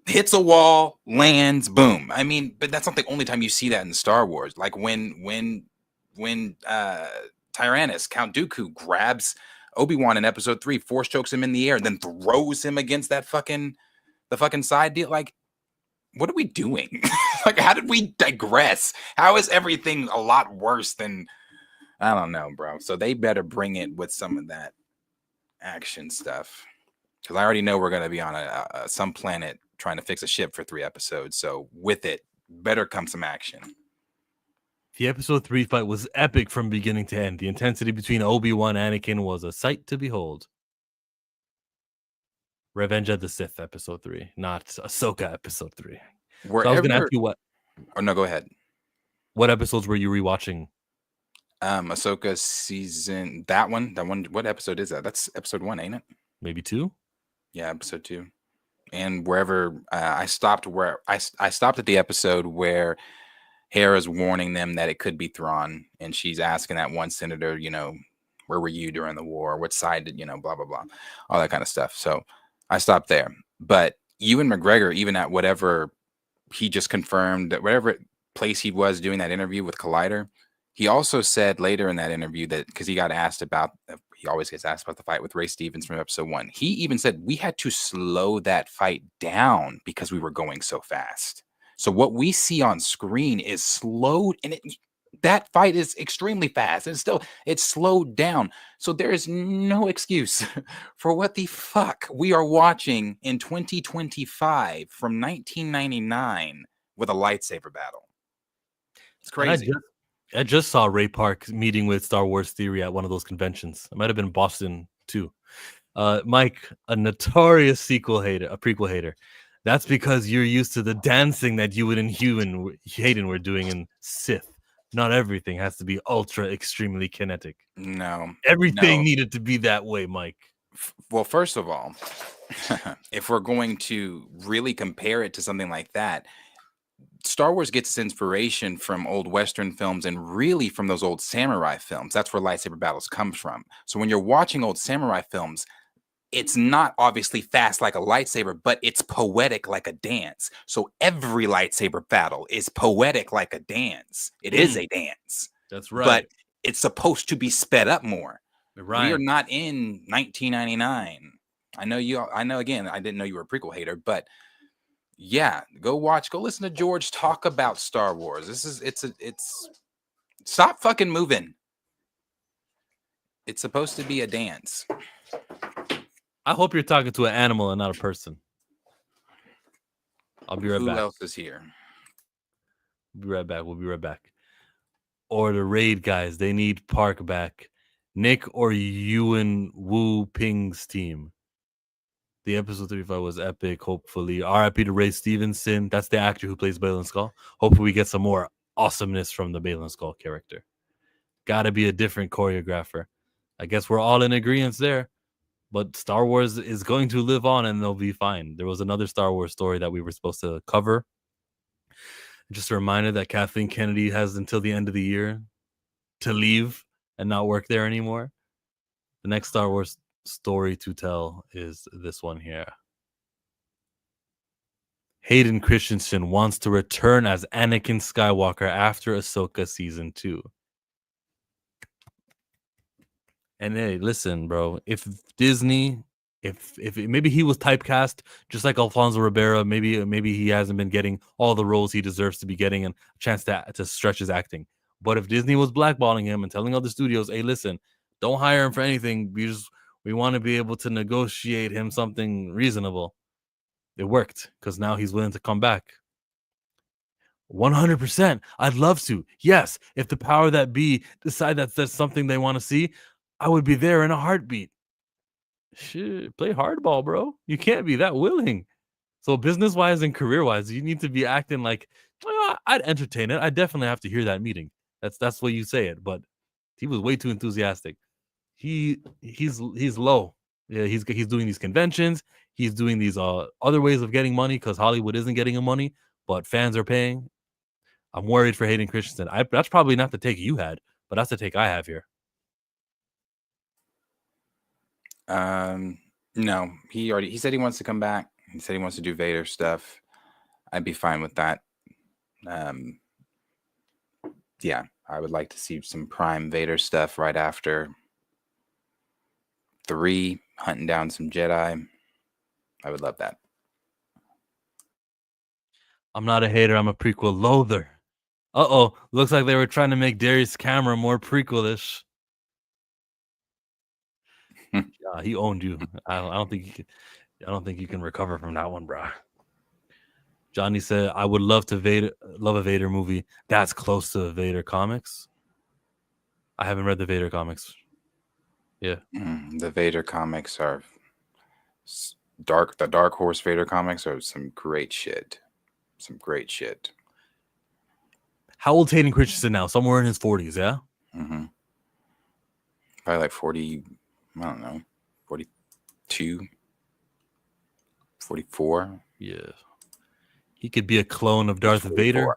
Hits a wall, lands, boom. I mean, but that's not the only time you see that in Star Wars. Like when Tyrannus, Count Dooku, grabs Obi-Wan in Episode 3, Force chokes him in the air, and then throws him against the fucking side deal. Like, what are we doing? Like, how did we digress? How is everything a lot worse than? I don't know, bro. So they better bring it with some of that action stuff, because I already know we're gonna be on some planet trying to fix a ship for 3 episodes. So with it, better come some action. The episode 3 fight was epic from beginning to end. The intensity between Obi-Wan and Anakin was a sight to behold. Revenge of the Sith episode 3, not Ahsoka episode 3. So I was going to ask you Oh no, go ahead. what episodes were you rewatching? Ahsoka season, that one. What episode is that? That's episode 1, ain't it? Maybe 2? Yeah, episode 2. And wherever I stopped, I stopped at the episode where Hera's warning them that it could be Thrawn, and she's asking that one senator, where were you during the war? What side did blah blah blah, all that kind of stuff. So I stopped there. But Ewan McGregor, even at whatever he just confirmed, that whatever place he was doing that interview with Collider, he also said later in that interview that because he got asked about, he always gets asked about the fight with Ray Stevens from episode 1. He even said we had to slow that fight down because we were going so fast. So what we see on screen is slowed, and that fight is extremely fast, and it's slowed down. So there is no excuse for what the fuck we are watching in 2025 from 1999 with a lightsaber battle. It's crazy. I just saw Ray Park meeting with Star Wars Theory at one of those conventions. It might have been Boston too. Mike, a notorious prequel hater. That's because you're used to the dancing that you and Hayden were doing in Sith. Not everything has to be ultra extremely kinetic. No. Everything needed to be that way, Mike. Well, first of all, if we're going to really compare it to something like that, Star Wars gets its inspiration from old Western films and really from those old samurai films. That's where lightsaber battles come from. So when you're watching old samurai films, it's not obviously fast like a lightsaber, but it's poetic like a dance. So every lightsaber battle is poetic like a dance. It is a dance. That's right. But it's supposed to be sped up more. Right. We are not in 1999. I know again, I didn't know you were a prequel hater, but yeah, go listen to George talk about Star Wars. It's stop fucking moving. It's supposed to be a dance. I hope you're talking to an animal and not a person. I'll be right back. Who else is here? We'll be right back. Or the raid guys, they need Park back. Nick or Ewan Wu Ping's team. The episode 35 was epic, hopefully. RIP to Ray Stevenson. That's the actor who plays Baylan Skoll. Hopefully we get some more awesomeness from the Baylan Skoll character. Gotta be a different choreographer. I guess we're all in agreement there. But Star Wars is going to live on and they'll be fine. There was another Star Wars story that we were supposed to cover. Just a reminder that Kathleen Kennedy has until the end of the year to leave and not work there anymore. The next Star Wars story to tell is this one here. Hayden Christensen wants to return as Anakin Skywalker after Ahsoka season 2. And hey, listen, bro, if Disney, if maybe he was typecast just like Alfonso Ribeiro, maybe he hasn't been getting all the roles he deserves to be getting and a chance to stretch his acting. But if Disney was blackballing him and telling other studios, hey, listen, don't hire him for anything. We want to be able to negotiate him something reasonable. It worked because now he's willing to come back. 100%. I'd love to. Yes, if the power that be decide that's something they want to see, I would be there in a heartbeat. Shit, play hardball, bro. You can't be that willing. So business-wise and career-wise, you need to be acting like, well, I'd entertain it. I definitely have to hear that meeting. That's the way you say it. But he was way too enthusiastic. He's low. Yeah, he's doing these conventions. He's doing these other ways of getting money because Hollywood isn't getting him money, but fans are paying. I'm worried for Hayden Christensen. That's probably not the take you had, but that's the take I have here. No, he said he wants to come back. He said he wants to do Vader stuff. I'd be fine with that. Yeah, I would like to see some prime Vader stuff right after 3, hunting down some Jedi. I would love that. I'm not a hater. I'm a prequel loather. Uh-oh. Looks like they were trying to make Darius Cameron more prequelish. Yeah, he owned you. I don't think you can recover from that one, bro. Johnny said, "I would love a Vader movie that's close to the Vader comics." I haven't read the Vader comics. Yeah, The Vader comics are dark. The Dark Horse Vader comics are some great shit. Some great shit. how old's Hayden Christensen now? Somewhere in his 40s, yeah. Mm-hmm. Probably like 40. I don't know, 42, 44. Yeah, he could be a clone of Darth 44. Vader.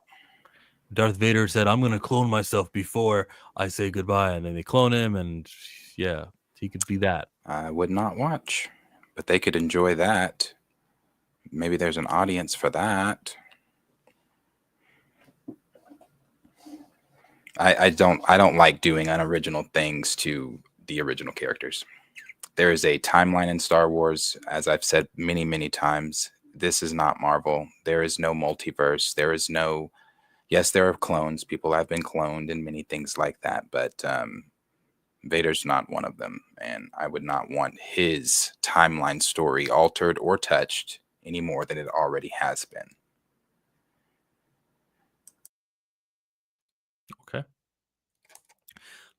Darth Vader said, "I'm gonna clone myself before I say goodbye," and then they clone him, and yeah, he could be that. I would not watch, but they could enjoy that. Maybe there's an audience for that. I don't like doing unoriginal things to the original characters. There is a timeline in Star Wars, as I've said many times. This is not Marvel. There is no multiverse. There is no. Yes, there are clones. People have been cloned and many things like that, but Vader's not one of them, and I would not want his timeline story altered or touched any more than it already has been. Okay.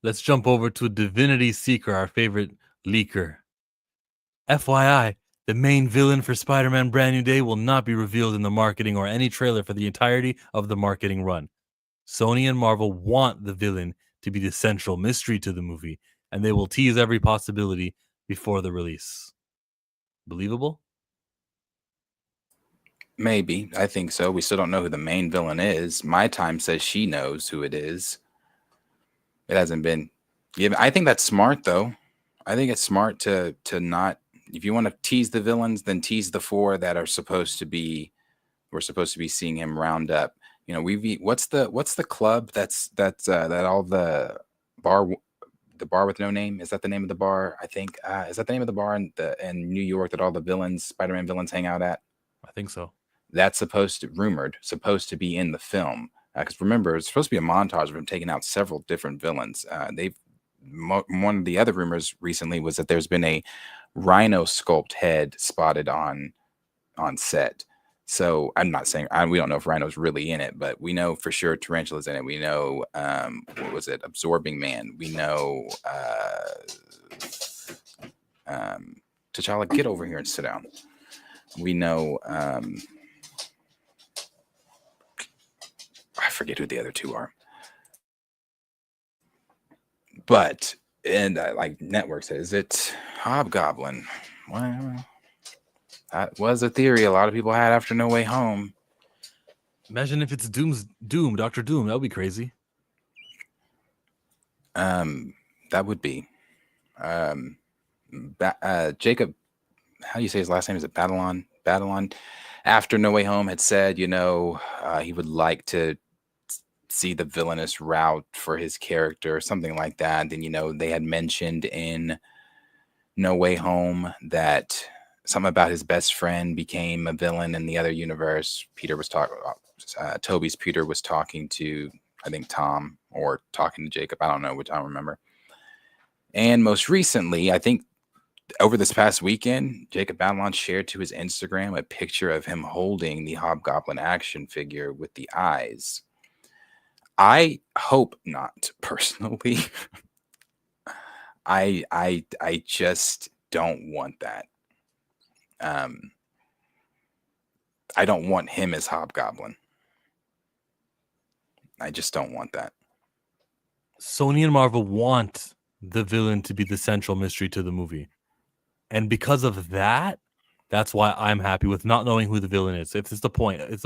Let's jump over to Divinity Seeker, our favorite leaker. FYI, the main villain for Spider-Man Brand New Day will not be revealed in the marketing or any trailer for the entirety of the marketing run. Sony and Marvel want the villain to be the central mystery to the movie, and they will tease every possibility before the release. Believable? Maybe. I think so. We still don't know who the main villain is. My time says she knows who it is. It hasn't been given. I think that's smart, though. I think it's smart to not. If you want to tease the villains, then tease the four that are supposed to be. We're supposed to be seeing him round up. You know, what's the club that all the bar with no name, is that the name of the bar? I think is that the name of the bar in New York that all the villains, Spider-Man villains, hang out at? I think so. That's supposed to be in the film, because remember, it's supposed to be a montage of him taking out several different villains. One of the other rumors recently was that there's been a rhino sculpt head spotted on set. So I'm not saying we don't know if Rhino's really in it, but we know for sure Tarantula's in it. We know what was it? Absorbing Man. We know T'Challa, get over here and sit down. We know I forget who the other two are. But like Network says, it's Hobgoblin. Well, that was a theory a lot of people had after No Way Home. Imagine if it's Doom, Dr. Doom. That would be crazy. That would be. Jacob, how do you say his last name? Is it Batalon? Batalon. After No Way Home had said, he would like to see the villainous route for his character or something like that. Then, they had mentioned in No Way Home that something about his best friend became a villain in the other universe. Toby's Peter was talking to, I think, Tom, or talking to Jacob. I don't know, which I don't remember. And most recently, I think over this past weekend, Jacob Batalon shared to his Instagram a picture of him holding the Hobgoblin action figure with the eyes. I hope not, personally. I just don't want that. I don't want him as Hobgoblin. I just don't want that. Sony and Marvel want the villain to be the central mystery to the movie. And because of that, that's why I'm happy with not knowing who the villain is. If it's the point, it's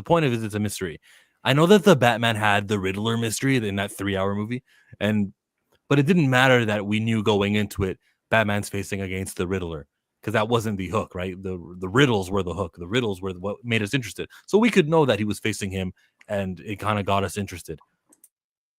a mystery. I know that the Batman had the Riddler mystery in that 3-hour movie, but it didn't matter that we knew going into it Batman's facing against the Riddler, because that wasn't the hook, right? The riddles were the hook. The riddles were what made us interested. So we could know that he was facing him, and it kind of got us interested.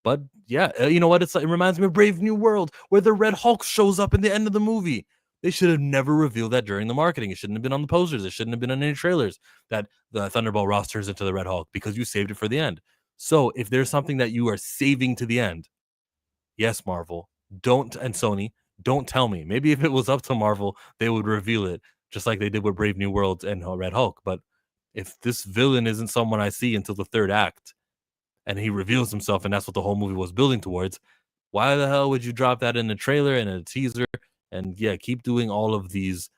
But yeah, you know what? It reminds me of Brave New World, where the Red Hulk shows up in the end of the movie. They should have never revealed that during the marketing. It shouldn't have been on the posters. It shouldn't have been on any trailers that the Thunderbolt Ross turns into the Red Hulk, because you saved it for the end. So if there's something that you are saving to the end, yes, Marvel, and Sony, don't tell me. Maybe if it was up to Marvel, they would reveal it, just like they did with Brave New World and Red Hulk. But if this villain isn't someone I see until the third act, and he reveals himself, and that's what the whole movie was building towards, why the hell would you drop that in a trailer and a teaser? And yeah, keep doing all of these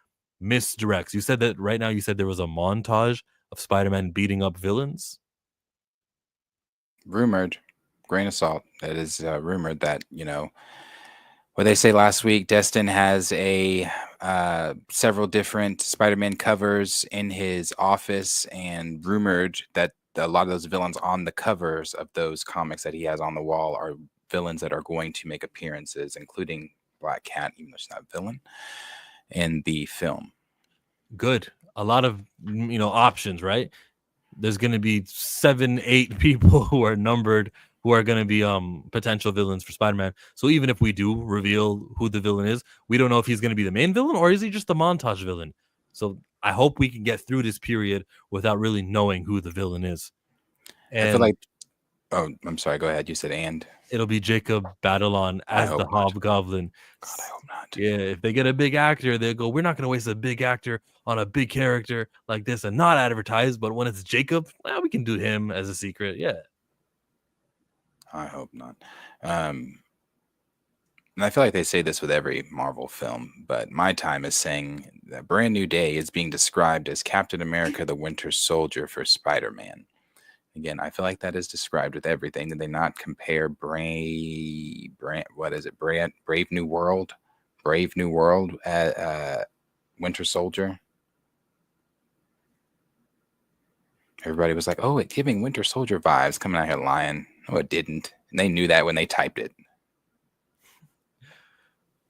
misdirects. You said that right now. You said there was a montage of Spider-Man beating up villains. Rumored, grain of salt. It is rumored that, you know, what they say last week, Destin has a several different Spider-Man covers in his office, and rumored that a lot of those villains on the covers of those comics that he has on the wall are villains that are going to make appearances, including Black Cat, even though she's not a villain, in the film. Good. A lot of options, right? There's going to be 7, 8 people who are numbered who are going to be potential villains for Spider-Man. So even if we do reveal who the villain is, we don't know if he's going to be the main villain or is he just the montage villain. So I hope we can get through this period without really knowing who the villain is. And I feel like, oh, I'm sorry. Go ahead. You said and. It'll be Jacob Batalon as the Hobgoblin. God, I hope not. Yeah, if they get a big actor, they'll go, we're not going to waste a big actor on a big character like this and not advertise. But when it's Jacob, well, we can do him as a secret. Yeah. I hope not. And I feel like they say this with every Marvel film, but my time is saying that Brand New Day is being described as Captain America the Winter Soldier for Spider-Man. Again, I feel like that is described with everything. Did they not compare Brave New World at Winter Soldier? Everybody was like, oh, it's giving Winter Soldier vibes, coming out here lying. No, it didn't. And they knew that when they typed it.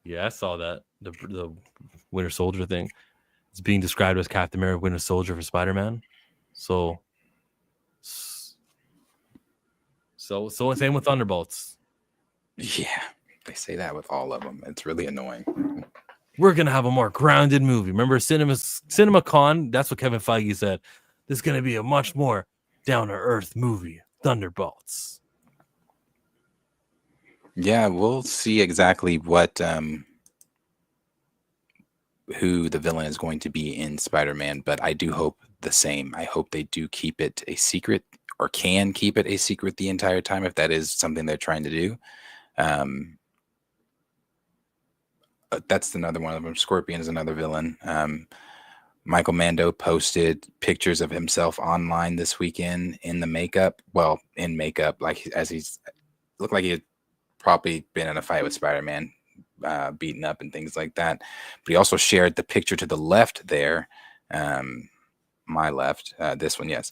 Yeah, I saw that. The Winter Soldier thing. It's being described as Captain America Winter Soldier for Spider-Man. So same with Thunderbolts. Yeah, they say that with all of them. It's really annoying. We're gonna have a more grounded movie. Remember CinemaCon? That's what Kevin Feige said. This is gonna be a much more down-to-earth movie. Thunderbolts. Yeah, we'll see exactly what who the villain is going to be in Spider-Man, but I do hope the same. I hope they do keep it a secret, or can keep it a secret the entire time, if that is something they're trying to do. That's another one of them. Scorpion is another villain. Michael Mando posted pictures of himself online this weekend in the makeup. Well, in makeup, like as he's looked like he had probably been in a fight with Spider-Man, beaten up and things like that. But he also shared the picture to the left there. My left, this one, yes.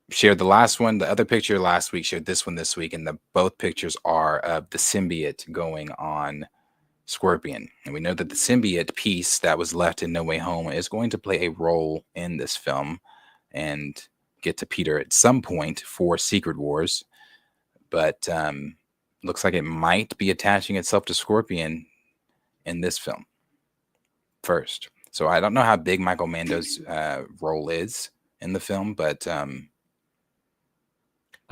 Shared the last one, the other picture last week, shared this one this week, and both pictures are of the symbiote going on Scorpion. And we know that the symbiote piece that was left in No Way Home is going to play a role in this film and get to Peter at some point for Secret Wars. But looks like it might be attaching itself to Scorpion in this film first. So I don't know how big Michael Mando's role is in the film, but I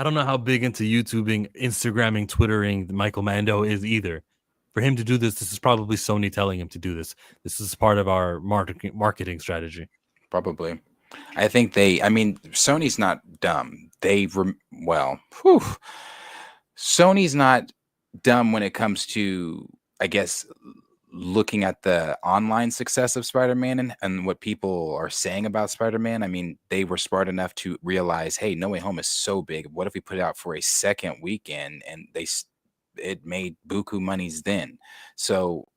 don't know how big into YouTubing, Instagramming, Twittering Michael Mando is either. For him to do this is probably Sony telling him to do this. This is part of our marketing strategy. Probably. I think Sony's not dumb. Sony's not dumb when it comes to, I guess, looking at the online success of Spider-Man and what people are saying about Spider-Man. I mean, they were smart enough to realize, hey, No Way Home is so big. What if we put it out for a second weekend? And it made buku monies then. So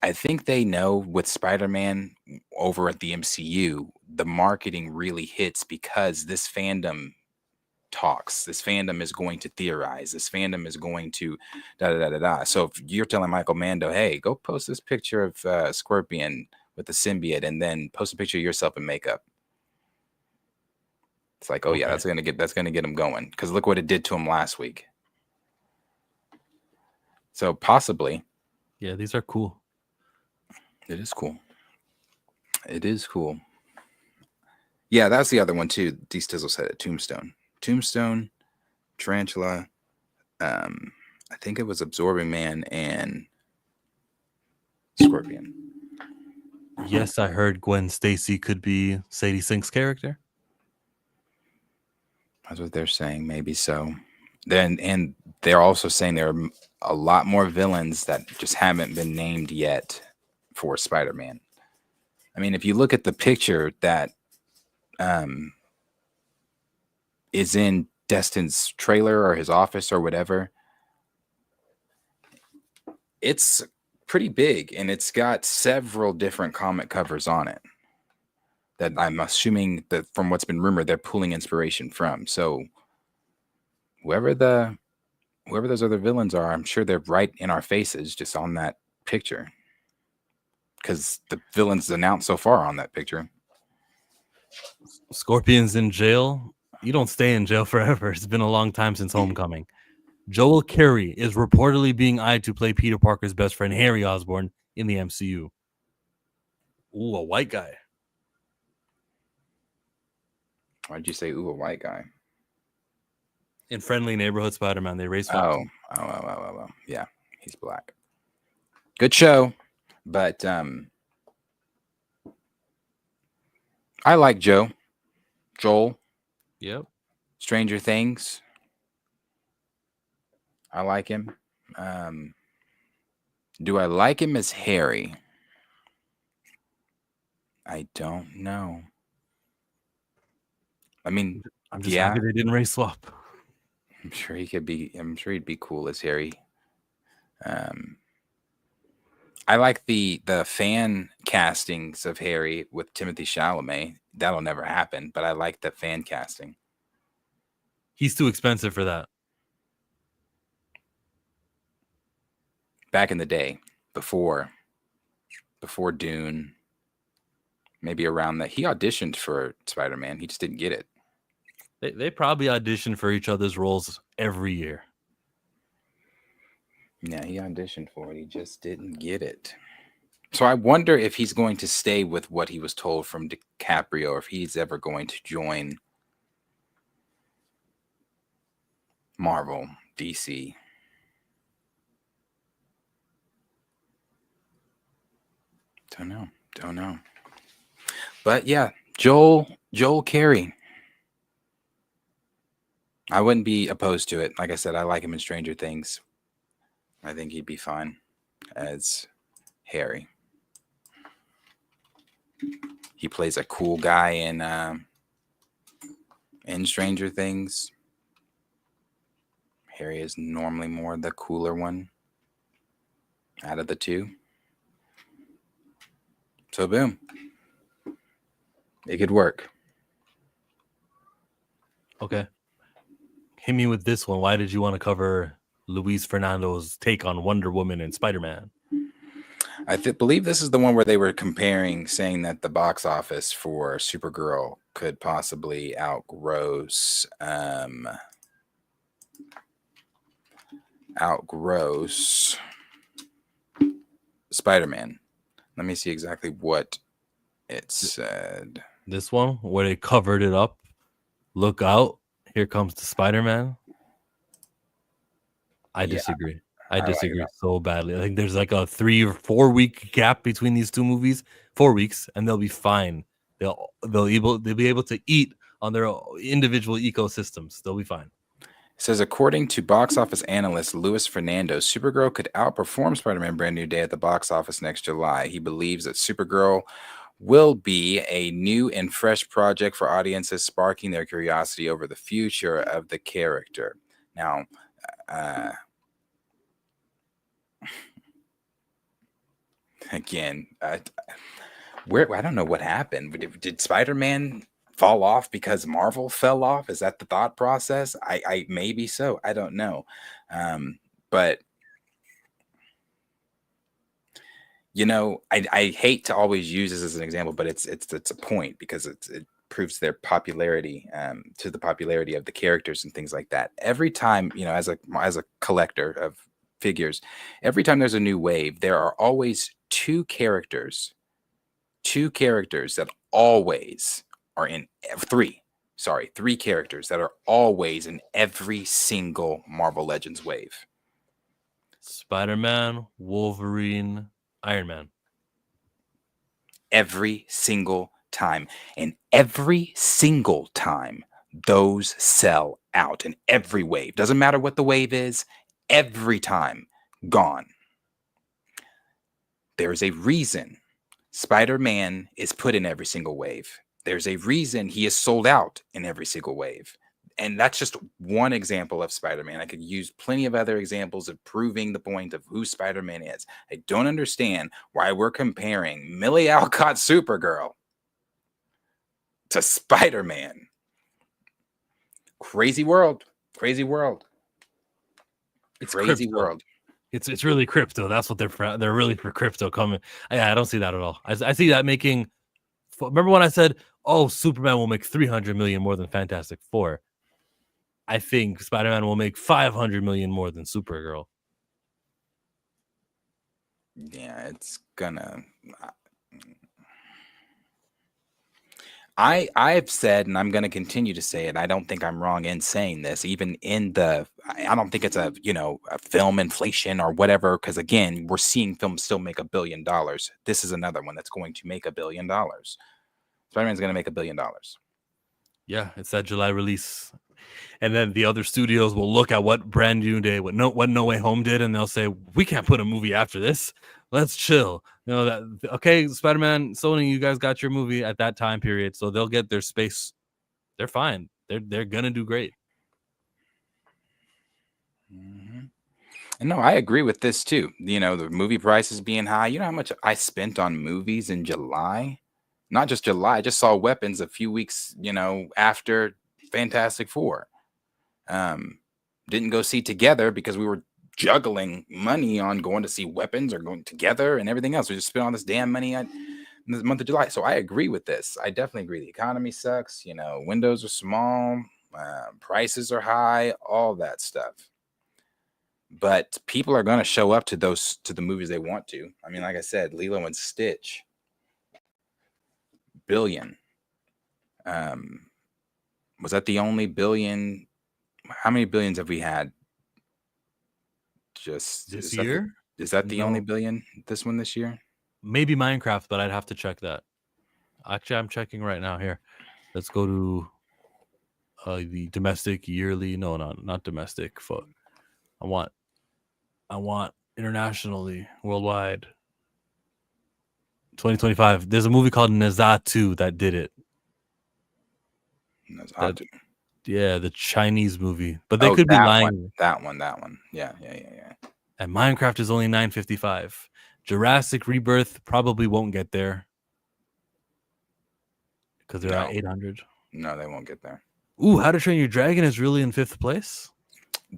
I think they know with Spider-Man over at the MCU, the marketing really hits because this fandom talks. This fandom is going to theorize. This fandom is going to da-da-da-da-da. So if you're telling Michael Mando, hey, go post this picture of Scorpion with the symbiote and then post a picture of yourself in makeup. It's like, oh yeah, that's gonna get him going. Because look what it did to him last week. So possibly. Yeah, these are cool. It is cool. It is cool. Yeah, that's the other one too. D Stizzle said it. Tombstone, Tarantula, I think it was Absorbing Man and Scorpion. Yes, I heard Gwen Stacy could be Sadie Sink's character. That's what they're saying. Maybe so. Then, and they're also saying there are a lot more villains that just haven't been named yet for Spider-Man. I mean, if you look at the picture that is in Destin's trailer or his office or whatever, it's pretty big and it's got several different comic covers on it that I'm assuming that from what's been rumored, they're pulling inspiration from. So whoever those other villains are, I'm sure they're right in our faces just on that picture. Because the villains announced so far on that picture. Scorpion's in jail. You don't stay in jail forever. It's been a long time since Homecoming. Joel Carey is reportedly being eyed to play Peter Parker's best friend Harry Osborn in the MCU. Ooh, a white guy. Why'd you say, ooh, a white guy? In Friendly Neighborhood Spider-Man, they race. Oh. Yeah, he's black. Good show. But I like Joel. Yep. Stranger Things. I like him. Do I like him as Harry? I don't know. I mean, I'm just happy they didn't race swap. I'm sure he could be. I'm sure he'd be cool as Harry. I like the fan castings of Harry with Timothy Chalamet. That'll never happen, but I like the fan casting. He's too expensive for that. Back in the day, before Dune, maybe around that, he auditioned for Spider-Man. He just didn't get it. They probably audition for each other's roles every year. Yeah, he auditioned for it. He just didn't get it. So I wonder if he's going to stay with what he was told from DiCaprio, or if he's ever going to join Marvel, DC. Don't know. But yeah, Joel Carey. I wouldn't be opposed to it. Like I said, I like him in Stranger Things. I think he'd be fine as Harry. He plays a cool guy in Stranger Things. Harry is normally more the cooler one out of the two. So boom. It could work. Okay. Hit me with this one. Why did you want to cover Luis Fernando's take on Wonder Woman and Spider-Man? I believe this is the one where they were comparing, saying that the box office for Supergirl could possibly outgross Spider-Man. Let me see exactly what it said. This one where they covered it up. Look out. Here comes the Spider-Man. I disagree. I disagree so badly. I think there's like a 3 or 4 week gap between these two movies. 4 weeks, and they'll be fine. They'll be able to eat on their individual ecosystems. They'll be fine. It says, according to box office analyst Luis Fernando, Supergirl could outperform Spider-Man Brand New Day at the box office next July. He believes that Supergirl will be a new and fresh project for audiences, sparking their curiosity over the future of the character. Now, again, I don't know what happened. Did Spider-Man fall off because Marvel fell off? Is that the thought process? I maybe so. I don't know. But you know, I hate to always use this as an example, but it's a point because it proves their popularity to the popularity of the characters and things like that. Every time, you know, as a collector of figures, every time there's a new wave, there are always three characters that always are in three characters that are always in every single Marvel Legends wave. Spider-Man, Wolverine, Iron Man. every single time. And every single time, those sell out in every wave. Doesn't matter what the wave is, every time, gone. There's a reason Spider-Man is put in every single wave. There's a reason he is sold out in every single wave. And that's just one example of Spider-Man. I could use plenty of other examples of proving the point of who Spider-Man is. I don't understand why we're comparing Millie Alcott Supergirl to Spider-Man. Crazy world. Crazy world. It's Crazy crypto. world. It's really crypto. That's what they're for. They're really for crypto coming. Yeah, I don't see that at all. I see that making. Remember when I said, "Oh, Superman will make 300 million more than Fantastic Four"? I think Spider-Man will make 500 million more than Supergirl. Yeah, it's gonna. I've said, and I'm going to continue to say it. I don't think I'm wrong in saying this. Even in the, I don't think it's a film inflation or whatever. Because again, we're seeing films still make $1 billion. This is another one that's going to make $1 billion. Spider-Man's going to make $1 billion. Yeah, it's that July release. And then the other studios will look at what Brand New Day, what No Way Home did, and they'll say, "We can't put a movie after this. Let's chill." That okay, Spider-Man, Sony, you guys got your movie at that time period, so they'll get their space. They're fine. They're gonna do great. Mm-hmm. And no, I agree with this too. The movie prices being high. You know how much I spent on movies in July? Not just July. I just saw Weapons a few weeks, after Fantastic Four. Didn't go see Together because we were juggling money on going to see Weapons or going Together and everything else. We just spent all this damn money in the month of July. So I agree with this. I definitely agree. The economy sucks. Windows are small, prices are high, all that stuff. But people are going to show up to the movies they want to. I mean, like I said, Lilo and Stitch, billion. Was that the only billion? How many billions have we had? Just This year? Is that the only No. billion? This one this year? Maybe Minecraft, but I'd have to check that. Actually, I'm checking right now. Here, let's go to the domestic yearly. No, not domestic. I want internationally, worldwide. 2025. There's a movie called Nazatu that did it. Yeah, the Chinese movie. But they could be lying. That one. Yeah. And Minecraft is only 955. Jurassic Rebirth probably won't get there because they're at 800. No, they won't get there. Ooh, How to Train Your Dragon is really in 5th place.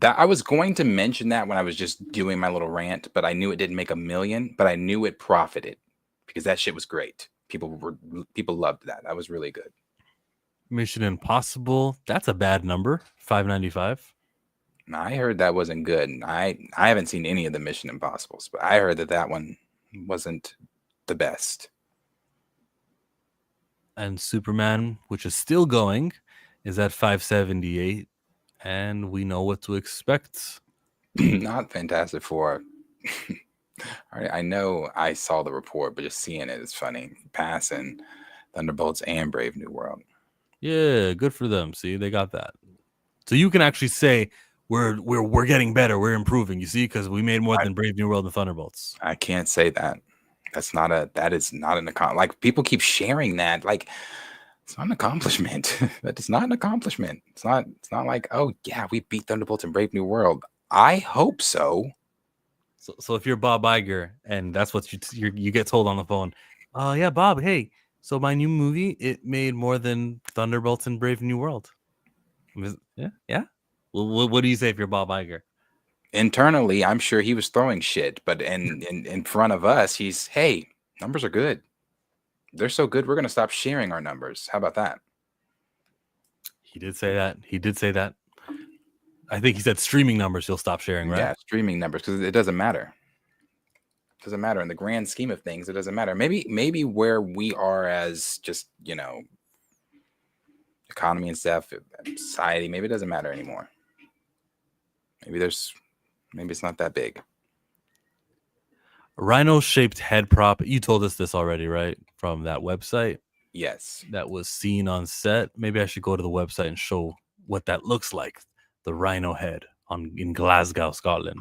That I was going to mention that when I was just doing my little rant, but I knew it didn't make $1 million, but I knew it profited because that shit was great. People loved that. That was really good. Mission Impossible, that's a bad number. 595. I heard that wasn't good. I haven't seen any of the Mission Impossibles, but I heard that one wasn't the best. And Superman, which is still going, is at 578. And we know what to expect. Not Fantastic Four. I know I saw the report, but just seeing it is funny. Passing Thunderbolts and Brave New World. Yeah, good for them. See, they got that. So you can actually say we're getting better, we're improving. You see, because we made more than Brave New World and Thunderbolts. I can't say that. That is not an accomplishment. Like people keep sharing that. Like it's not an accomplishment. That is not an accomplishment. It's not like, oh yeah, we beat Thunderbolts and Brave New World. I hope so. So if you're Bob Iger and that's what you get told on the phone, yeah, Bob, hey, so my new movie, it made more than Thunderbolts and Brave New World. Yeah. Well, what do you say if you're Bob Iger? Internally, I'm sure he was throwing shit, but in front of us, he's, hey, numbers are good. They're so good, we're going to stop sharing our numbers. How about that? He did say that. I think he said streaming numbers he'll stop sharing, right? Yeah, streaming numbers, because it doesn't matter. It doesn't matter. In the grand scheme of things, it doesn't matter. Maybe where we are as just, economy and stuff, society, maybe it doesn't matter anymore. Maybe it's not that big. Rhino-shaped head prop. You told us this already, right? From that website Yes. that was seen on set. Maybe I should go to the website and show what that looks like. The rhino head in Glasgow, Scotland.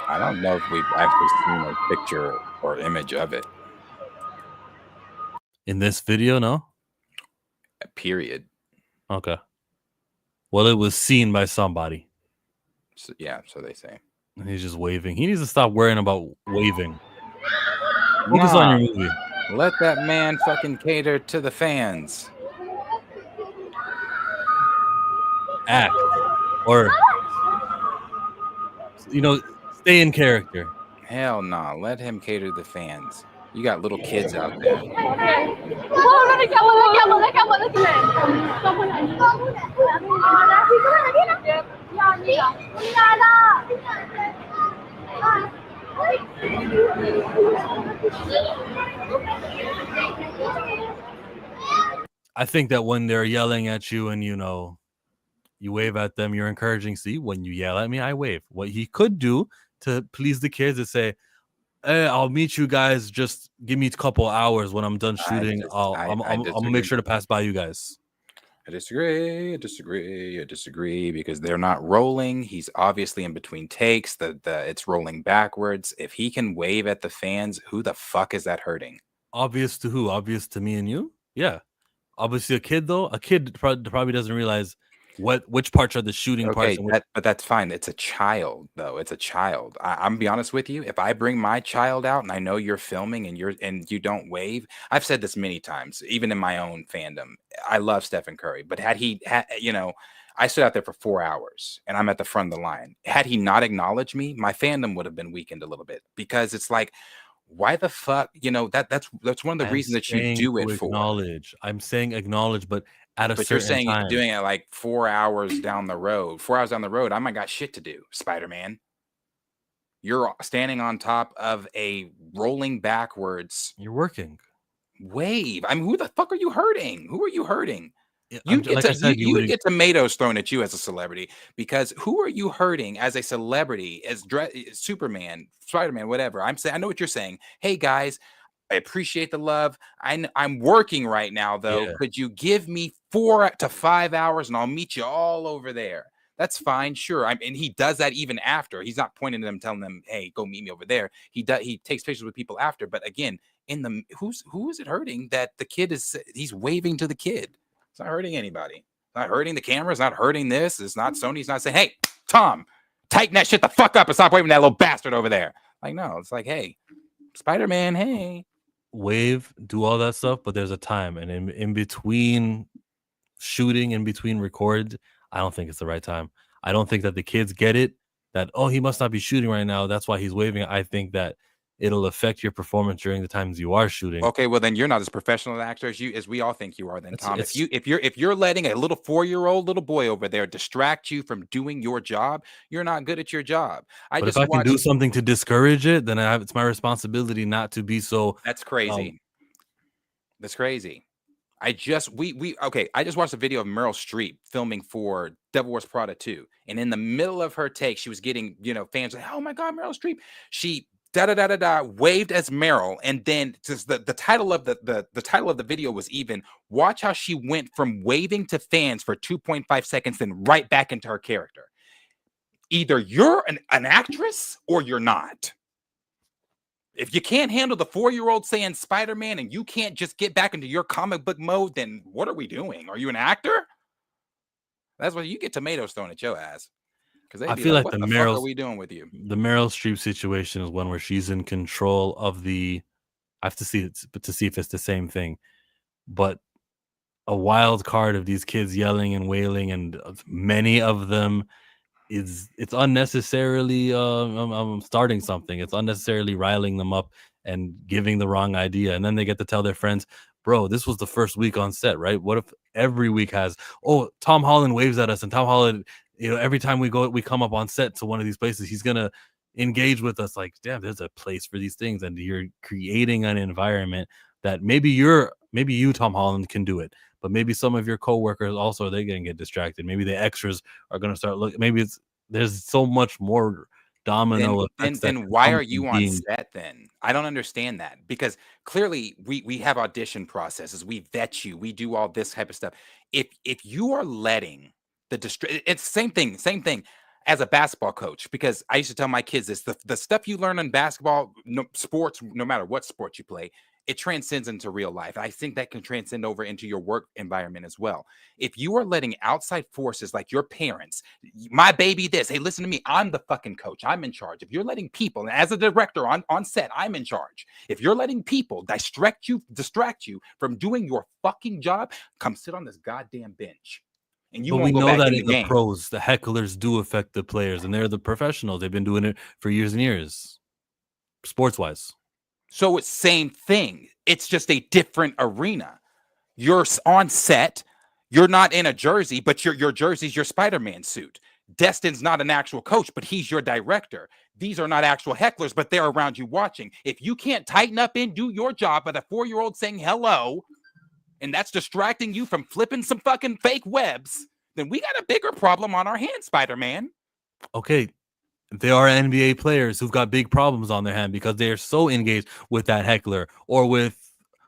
I don't know if we've actually seen a picture or image of it. In this video, no? Period. Okay. Well, it was seen by somebody. So, yeah, so they say. And he's just waving. He needs to stop worrying about waving. Focus on your movie. Let that man fucking cater to the fans. Act. Or, stay in character. Hell no. Let him cater to the fans. You got little kids out there. I think that when they're yelling at you and you wave at them, you're encouraging. See, when you yell at me, I wave. What he could do to please the kids is say, "Hey, I'll meet you guys. Just give me a couple hours when I'm done shooting. I'm gonna make sure to pass by you guys." I disagree because they're not rolling. He's obviously in between takes. It's rolling backwards. If he can wave at the fans, who the fuck is that hurting? Obvious to who? Obvious to me and you? Yeah. Obviously, a kid though. A kid probably doesn't realize which parts are the shooting parts. But that's fine. It's a child, though. It's a child. I'm be honest with you. If I bring my child out and I know you're filming and you don't wave, I've said this many times, even in my own fandom. I love Stephen Curry, but I stood out there for 4 hours and I'm at the front of the line. Had he not acknowledged me, my fandom would have been weakened a little bit because it's like, why the fuck? That's one of the reasons that you do it for. Acknowledge. I'm saying acknowledge, but at a certain you're saying time. You're doing it like 4 hours down the road. 4 hours down the road, I might got shit to do, Spider-Man. You're standing on top of a rolling backwards. You're working. Wave. I mean, who the fuck are you hurting? Who are you hurting? You would get tomatoes thrown at you as a celebrity because who are you hurting as a celebrity, as Superman, Spider-Man, whatever? I know what you're saying. Hey guys, I appreciate the love. I'm working right now though. Yeah. Could you give me 4 to 5 hours and I'll meet you all over there? That's fine, sure. And he does that even after. He's not pointing to them, telling them, "Hey, go meet me over there." He takes pictures with people after. But again, who is it hurting that the kid he's waving to the kid? It's not hurting anybody. It's not hurting the camera. It's not hurting this. It's not Sony. It's not saying, "Hey, Tom, tighten that shit the fuck up and stop waving that little bastard over there." Like, no, it's like, "Hey, Spider-Man, hey." Wave, do all that stuff, but there's a time. And in between shooting, in between records, I don't think it's the right time. I don't think that the kids get it, that, oh, he must not be shooting right now. That's why he's waving. I think that it'll affect your performance during the times you are shooting. Okay, well then you're not as professional an actor as we all think you are. Then Tom, if you're letting a little 4-year-old little boy over there distract you from doing your job, you're not good at your job. But if I can do something to discourage it, then it's my responsibility not to be so. That's crazy. That's crazy. I just watched a video of Meryl Streep filming for Devil Wears Prada 2, and in the middle of her take, she was getting fans like, "Oh my god, Meryl Streep!" She waved as Meryl, and then just the title of the title of the video was even watch how she went from waving to fans for 2.5 seconds, then right back into her character. Either you're an actress or you're not. If you can't handle the 4-year-old saying Spider-Man and you can't just get back into your comic book mode, then what are we doing? Are you an actor? That's what you get tomatoes thrown at your ass. Because I feel like what the fuck are we doing with you? The Meryl Streep situation is one where she's in control of the. I have to see it to see if it's the same thing, but a wild card of these kids yelling and wailing, and many of them it's unnecessarily starting something. It's unnecessarily riling them up and giving the wrong idea, and then they get to tell their friends, "Bro, this was the first week on set, right? What if every week has? Oh, Tom Holland waves at us, and Tom Holland every time we come up on set to one of these places, he's gonna engage with us like, damn, there's a place for these things, and you're creating an environment that maybe you, Tom Holland, can do it, but maybe some of your coworkers also, they're gonna get distracted. Maybe the extras are gonna start looking. Maybe there's so much more domino effects that Then can why come are from you on being. set then? I don't understand that, because clearly we have audition processes, we vet you, we do all this type of stuff. If you are letting it's same thing as a basketball coach, because I used to tell my kids this: the stuff you learn in basketball, sports, no matter what sport you play, it transcends into real life. I think that can transcend over into your work environment as well. If you are letting outside forces like your parents, my baby this, hey, listen to me, I'm the fucking coach, I'm in charge. If you're letting people, and as a director on set, I'm in charge. If you're letting people distract you from doing your fucking job, come sit on this goddamn bench and you But we won't go know back that in in the the game. pros, the hecklers do affect the players, and they're the professionals. They've been doing it for years and years, sports wise. So it's same thing. It's just a different arena. You're on set. You're not in a jersey, but your jersey's your Spider-Man suit. Destin's not an actual coach, but he's your director. These are not actual hecklers, but they're around you watching. If you can't tighten up and do your job at a 4-year-old saying hello, and that's distracting you from flipping some fucking fake webs, then we got a bigger problem on our hands, Spider-Man. Okay, there are NBA players who've got big problems on their hand because they are so engaged with that heckler or with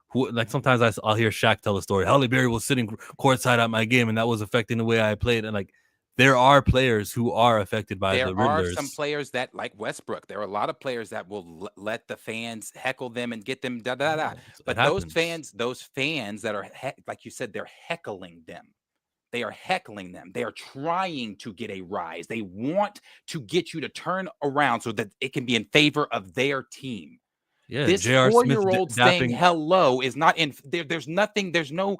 who. Like sometimes I'll hear Shaq tell a story. Halle Berry was sitting courtside at my game, and that was affecting the way I played. And like, there are players who are affected by the There are some Riddlers. players that, like Westbrook, there are a lot of players that will let the fans heckle them and get them da da da. It But happens. those fans that are like you said, they're heckling them. They are heckling them. They are trying to get a rise. They want to get you to turn around so that it can be in favor of their team. Yeah, This J.R. Smith 4-year-old saying dapping. hello is not in there. There's nothing. There's no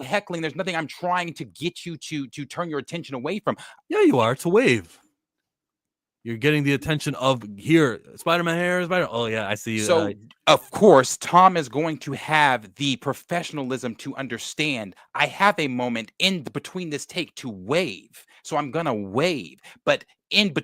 heckling. There's nothing I'm trying to get you to turn your attention away from. Yeah, you are. It's a wave. You're getting the attention of here, Spider-Man here, Spider. Oh yeah, I see you. So, of course, Tom is going to have the professionalism to understand I have a moment between this take to wave. So I'm going to wave. But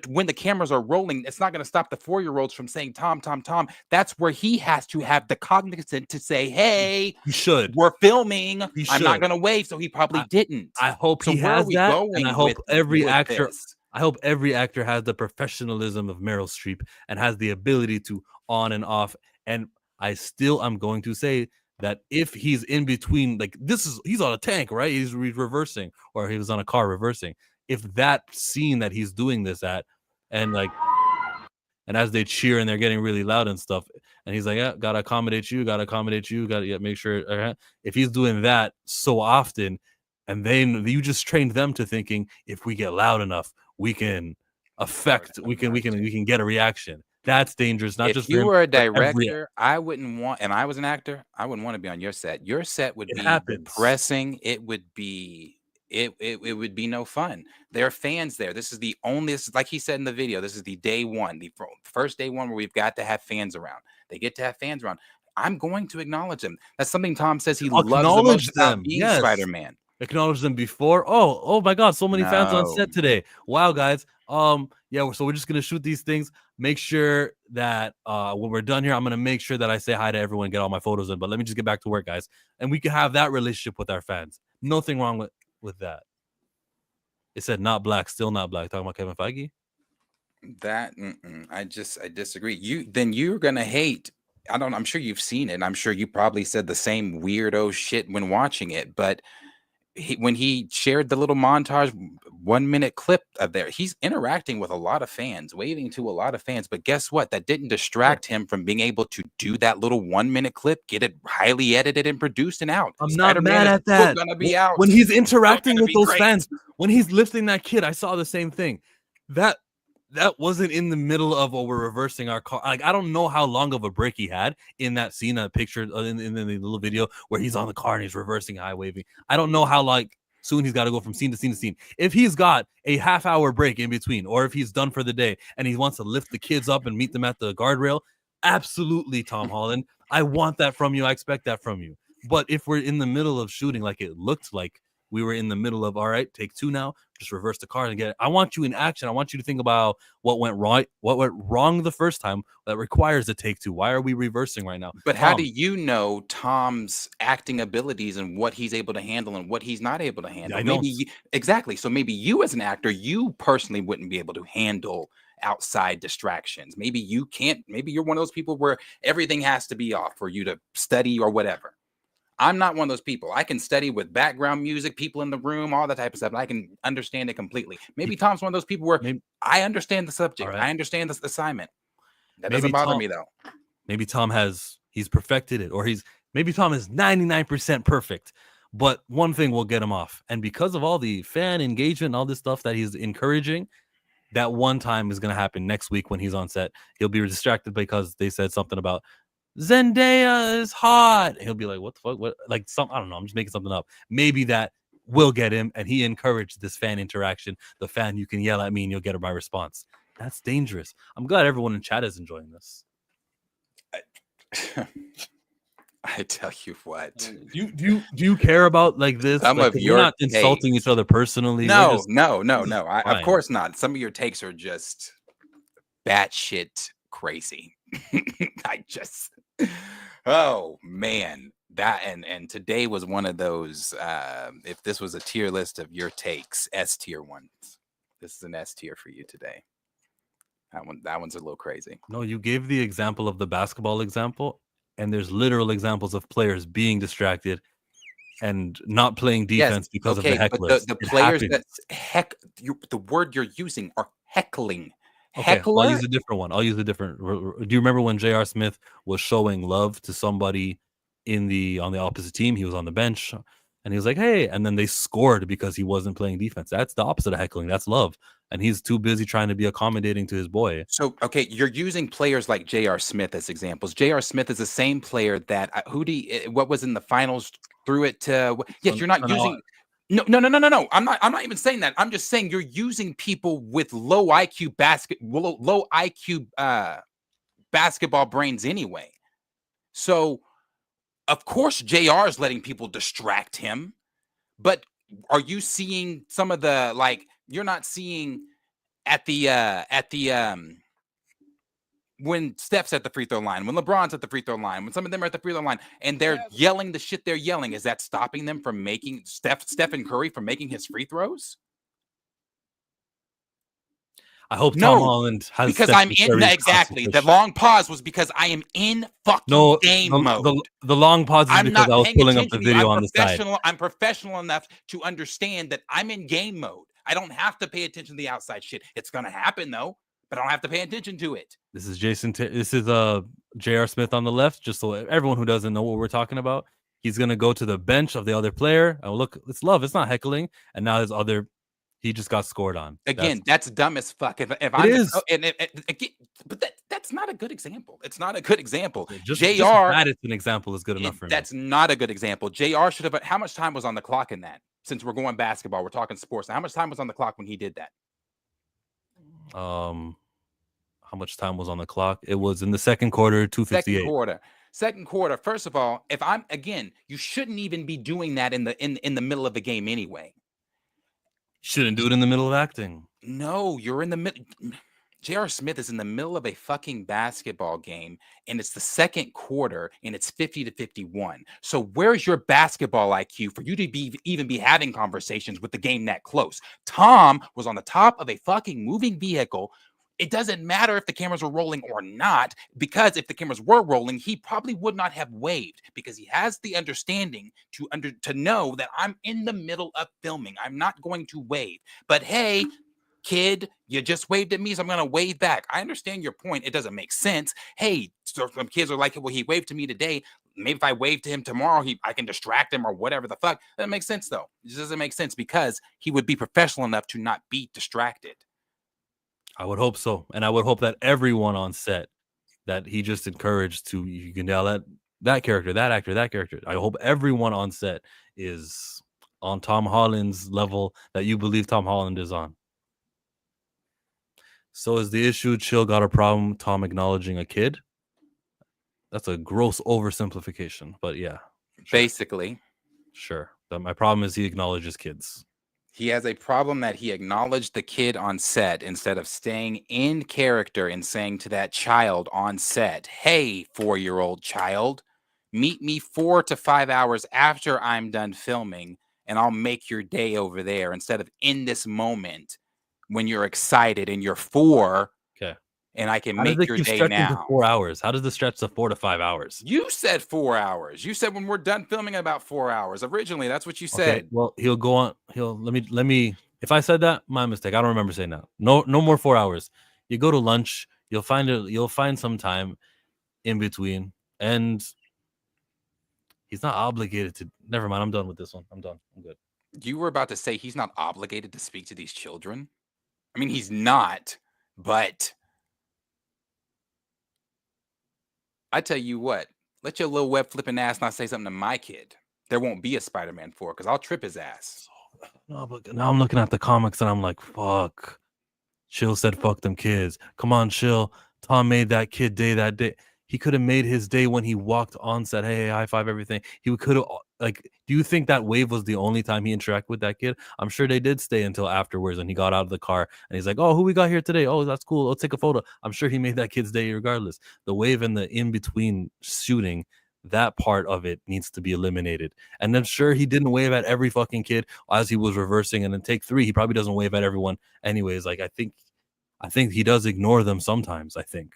when the cameras are rolling, it's not going to stop the 4-year-olds from saying, Tom, Tom, Tom. That's where he has to have the cognizance to say, hey, he should. we're filming. He I'm not should. going to wave. So he probably didn't. I hope So he where are has we that, and I going hope every with actor. this? I hope every actor has the professionalism of Meryl Streep and has the ability to on and off. And I'm going to say that if he's in between, like he's on a tank, right? He's reversing, or he was on a car reversing. If that scene that he's doing this at, and like, and as they cheer and they're getting really loud and stuff, and he's like, yeah, gotta accommodate you, gotta make sure. If he's doing that so often, and then you just trained them to thinking, if we get loud enough, we can we can get a reaction. That's dangerous, not If just for you him, were a for every. director, I wouldn't want, and I was an actor, I wouldn't want to be on your set. Your set would It be happens. depressing. It would be it would be no fun. There are fans there. This is like he said in the video, this is the day one, the first day one where we've got to have fans around. They get to have fans around. I'm going to acknowledge them. That's something Tom says he loves the most Acknowledge about them, being yes. Spider-Man. Acknowledge them before. Oh my God, so many fans on No. set today. Wow, guys. Yeah, so we're just gonna shoot these things. Make sure that when we're done here, I'm gonna make sure that I say hi to everyone, get all my photos in. But let me just get back to work, guys, and we can have that relationship with our fans. Nothing wrong with that. It said not black, still not black. Talking about Kevin Feige. That I disagree. You're gonna hate. I'm sure you've seen it. I'm sure you probably said the same weirdo shit when watching it. But when he shared the little montage 1-minute clip of there, he's interacting with a lot of fans, waving to a lot of fans. But guess what? That didn't distract him from being able to do that little 1-minute clip, get it highly edited and produced and out. I'm not Spider-Man mad is at still that. gonna be out. When he's Still interacting gonna with be those great. fans, when he's lifting that kid, I saw the same thing. That wasn't in the middle of we're reversing our car. Like, I don't know how long of a break he had in that scene, a picture in the little video where he's on the car and he's reversing, high waving. I don't know how soon he's got to go from scene to scene to scene. If he's got a half-hour break in between, or if he's done for the day and he wants to lift the kids up and meet them at the guardrail, absolutely, Tom Holland. I want that from you. I expect that from you. But if we're in the middle of shooting, like it looked like we were in the middle of, all right, take 2 now, just reverse the card and get it. I want you in action. I want you to think about what went wrong the first time that requires a take 2. Why are we reversing right now? But how do you know Tom's acting abilities and what he's able to handle and what he's not able to handle? I Maybe don't. exactly. So maybe you as an actor, you personally wouldn't be able to handle outside distractions. Maybe you can't. Maybe you're one of those people where everything has to be off for you to study or whatever. I'm not one of those people. I can study with background music, people in the room, all that type of stuff. And I can understand it completely. Maybe Tom's one of those people where I understand the subject. Right. I understand the assignment. That Maybe doesn't bother me though. Maybe Tom he's perfected it, or maybe Tom is 99% perfect. But one thing will get him off. And because of all the fan engagement and all this stuff that he's encouraging, that one time is going to happen next week when he's on set. He'll be distracted because they said something about Zendaya is hot. He'll be like, what the fuck? What? Like I don't know. I'm just making something up. Maybe that will get him. And he encouraged this fan interaction. The fan, you can yell at me and you'll get my response. That's dangerous. I'm glad everyone in chat is enjoying this. I tell you what. Do you care about like this? Some like, of your we're not insulting each other personally. No. Of course not. Some of your takes are just batshit crazy. Oh man, that and today was one of those. If this was a tier list of your takes, S tier ones. This is an S tier for you today. That one's a little crazy. No, you gave the example of the basketball example, and there's literal examples of players being distracted and not playing defense because of the hecklers. But the players that the word you're using are heckling. Okay, Heckler? I'll use a different one. I'll use a different. Do you remember when J.R. Smith was showing love to somebody on the opposite team? He was on the bench, and he was like, "Hey," and then they scored because he wasn't playing defense. That's the opposite of heckling. That's love, and he's too busy trying to be accommodating to his boy. So, okay, you're using players like J.R. Smith as examples. J.R. Smith is the same player that what was in the finals threw it to. Yes, you're not using. No. I'm not even saying that. I'm just saying you're using people with low IQ basketball brains anyway. So, of course, JR is letting people distract him. But are you seeing some of the you're not seeing at the when Steph's at the free throw line, when LeBron's at the free throw line, when some of them are at the free throw line and they're yelling the shit they're yelling, is that stopping them from making Stephen Curry from making his free throws? I hope Tom Holland has because I'm in exactly. The long pause was because I am in fucking game mode. The long pause is because I was pulling up the video on the side. I'm professional enough to understand that I'm in game mode. I don't have to pay attention to the outside shit. It's gonna happen though, but I don't have to pay attention to it. This is this is J.R. Smith on the left, just so everyone who doesn't know what we're talking about. He's gonna go to the bench of the other player. Oh, look, it's love. It's not heckling. And now his other, he just got scored on. Again, that's dumb as fuck. If it is, but that's not a good example. It's not a good example. Just that it's an example is good enough for me. That's not a good example. JR should have. How much time was on the clock in that? Since we're going basketball, we're talking sports. How much time was on the clock when he did that? How much time was on the clock? It was in the second quarter, 2:58. Second quarter. First of all, if I'm again, you shouldn't even be doing that in the middle of the game anyway. Shouldn't do it in the middle of acting. No, you're in the middle. J.R. Smith is in the middle of a fucking basketball game, and it's the second quarter, and it's 50-51. So where's your basketball IQ for you to even be having conversations with the game that close? Tom was on the top of a fucking moving vehicle. It doesn't matter if the cameras were rolling or not, because if the cameras were rolling, he probably would not have waved, because he has the understanding to know that I'm in the middle of filming. I'm not going to wave. But hey, kid, you just waved at me, so I'm going to wave back. I understand your point. It doesn't make sense. Hey, so some kids are like, well, he waved to me today. Maybe if I wave to him tomorrow, I can distract him or whatever the fuck. That makes sense, though. It just doesn't make sense because he would be professional enough to not be distracted. I would hope so. And I would hope that everyone on set that he just encouraged to, you can yell at that character, that actor, that character. I hope everyone on set is on Tom Holland's level that you believe Tom Holland is on. So is the issue Chill got a problem Tom acknowledging a kid? That's a gross oversimplification, but yeah. Basically. Sure. My problem is he acknowledges kids. He has a problem that he acknowledged the kid on set instead of staying in character and saying to that child on set, hey, 4-year-old child, meet me 4 to 5 hours after I'm done filming and I'll make your day over there, instead of in this moment when you're excited and you're 4 Okay. and I can How does make it your keep day stretching to now. 4 hours? How does this stretch to 4 to 5 hours? You said 4 hours. You said when we're done filming about 4 hours. Originally, that's what you Okay, said. well, he'll go on. Let me. If I said that, my mistake. I don't remember saying that. No more 4 hours. You go to lunch. You'll find some time in between, and he's not obligated to. Never mind. I'm done with this one. I'm done. I'm good. You were about to say he's not obligated to speak to these children. I mean, he's not, but I tell you what, let your little web flipping ass not say something to my kid. There won't be a Spider-Man 4 because I'll trip his ass. No, but now I'm looking at the comics and I'm like, fuck. Chill said, fuck them kids. Come on, Chill. Tom made that kid day that day. He could have made his day when he walked on set. Hey, high five, everything. He could have, like, do you think that wave was the only time he interacted with that kid? I'm sure they did stay until afterwards when he got out of the car and he's like, oh, who we got here today? Oh, that's cool. Let's take a photo. I'm sure he made that kid's day regardless. The wave and the in between shooting, that part of it needs to be eliminated. And then, sure, he didn't wave at every fucking kid as he was reversing. And then take 3, he probably doesn't wave at everyone anyways. Like, I think he does ignore them sometimes. I think.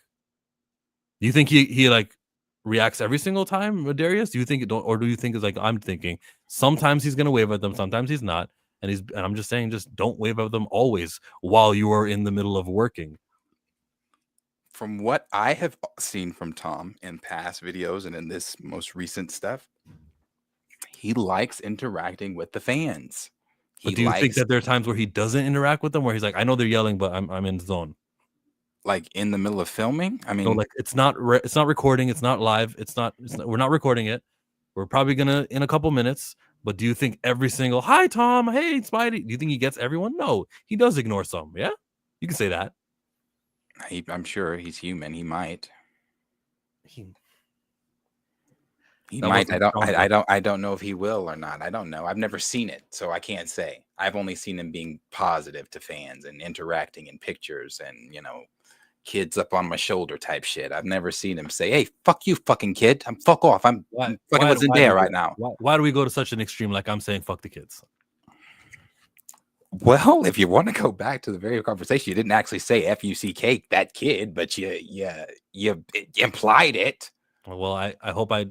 Do you think he like reacts every single time, Darius? Do you think it don't, or do you think it's like I'm thinking? Sometimes he's gonna wave at them, sometimes he's not, and I'm just saying, just don't wave at them always while you are in the middle of working. From what I have seen from Tom in past videos and in this most recent stuff, he likes interacting with the fans. But do you think that there are times where he doesn't interact with them, where he's like, I know they're yelling, but I'm in the zone? Like in the middle of filming? I mean, No, like it's not recording, it's not live, we're not recording it. We're probably gonna in a couple minutes. But do you think every single hi Tom, hey Spidey, do you think he gets everyone? No, he does ignore some. Yeah, you can say that. I'm sure he's human. He might. He That might. wasn't strong. I don't know if he will or not. I don't know. I've never seen it, so I can't say. I've only seen him being positive to fans and interacting in pictures and, kids up on my shoulder type shit. I've never seen him say, "Hey, fuck you, fucking kid. I'm fuck off. I'm fucking wasn't there right now." Why do we go to such an extreme? Like I'm saying, fuck the kids. Well, if you want to go back to the very conversation, you didn't actually say "fuck that kid," but you implied it. Well, I hope I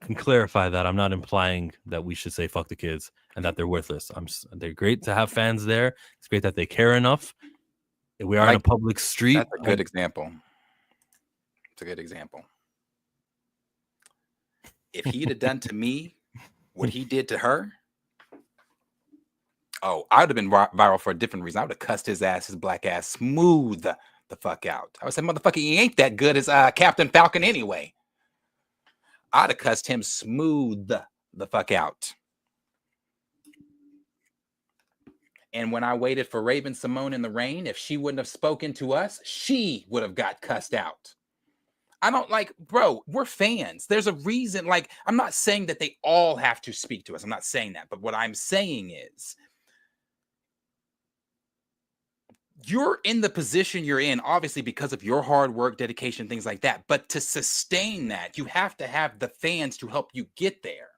can clarify that I'm not implying that we should say fuck the kids and that they're worthless. They're great to have fans there. It's great that they care enough. We are in a public street. That's a good example. It's a good example. If he'd have done to me what he did to her, oh, I would have been viral for a different reason. I would have cussed his black ass smooth the fuck out. I would say, motherfucker, he ain't that good as Captain Falcon anyway. I'd have cussed him smooth the fuck out. And when I waited for Raven Simone in the rain, if she wouldn't have spoken to us, she would have got cussed out. I don't bro, we're fans. There's a reason. Like, I'm not saying that they all have to speak to us. I'm not saying that. But what I'm saying is, you're in the position you're in, obviously, because of your hard work, dedication, things like that. But to sustain that, you have to have the fans to help you get there.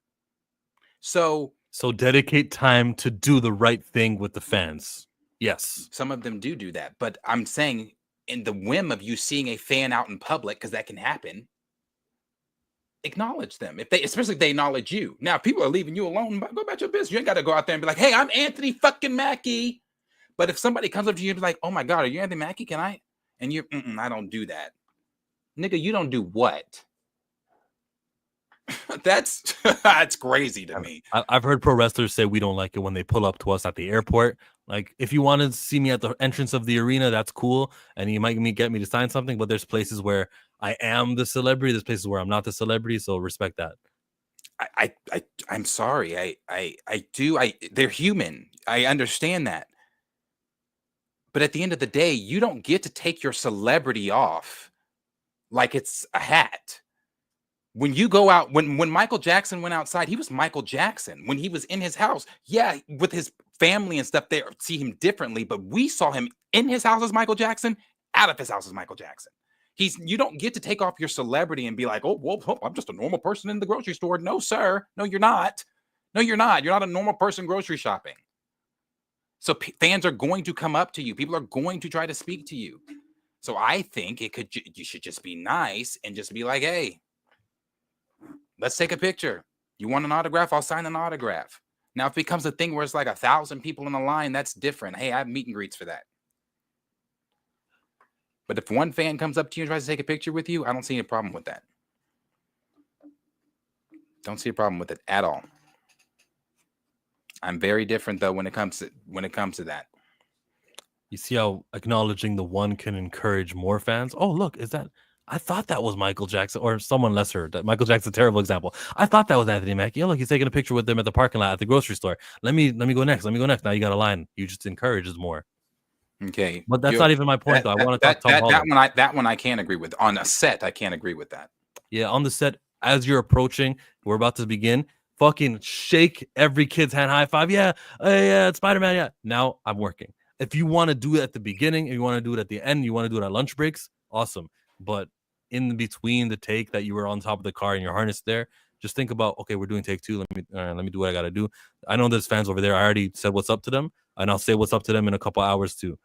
So dedicate time to do the right thing with the fans. Yes. Some of them do that. But I'm saying, in the whim of you seeing a fan out in public, because that can happen, acknowledge them. Especially if they acknowledge you. Now, if people are leaving you alone, go about your business. You ain't got to go out there and be like, hey, I'm Anthony fucking Mackie. But if somebody comes up to you and be like, oh my God, are you Anthony Mackie? Can I? And you're, I don't do that. Nigga, you don't do what? That's crazy to me. I've heard pro wrestlers say we don't like it when they pull up to us at the airport. Like, if you want to see me at the entrance of the arena, that's cool. And you might get me to sign something, but there's places where I am the celebrity. There's places where I'm not the celebrity. So respect that. I'm sorry. They're human. I understand that. But at the end of the day, you don't get to take your celebrity off like it's a hat. When you go out, when Michael Jackson went outside, he was Michael Jackson. When he was in his house, yeah, with his family and stuff, they see him differently. But we saw him in his house as Michael Jackson, out of his house as Michael Jackson. You don't get to take off your celebrity and be like, oh, well, I'm just a normal person in the grocery store. No, sir. No, you're not. No, you're not. You're not a normal person grocery shopping. So fans are going to come up to you. People are going to try to speak to you. So I think you should just be nice and just be like, hey, let's take a picture. You want an autograph? I'll sign an autograph. Now, if it becomes a thing where it's like 1,000 people in a line, that's different. Hey, I have meet and greets for that. But if one fan comes up to you and tries to take a picture with you, I don't see any problem with that. Don't see a problem with it at all. I'm very different though when it comes to that. You see how acknowledging the one can encourage more fans? Oh, look, I thought that was Michael Jackson or someone lesser. Michael Jackson's a terrible example. I thought that was Anthony Mackie. Oh, look, he's taking a picture with them at the parking lot at the grocery store. Let me go next. Let me go next. Now you got a line. You just encourages more. Okay. But that's not even my point, though. I want to talk Tom Holland. That one I can't agree with. On a set, I can't agree with that. Yeah, on the set, as you're approaching, we're about to begin. Fucking shake every kid's hand, high five. Yeah, Spider-Man. Yeah. Now I'm working. If you want to do it at the beginning, if you want to do it at the end, you want to do it at lunch breaks, awesome. But in between the take that you were on top of the car and your harness there, just think about, okay, we're doing take 2. Let me do what I got to do. I know there's fans over there. I already said what's up to them, and I'll say what's up to them in a couple hours too.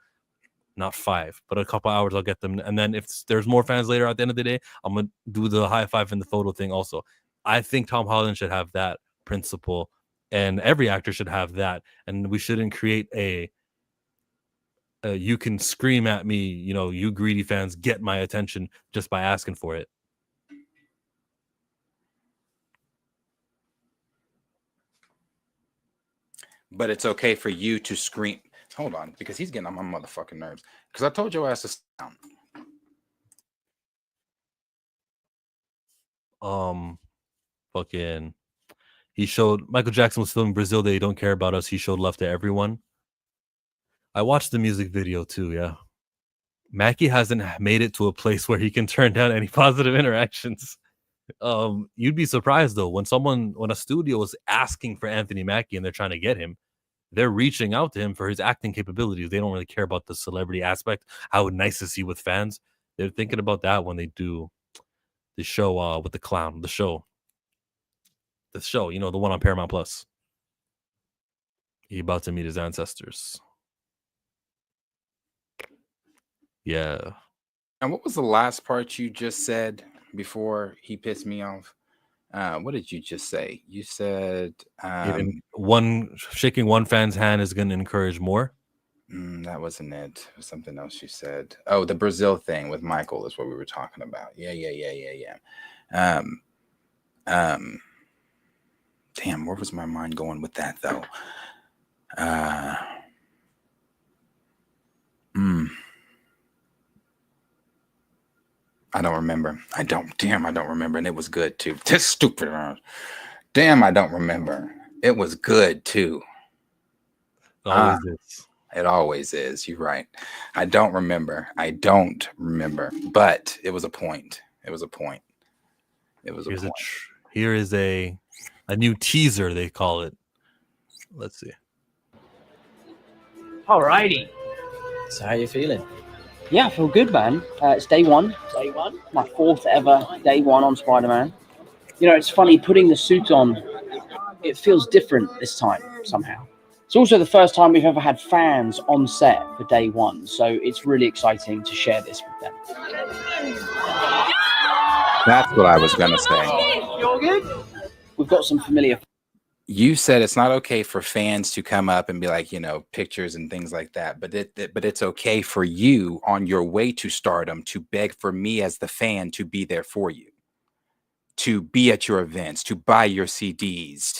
Not 5, but a couple hours I'll get them. And then if there's more fans later at the end of the day, I'm going to do the high five and the photo thing also. I think Tom Holland should have that principle, and every actor should have that. And we shouldn't create a you can scream at me, you greedy fans, get my attention just by asking for it. But it's okay for you to scream. Hold on, because he's getting on my motherfucking nerves. Because I told your ass to sit down. Fucking, Michael Jackson was still in Brazil. They don't care about us. He showed love to everyone. I watched the music video too. Yeah, Mackie hasn't made it to a place where he can turn down any positive interactions. You'd be surprised though when a studio is asking for Anthony Mackie and they're trying to get him. They're reaching out to him for his acting capabilities. They don't really care about the celebrity aspect. How nice is he with fans? They're thinking about that when they do the show with the clown. The show, the one on Paramount Plus. He about to meet his ancestors. Yeah. And what was the last part you just said before he pissed me off? What did you just say? You said shaking one fan's hand is going to encourage more. That wasn't it. It was something else you said. Oh, the Brazil thing with Michael is what we were talking about. Yeah. Damn, where was my mind going with that though? I don't remember. I don't remember. And it was good too. This stupid. Damn, I don't remember. It was good too. It always is. It always is. You're right. I don't remember. But it was a point. Here is a new teaser, they call it. Let's see. Alrighty. So how you feeling? Yeah, I feel good, man. It's day one. My 4th ever day one on Spider-Man. It's funny putting the suit on. It feels different this time somehow. It's also the first time we've ever had fans on set for day one, so it's really exciting to share this with them. That's what I was gonna say. You're good? We've got some familiar. You said it's not okay for fans to come up and be like, pictures and things like that. But it's okay for you on your way to stardom to beg for me as the fan to be there for you, to be at your events, to buy your CDs,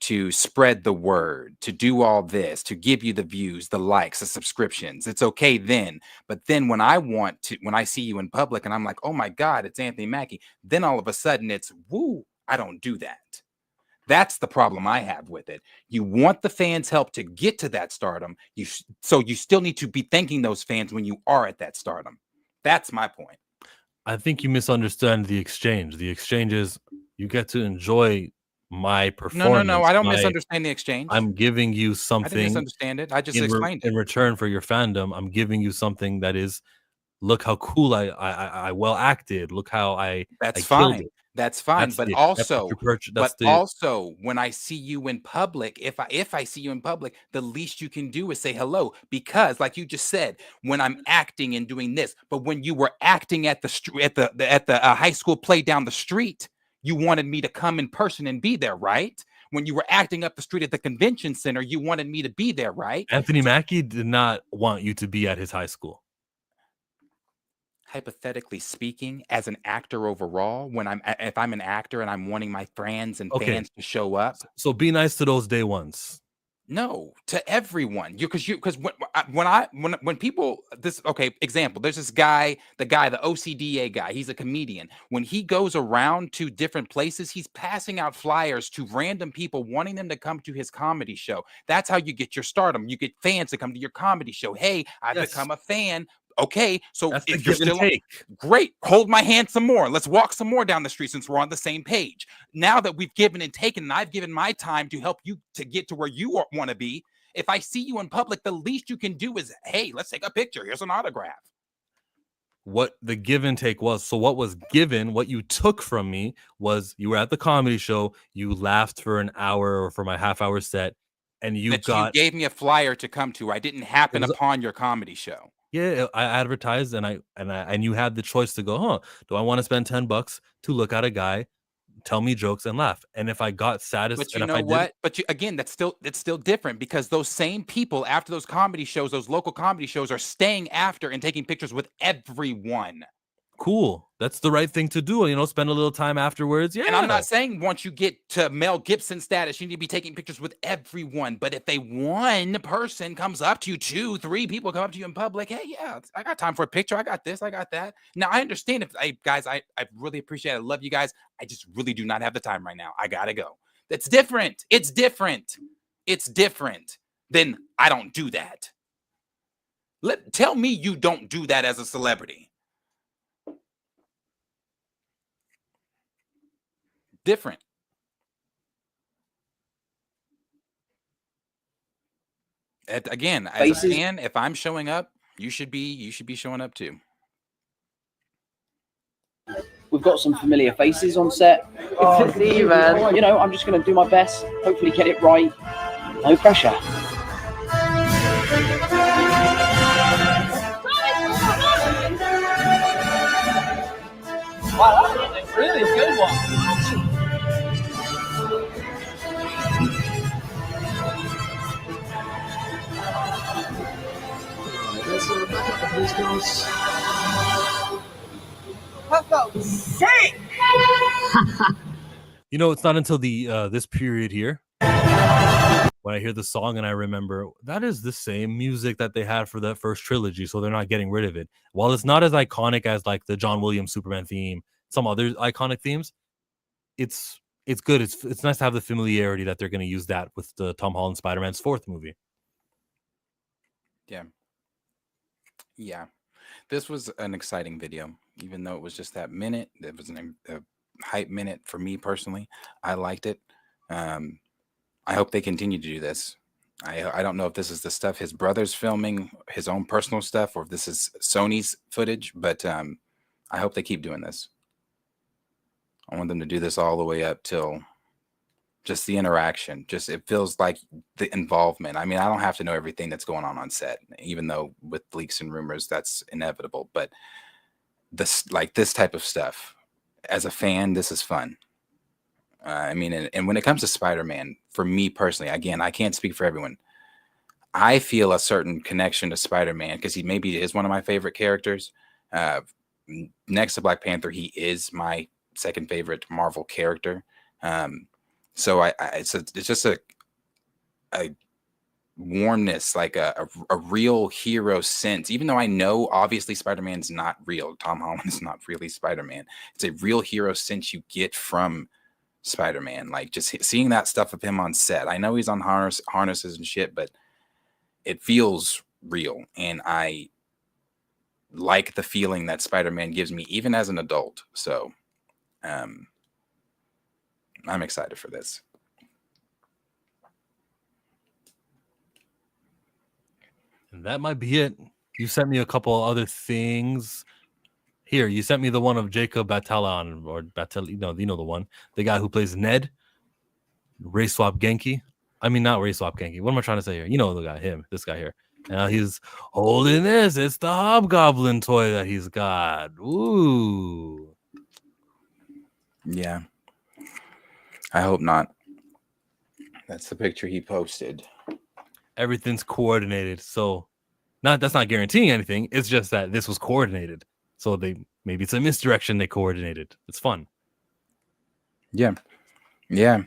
to spread the word, to do all this, to give you the views, the likes, the subscriptions. It's okay then. But then when I see you in public and I'm like, oh my God, it's Anthony Mackie, then all of a sudden it's, woo, I don't do that. That's the problem I have with it. You want the fans' help to get to that stardom. So you still need to be thanking those fans when you are at that stardom. That's my point. I think you misunderstand the exchange. The exchange is you get to enjoy my No. performance. I don't misunderstand the exchange. I'm giving you I didn't something misunderstand it. I just explained in it. return for your fandom. I'm giving you something that is, look how cool I well acted. Look how I That's killed fine. it. That's fine. That's But the that's what also, you purchase. but That's the also, when I see you in public, if I see you in public, the least you can do is say hello. Because, like you just said, when I'm acting and doing this, but when you were acting at the street at the high school play down the street, you wanted me to come in person and be there, right? When you were acting up the street at the convention center, you wanted me to be there, right? Anthony Mackie did not want you to be at his high school. Hypothetically speaking, as an actor overall, if I'm an actor and I'm wanting my friends and Okay. fans to show up, So be nice to those day ones. no, to everyone. Because when people example, there's this guy, the OCDA guy, he's a comedian. When he goes around to different places, he's passing out flyers to random people wanting them to come to his comedy show. That's how you get your stardom. You get fans to come to your comedy show. Hey, I've Yes. become a fan. Okay, so That's the if you're give and still take. great, hold my hand some more. Let's walk some more down the street since we're on the same page. Now that we've given and taken, and I've given my time to help you to get to where you want to be, if I see you in public, the least you can do is, hey, let's take a picture. Here's an autograph. What the give and take was. So what was given, what you took from me was you were at the comedy show, you laughed for an hour or for my half-hour set, and you gave me a flyer to come to. I didn't happen upon your comedy show. Yeah, I advertised and you had the choice to go, huh? Do I want to spend $10 to look at a guy, tell me jokes and laugh? And if I got satisfied, But you know what? But again, it's still different, because those same people after those comedy shows, those local comedy shows, are staying after and taking pictures with everyone. Cool. That's the right thing to do. Spend a little time afterwards. Yeah. And I'm not saying once you get to Mel Gibson status, you need to be taking pictures with everyone. But if one person comes up to you, 2, 3 people come up to you in public, hey, yeah, I got time for a picture. I got this. I got that. Now, I understand guys, I really appreciate it. I love you guys. I just really do not have the time right now. I got to go. That's different. It's different. It's different than I don't do that. Tell me you don't do that as a celebrity. Different. Again, as a fan, if I'm showing up, you should be showing up too. We've got some familiar faces on set. Oh, see you, man. I'm just going to do my best, hopefully get it right. No pressure. Wow, that was a really good one. It's not until the this period here when I hear the song and I remember that is the same music that they had for that first trilogy, so they're not getting rid of it. While it's not as iconic as like the John Williams Superman theme, some other iconic themes, it's good. It's nice to have the familiarity that they're going to use that with the Tom Holland Spider-Man's 4th movie. Yeah. This was an exciting video, even though it was just that minute. It was a hype minute for me personally. I liked it. I hope they continue to do this. I don't know if this is the stuff his brother's filming, his own personal stuff, or if this is Sony's footage, but I hope they keep doing this. I want them to do this all the way up till just the interaction. Just it feels like the involvement. I mean, I don't have to know everything that's going on set, even though with leaks and rumors that's inevitable. But this type of stuff, as a fan, this is fun. And when it comes to Spider-Man, for me personally, again, I can't speak for everyone. I feel a certain connection to Spider-Man because he maybe is one of my favorite characters. Next to Black Panther, he is my second favorite Marvel character. So it's just a warmness, like a real hero sense. Even though I know obviously Spider-Man's not real, Tom Holland is not really Spider-Man. It's a real hero sense you get from Spider-Man. Like just seeing that stuff of him on set. I know he's on harnesses and shit, but it feels real. And like the feeling that Spider-Man gives me, even as an adult. So, I'm excited for this. And that might be it. You sent me a couple other things. Here, you sent me the one of Jacob Batalon, or Batal, you know the one, the guy who plays Ned, Race Swap Genki. I mean, not Race Swap Genki. What am I trying to say here? You know the guy, this guy here. Now he's holding this. It's the Hobgoblin toy that he's got. Ooh. Yeah. I hope not. That's the picture he posted. Everything's coordinated. So that's not guaranteeing anything. It's just that this was coordinated. So maybe it's a misdirection they coordinated. It's fun. Yeah. Yeah.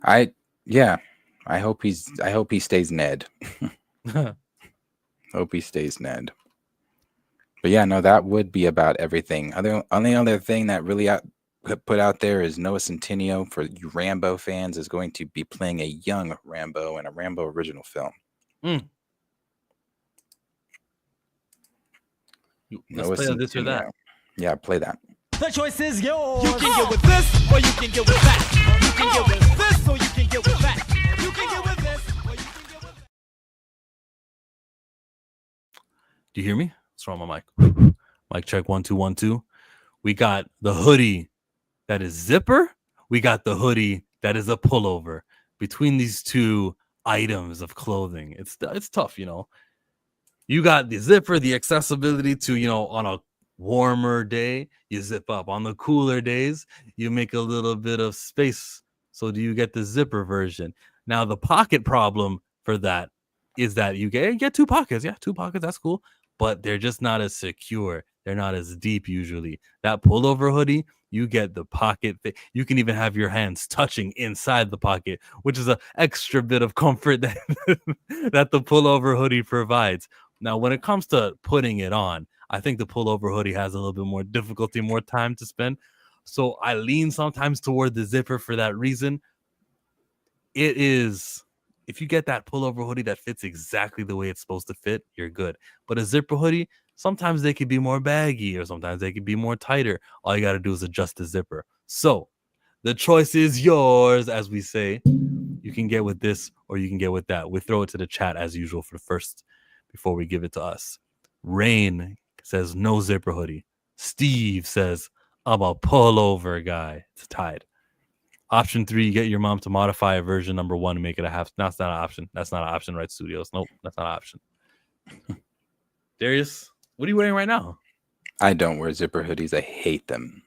I hope he stays Ned. Hope he stays Ned. But yeah, no, that would be about everything. Only other thing that really put out there is Noah Centineo, for you Rambo fans, is going to be playing a young Rambo in a Rambo original film. Let's play this or that. Yeah, play that. The choice is yours. You can get with this, or you can get with that. You can get with this, or you can get with that. You can get with this, or you can get with that. Do you hear me? What's wrong with my mic? Mic check 1 2 1 2. We got the hoodie that is zipper. We got the hoodie that is a pullover. Between these two items of clothing, it's tough, you know. You got the zipper, the accessibility to, you know, on a warmer day, you zip up. On the cooler days, you make a little bit of space. So do you get the zipper version? Now, the pocket problem for that is that you get 2 pockets. Yeah, 2 pockets, that's cool. But they're just not as secure. They're not as deep usually. That pullover hoodie, you get the pocket. You can even have your hands touching inside the pocket, which is an extra bit of comfort that, that the pullover hoodie provides. Now, when it comes to putting it on, I think the pullover hoodie has a little bit more difficulty, more time to spend. So I lean sometimes toward the zipper for that reason. It is, if you get that pullover hoodie that fits exactly the way it's supposed to fit, you're good. But a zipper hoodie, sometimes they could be more baggy or sometimes they could be more tighter. All you got to do is adjust the zipper. So the choice is yours, as we say. You can get with this or you can get with that. We throw it to the chat as usual for the first, before we give it to us. Rain says no zipper hoodie. Steve says I'm a pullover guy. It's tied. Option 3, you get your mom to modify a version number 1 and make it a half. No, that's not an option. That's not an option, right, Studios? Nope, that's not an option. Darius, what are you wearing right now? I don't wear zipper hoodies. I hate them.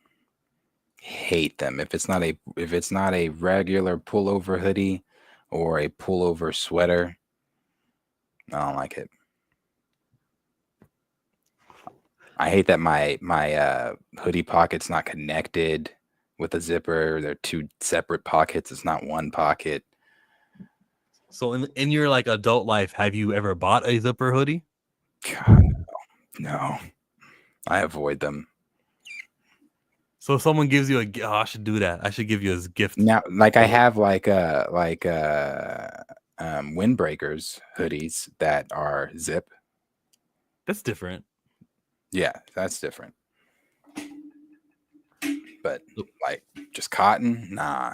Hate them. If it's not a regular pullover hoodie or a pullover sweater, I don't like it. I hate that my hoodie pocket's not connected with a zipper. They're 2 separate pockets. It's not one pocket. So in your like adult life, have you ever bought a zipper hoodie? God, no. I avoid them. So if someone gives you I should do that. I should give you a gift. Now, like I have windbreakers hoodies that are zip. That's different. Yeah, that's different. But like just cotton, nah.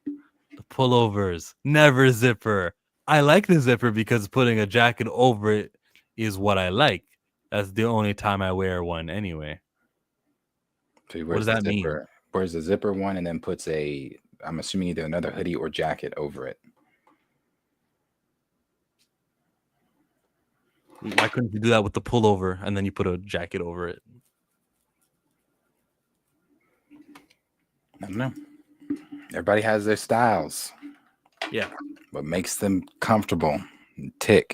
The pullovers, never zipper. I like the zipper because putting a jacket over it is what I like. That's the only time I wear one anyway. So he what does that mean? Wears the zipper one and then puts I'm assuming either another hoodie or jacket over it. Why couldn't you do that with the pullover and then you put a jacket over it? I don't know. Everybody has their styles. Yeah. What makes them comfortable and tick.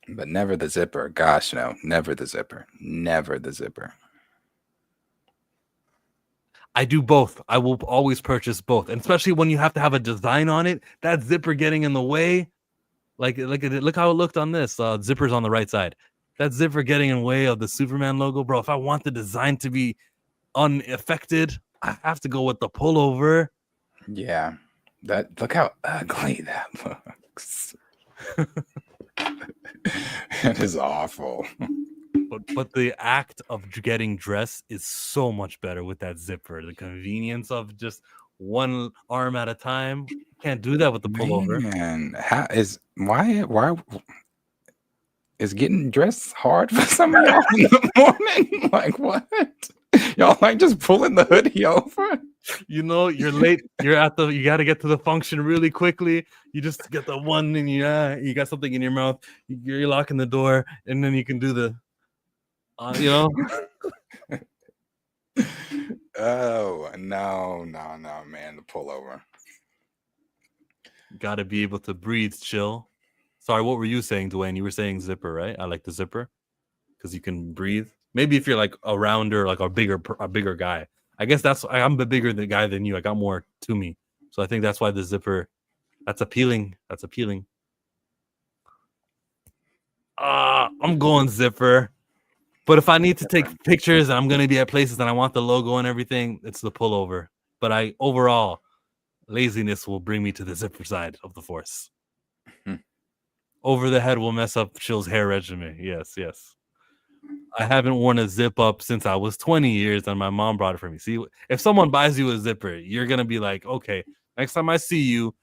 But never the zipper. Gosh, no. Never the zipper. Never the zipper. I do both. I will always purchase both. And especially when you have to have a design on it, that zipper getting in the way. Look how it looked on this. Zipper's on the right side. That zipper getting in the way of the Superman logo, bro. If I want the design to be unaffected, I have to go with the pullover. Yeah. Look how ugly that looks. It is awful. But the act of getting dressed is so much better with that zipper. The convenience of just one arm at a time. Can't do that with the pullover. Man, why is getting dressed hard for some of y'all in the morning? Like what? Y'all like just pulling the hoodie over? You know, you're late. You got to get to the function really quickly. You just get the one in your eye. You got something in your mouth. You're locking the door, and then you can do the, you know. Oh no, man, the pullover. Got to be able to breathe, chill. Sorry, what were you saying, Dwayne? You were saying zipper, right? I like the zipper because you can breathe. Maybe if you're like a rounder, like a bigger guy. I guess I'm a bigger guy than you. I got more to me, so I think that's why the zipper. That's appealing. I'm going zipper. But if I need to take pictures and I'm gonna be at places and I want the logo and everything, it's the pullover. But overall, laziness will bring me to the zipper side of the force. Over the head will mess up Chill's hair regimen. Yes. I haven't worn a zip up since I was 20 years and my mom brought it for me. See, if someone buys you a zipper, you're going to be like, okay, next time I see you,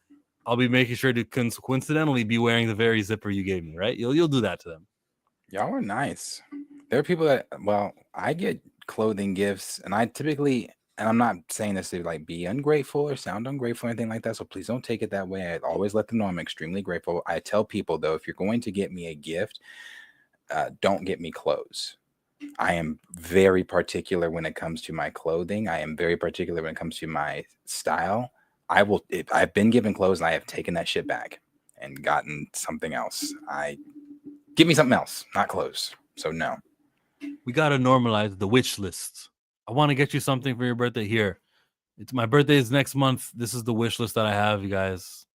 I'll be making sure to coincidentally be wearing the very zipper you gave me, right? You'll do that to them. Y'all are nice. There are people that, well, I get clothing gifts and I typically, and I'm not saying this to like be ungrateful or sound ungrateful or anything like that. So please don't take it that way. I always let them know I'm extremely grateful. I tell people though, if you're going to get me a gift, don't get me clothes. I am very particular when it comes to my clothing. I am very particular when it comes to my style. If I've been given clothes and I have taken that shit back and gotten something else. Give me something else, not clothes. So no. We got to normalize the wish list. I want to get you something for your birthday here. My birthday is next month. This is the wish list that I have, you guys.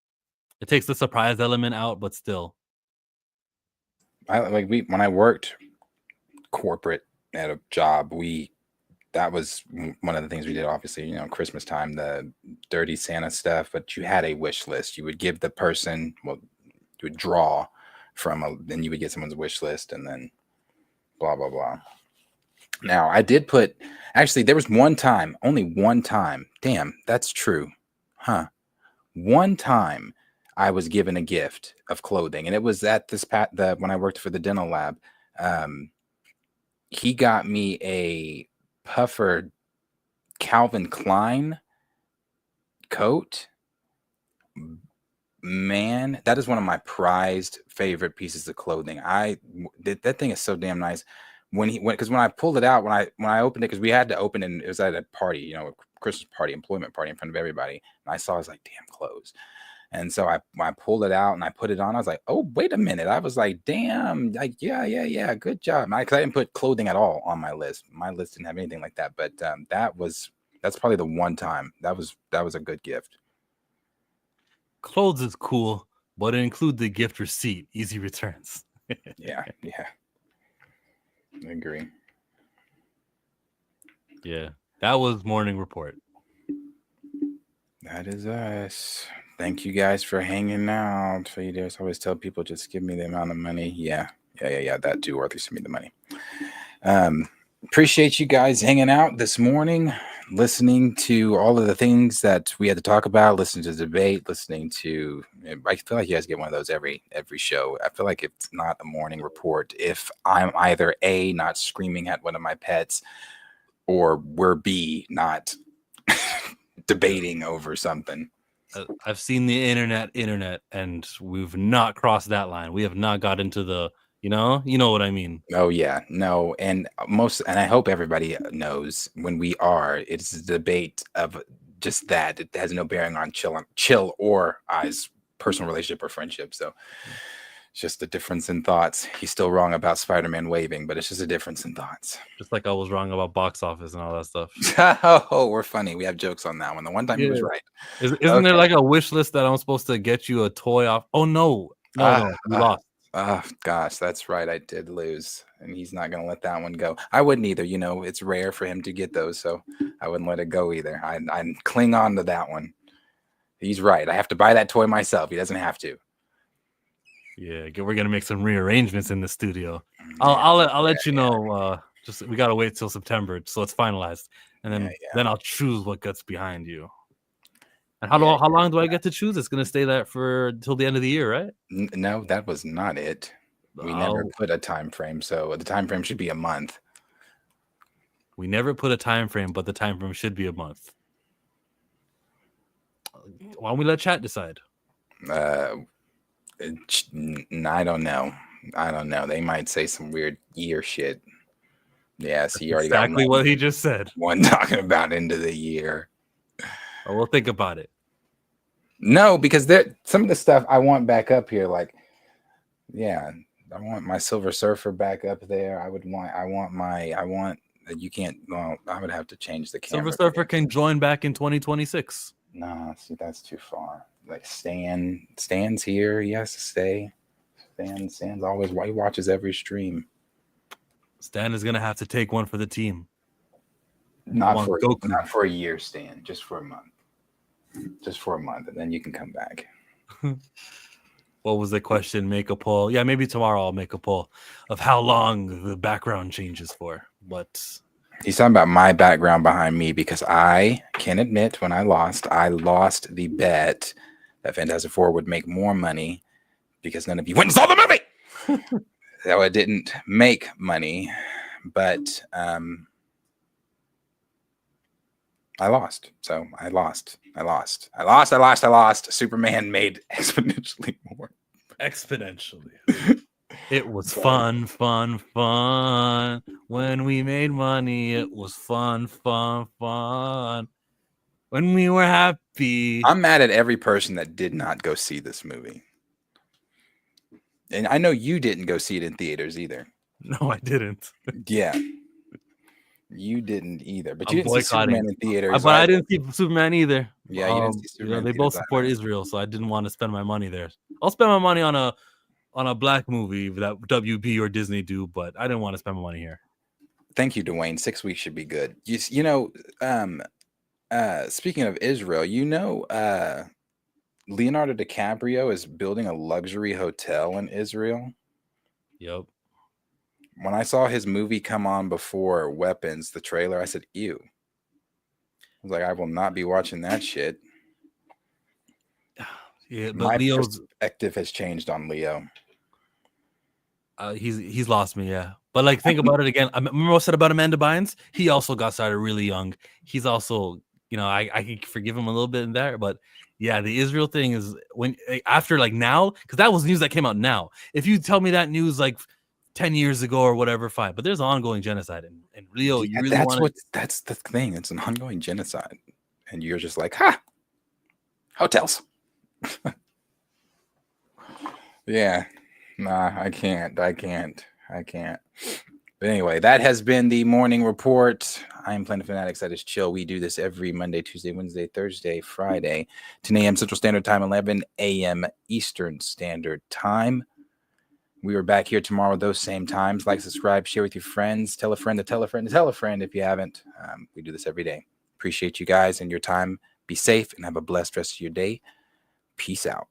It takes the surprise element out, but still. When I worked corporate at a job, that was one of the things we did. Obviously, Christmas time, the dirty Santa stuff, but you had a wish list. You would give the person, you would draw from then you would get someone's wish list and then blah, blah, blah. Now I did actually, there was only one time. Damn, that's true. Huh. One time I was given a gift of clothing and it was at when I worked for the dental lab. He got me a puffer Calvin Klein coat. Man, that is one of my prized favorite pieces of clothing. That thing is so damn nice. Because when I pulled it out, when I opened it, because we had to open it, and it was at a party, a Christmas party, employment party in front of everybody. And I saw, I was like, damn, clothes. And so when I pulled it out and I put it on, I was like, oh, wait a minute. I was like, damn, like, yeah, good job. Because I didn't put clothing at all on my list. My list didn't have anything like that. But that's probably the one time. That was a good gift. Clothes is cool, but it includes the gift receipt. Easy returns. Yeah. I agree. Yeah, that was Morning Report. That is us. Thank you guys for hanging out. For you guys always tell people just give me the amount of money. Yeah. That too, or at least send me the money. Appreciate you guys hanging out this morning, listening to all of the things that we had to talk about, listening to the debate, I feel like you guys get one of those every show. I feel like it's not a morning report if I'm either A, not screaming at one of my pets, or we're B, not debating over something. I've seen the internet, and we've not crossed that line. We have not got into the, you know what I mean? Oh yeah, no, and I hope everybody knows when it's a debate of just that. It has no bearing on chill or I's personal relationship or friendship. So it's just a difference in thoughts. He's still wrong about Spider-Man waving, but it's just a difference in thoughts. Just like I was wrong about box office and all that stuff. Oh, we're funny. We have jokes on that one. The one time he was right. Isn't there like a wish list that I'm supposed to get you a toy off? Oh no, you lost. Oh gosh, that's right. I did lose, and he's not going to let that one go. I wouldn't either. It's rare for him to get those, so I wouldn't let it go either. I cling on to that one. He's right. I have to buy that toy myself. He doesn't have to. Yeah, we're gonna make some rearrangements in the studio. I'll let you know. Just we gotta wait till September so it's finalized, and then I'll choose what gets behind you. And how long do I get to choose? It's gonna stay that for till the end of the year, right? No, that was not it. We never put a time frame, so the time frame should be a month. We never put a time frame, but the time frame should be a month. Why don't we let chat decide? I don't know. I don't know. They might say some weird year shit. Yeah, so you already got exactly what he just said. One talking about end of the year. Oh, we'll think about it. No, because some of the stuff I want back up here, like, yeah, I want my Silver Surfer back up there. I want you can't. Well, I would have to change the camera. Silver Surfer can join back in 2026. No, see, that's too far. Like Stan's here. He has to stay. Stan's always. He watches every stream. Stan is gonna have to take one for the team. Not for a year, Stan. Just for a month. Just for a month, and then you can come back. What was the question? Make a poll. Yeah, maybe tomorrow I'll make a poll of how long the background changes for. But he's talking about my background behind me because I can admit when I lost the bet that Fantastic Four would make more money because none of you went and saw the movie. So it didn't make money, but I lost. So I lost. Superman made exponentially more. Exponentially. It was fun. When we made money, it was fun. When we were happy. I'm mad at every person that did not go see this movie. And I know you didn't go see it in theaters either. No, I didn't. Yeah. You didn't either, but you didn't see Superman in theaters. But I didn't see Superman either. Yeah, you didn't see Superman. They both support Israel, so I didn't want to spend my money there. I'll spend my money on a black movie that WB or Disney do, but I didn't want to spend my money here. Thank you, Dwayne. 6 weeks should be good. You know, speaking of Israel, Leonardo DiCaprio is building a luxury hotel in Israel. Yep. When I saw his movie come on before Weapons, the trailer, I said, ew. I was like, I will not be watching that shit. Yeah, but my Leo's perspective has changed on Leo. He's lost me, yeah. But like, think about it again. I remember what I said about Amanda Bynes. He also got started really young. He's also, I can forgive him a little bit in there, but yeah, the Israel thing is after like now, because that was news that came out now. If you tell me that news like 10 years ago or whatever, fine. But there's ongoing genocide in Rio. Yeah, that's the thing. It's an ongoing genocide. And you're just like, hotels. Yeah. Nah, I can't. But anyway, that has been the morning report. I am Planet Fanatics. That is chill. We do this every Monday, Tuesday, Wednesday, Thursday, Friday, 10 a.m. Central Standard Time, 11 a.m. Eastern Standard Time. We are back here tomorrow, those same times. Like, subscribe, share with your friends. Tell a friend to tell a friend to tell a friend if you haven't. We do this every day. Appreciate you guys and your time. Be safe and have a blessed rest of your day. Peace out.